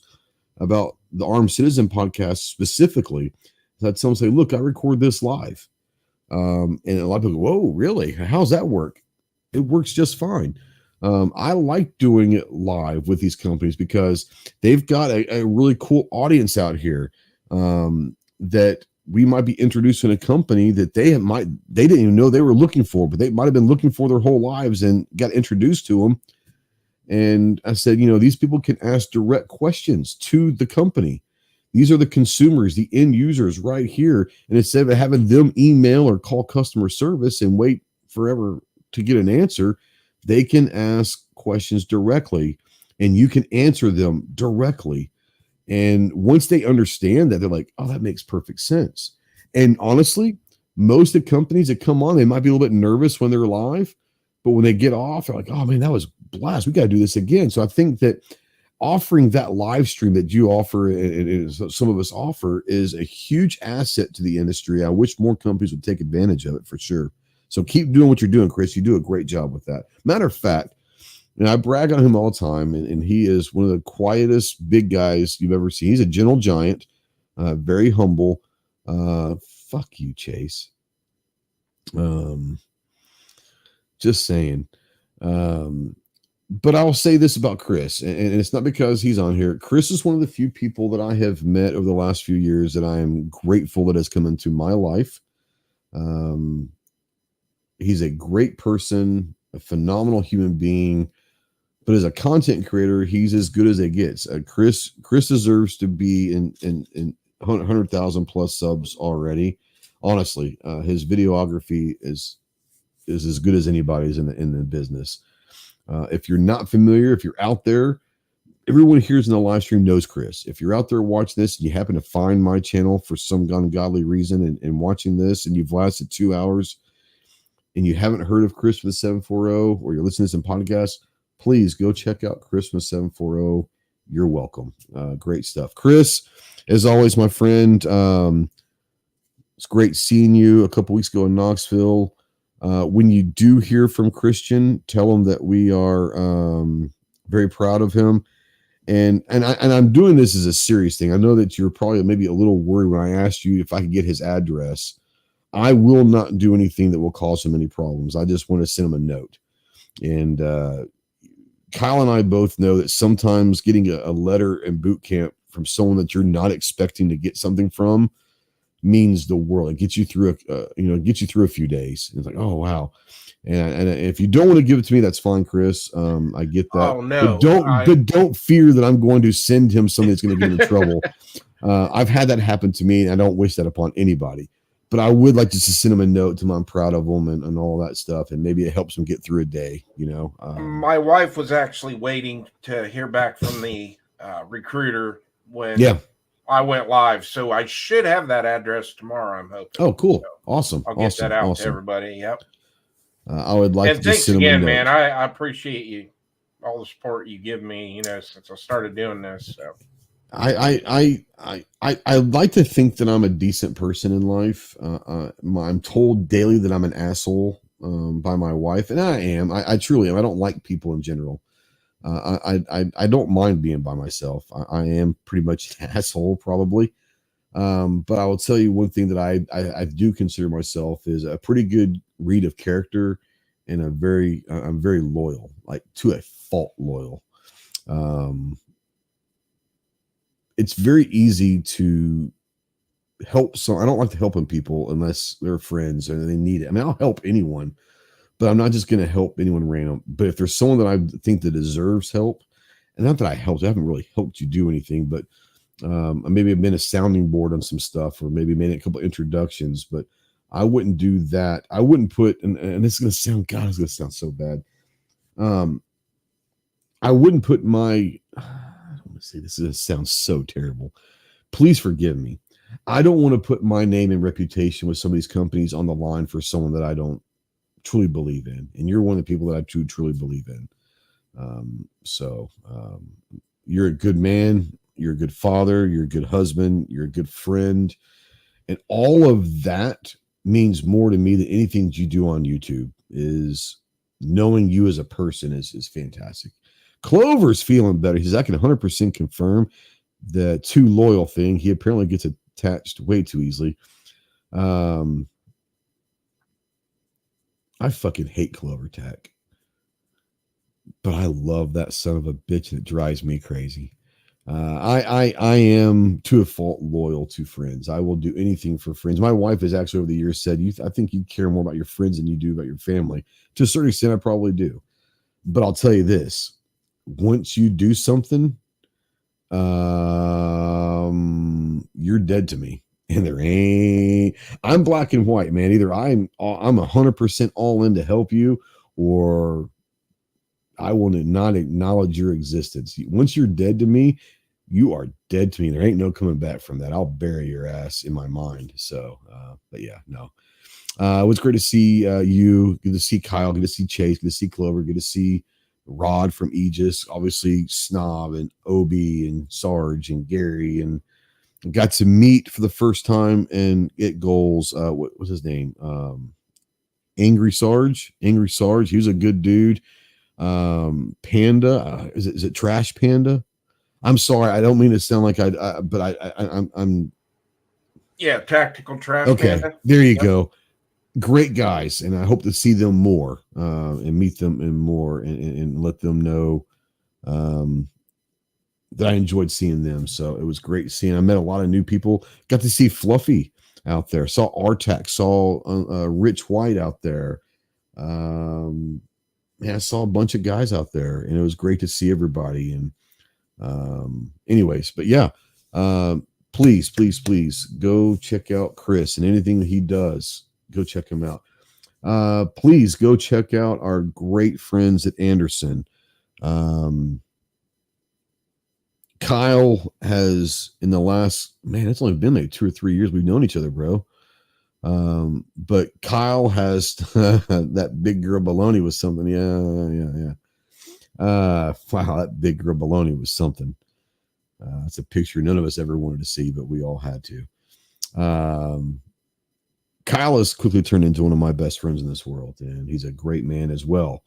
about the Armed Citizen podcast specifically, that someone say, "Look, I record this live," and a lot of people go, "Whoa, really? How's that work?" It works just fine. I like doing it live with these companies because they've got a really cool audience out here, that we might be introducing a company that they didn't even know they were looking for, but they might have been looking for their whole lives and got introduced to them. And I said, these people can ask direct questions to the company. These are the consumers, the end users right here. And instead of having them email or call customer service and wait forever to get an answer, they can ask questions directly and you can answer them directly. And once they understand that, they're like, "Oh, that makes perfect sense." And honestly, most of the companies that come on, they might be a little bit nervous when they're live, but when they get off, they're like, "Oh man, that was blast. We got to do this again." So I think that offering that live stream that you offer and some of us offer is a huge asset to the industry. I wish more companies would take advantage of it for sure. So keep doing what you're doing, Chris. You do a great job with that. Matter of fact, and I brag on him all the time, and he is one of the quietest big guys you've ever seen. He's a gentle giant, very humble. Fuck you, Chase. Just saying. But I'll say this about Chris, and it's not because he's on here. Chris is one of the few people that I have met over the last few years that I am grateful that has come into my life. He's a great person, a phenomenal human being, but as a content creator, he's as good as it gets. Chris deserves to be in 100,000 plus subs already. Honestly, his videography is as good as anybody's in the business. If you're not familiar, if you're out there, everyone here in the live stream knows Chris. If you're out there watching this and you happen to find my channel for some ungodly reason and watching this and you've lasted 2 hours and you haven't heard of Chris from the 740, or you're listening to some podcasts, please go check out Chris from the 740. You're welcome. Great stuff. Chris, as always, my friend, it's great seeing you a couple weeks ago in Knoxville. When you do hear from Christian, tell him that we are very proud of him. And I'm doing this as a serious thing. I know that you're probably maybe a little worried when I asked you if I could get his address. I will not do anything that will cause him any problems. I just want to send him a note. And Kyle and I both know that sometimes getting a letter in boot camp from someone that you're not expecting to get something from means the world. It gets you through a few days. It's like, oh wow. And if you don't want to give it to me, that's fine, Chris. I get that. Oh no. But don't fear that I'm going to send him something that's going to get him in trouble. I've had that happen to me, and I don't wish that upon anybody. But I would like just to send him a note to him. I'm proud of him and all that stuff, and maybe it helps him get through a day. My wife was actually waiting to hear back from the recruiter when I went live, so I should have that address tomorrow. I'm hoping. Oh, cool! So awesome! I'll get that out to everybody. Yep. I would like to thanks send again, him a note. man. I appreciate you, all the support you give me. Since I started doing this. So. I like to think that I'm a decent person in life. I'm told daily that I'm an asshole by my wife, and I am. I truly am. I don't like people in general. I don't mind being by myself. I am pretty much an asshole probably. But I will tell you one thing that I do consider myself is a pretty good read of character, and I'm very loyal, like to a fault loyal. It's very easy to help. So I don't like to helping people unless they're friends and they need it. I mean, I'll help anyone, but I'm not just going to help anyone random. But if there's someone that I think that deserves help, and not that I haven't really helped you do anything, but maybe I've been a sounding board on some stuff, or maybe made a couple introductions, but I wouldn't do that. I wouldn't put, and this is going to sound, God, it's going to sound so bad. I wouldn't put my, I don't want to say this sounds so terrible. Please forgive me. I don't want to put my name and reputation with some of these companies on the line for someone that I don't truly believe in. And you're one of the people that I truly believe in. You're a good man. You're a good father. You're a good husband. You're a good friend. And all of that means more to me than anything that you do on YouTube. Is knowing you as a person is fantastic. Clover's feeling better. He says, I can 100% confirm the too loyal thing. He apparently gets attached way too easily. I fucking hate Clover Tech, but I love that son of a bitch, and it drives me crazy. I am to a fault loyal to friends. I will do anything for friends. My wife has actually over the years said, I think you care more about your friends than you do about your family. To a certain extent, I probably do. But I'll tell you this, once you do something, you're dead to me. And I'm black and white, man. Either I'm 100% all in to help you, or I will not acknowledge your existence. Once you're dead to me, you are dead to me. There ain't no coming back from that. I'll bury your ass in my mind. So, but yeah, no. It was great to see you. Good to see Kyle. Good to see Chase. Good to see Clover. Good to see Rod from Aegis. Obviously, Snob and Obi and Sarge and Gary, and got to meet for the first time and get goals. What was his name? Angry Sarge. He was a good dude. Panda. Is it Trash Panda? I'm sorry. I don't mean to sound like I'm. Yeah, Tactical Trash okay, Panda. There you go. Great guys, and I hope to see them more and meet them and more, and let them know that I enjoyed seeing them. So it was great seeing. I met a lot of new people. Got to see Fluffy out there. Saw Artac. Saw Rich White out there. I saw a bunch of guys out there, and it was great to see everybody. And anyways, but yeah, please go check out Chris and anything that he does. Go check him out. Please go check out our great friends at Anderson. Kyle has, in the last, it's only been like 2 or 3 years we've known each other, bro. But Kyle has that big girl baloney was something. Yeah. Wow, that big girl baloney was something. It's a picture none of us ever wanted to see, but we all had to. Kyle has quickly turned into one of my best friends in this world, and he's a great man as well.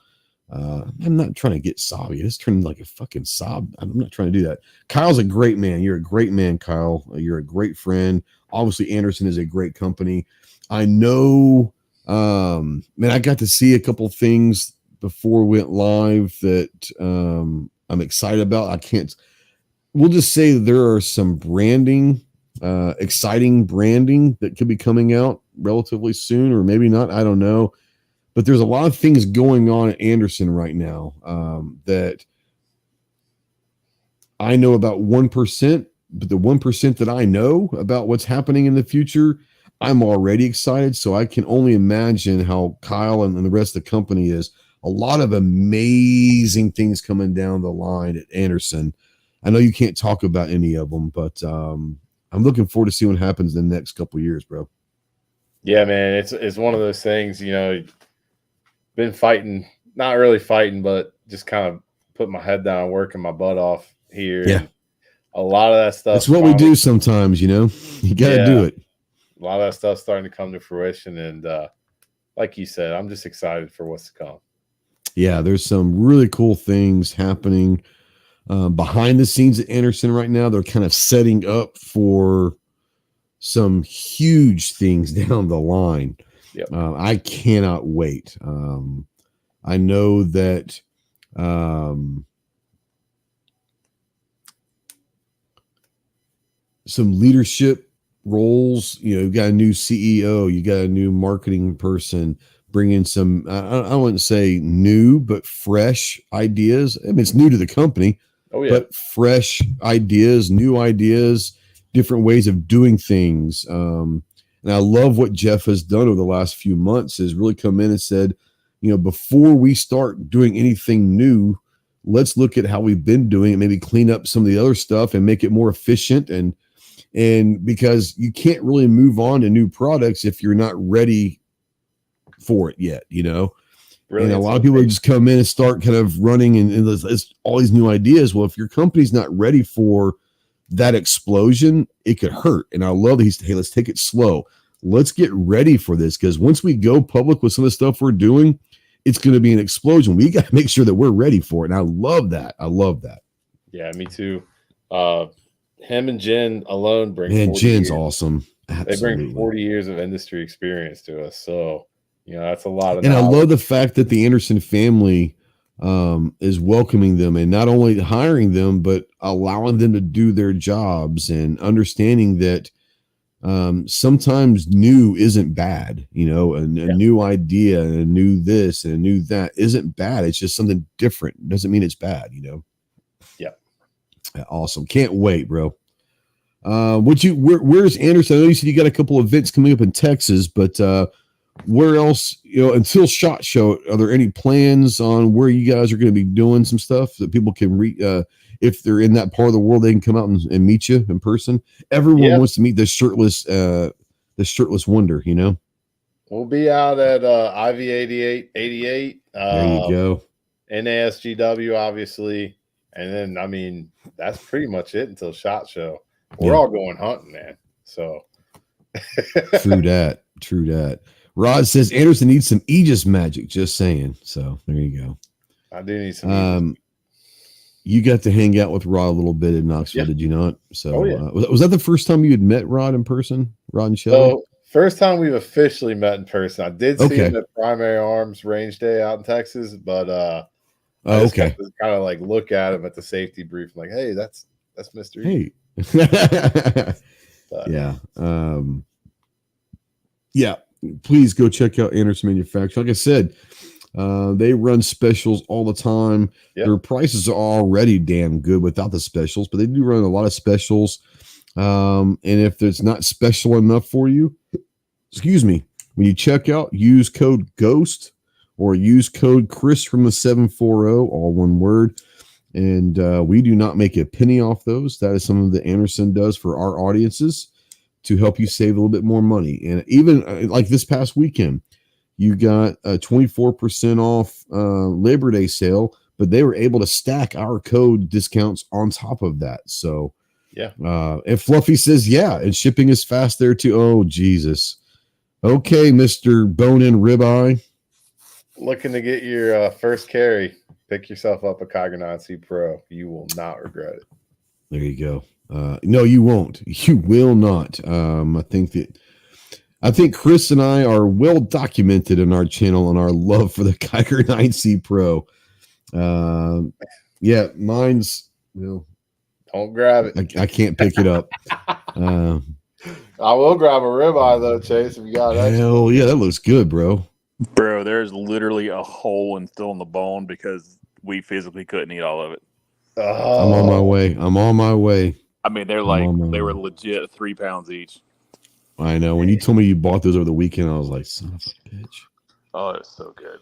I'm not trying to get sobby. It's turning like a fucking sob. I'm not trying to do that. Kyle's a great man. You're a great man, Kyle. You're a great friend. Obviously, Anderson is a great company. I know, I got to see a couple things before we went live that I'm excited about. We'll just say there are some branding, exciting branding that could be coming out relatively soon, or maybe not. I don't know. But there's a lot of things going on at Anderson right now that I know about 1%, but the 1% that I know about what's happening in the future, I'm already excited. So I can only imagine how Kyle and the rest of the company is. A lot of amazing things coming down the line at Anderson. I know you can't talk about any of them, but I'm looking forward to see what happens in the next couple of years, bro. Yeah, man, it's one of those things, been fighting, not really fighting, but just kind of putting my head down, working my butt off here. Yeah. And a lot of that stuff. That's what we do sometimes, you got to do it. A lot of that stuff's starting to come to fruition. And like you said, I'm just excited for what's to come. Yeah, there's some really cool things happening behind the scenes at Anderson right now. They're kind of setting up for some huge things down the line. Yep. I cannot wait. I know that some leadership roles, you've got a new CEO, you got a new marketing person, bringing some, I wouldn't say new, but fresh ideas. I mean, it's new to the company, but fresh ideas, new ideas, different ways of doing things. And I love what Jeff has done over the last few months is really come in and said, before we start doing anything new, let's look at how we've been doing it, maybe clean up some of the other stuff and make it more efficient. And because you can't really move on to new products if you're not ready for it yet, Really, and a lot of people just come in and start kind of running and there's all these new ideas. Well, if your company's not ready for that explosion, it could hurt. And I love that he's, hey, let's take it slow. Let's get ready for this, because once we go public with some of the stuff we're doing, it's going to be an explosion. We got to make sure that we're ready for it. And I love that. Yeah, me too. Him and Jen alone bring. Man, Jen's awesome. Absolutely. They bring 40 years of industry experience to us. So, that's a lot of. And knowledge. I love the fact that the Anderson family is welcoming them and not only hiring them, but allowing them to do their jobs and understanding that sometimes new isn't bad, a new idea and a new this and a new that isn't bad. It's just something different. It doesn't mean it's bad, Yeah. Awesome. Can't wait, bro. Where's Anderson? I know you said you got a couple of events coming up in Texas, but where else, until SHOT Show, are there any plans on where you guys are going to be doing some stuff that people can if they're in that part of the world, they can come out and meet you in person? Everyone wants to meet the shirtless wonder, We'll be out at IV 88. There you go. NASGW, obviously. And then, that's pretty much it until SHOT Show. We're all going hunting, man. So True that. Rod says Anderson needs some Aegis magic. Just saying. So there you go. I do need some. You got to hang out with Rod a little bit in Knoxville, did you not? So was that the first time you had met Rod in person? Rod and Shelley? So first time we've officially met in person. I did see him at Primary Arms Range Day out in Texas, but I just got to kind of like look at him at the safety brief. I'm like, hey, that's Mr. Hey. Yeah. Please go check out Anderson Manufacturing. Like I said, they run specials all the time. Yep. Their prices are already damn good without the specials, but they do run a lot of specials. And if it's not special enough for you, when you check out, use code GHOST or use code Chris from the 740, all one word. And we do not make a penny off those. That is something that Anderson does for our audiences to help you save a little bit more money. And even like this past weekend, you got a 24% off Labor Day sale, but they were able to stack our code discounts on top of that. So, and Fluffy says, and shipping is fast there too. Oh, Jesus. Okay, Mr. Bone-In Ribeye. Looking to get your first carry. Pick yourself up a Kiger 9C Pro. You will not regret it. There you go. No, you won't. You will not. I think Chris and I are well documented in our channel on our love for the Kiger 9C Pro. Mine's, don't grab it. I can't pick it up. I will grab a ribeye though, Chase, if you got that. Hell yeah, that looks good, bro. Bro, there's literally a hole still in the bone because we physically couldn't eat all of it. Oh. I'm on my way. I mean, they were legit 3 pounds each. I know. When you told me you bought those over the weekend, I was like, son of a bitch. Oh, it's so good.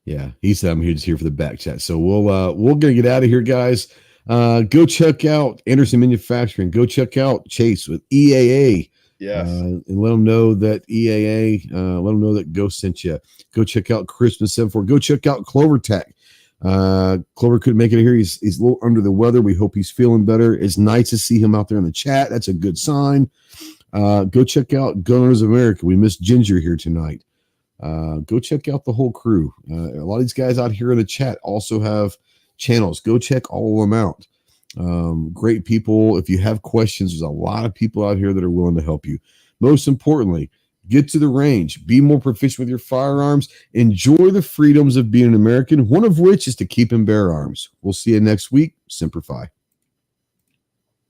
Yeah, he said I'm here for the back chat. So we're gonna get out of here, guys. Go check out Anderson Manufacturing. Go check out Chase with EAA. Yes. And let them know that EAA, let them know that Ghost sent you. Go check out Christmas 74. Go check out Clover Tech. Clover couldn't make it here. He's a little under the weather. We hope he's feeling better. It's nice to see him out there in the chat. That's a good sign. Go check out Gunners America. We missed Ginger here tonight. Go check out the whole crew. A lot of these guys out here in the chat also have channels. Go check all of them out. Great people. If you have questions, there's a lot of people out here that are willing to help you. Most importantly, get to the range, be more proficient with your firearms, enjoy the freedoms of being an American, one of which is to keep and bear arms. We'll see you next week. Semper Fi.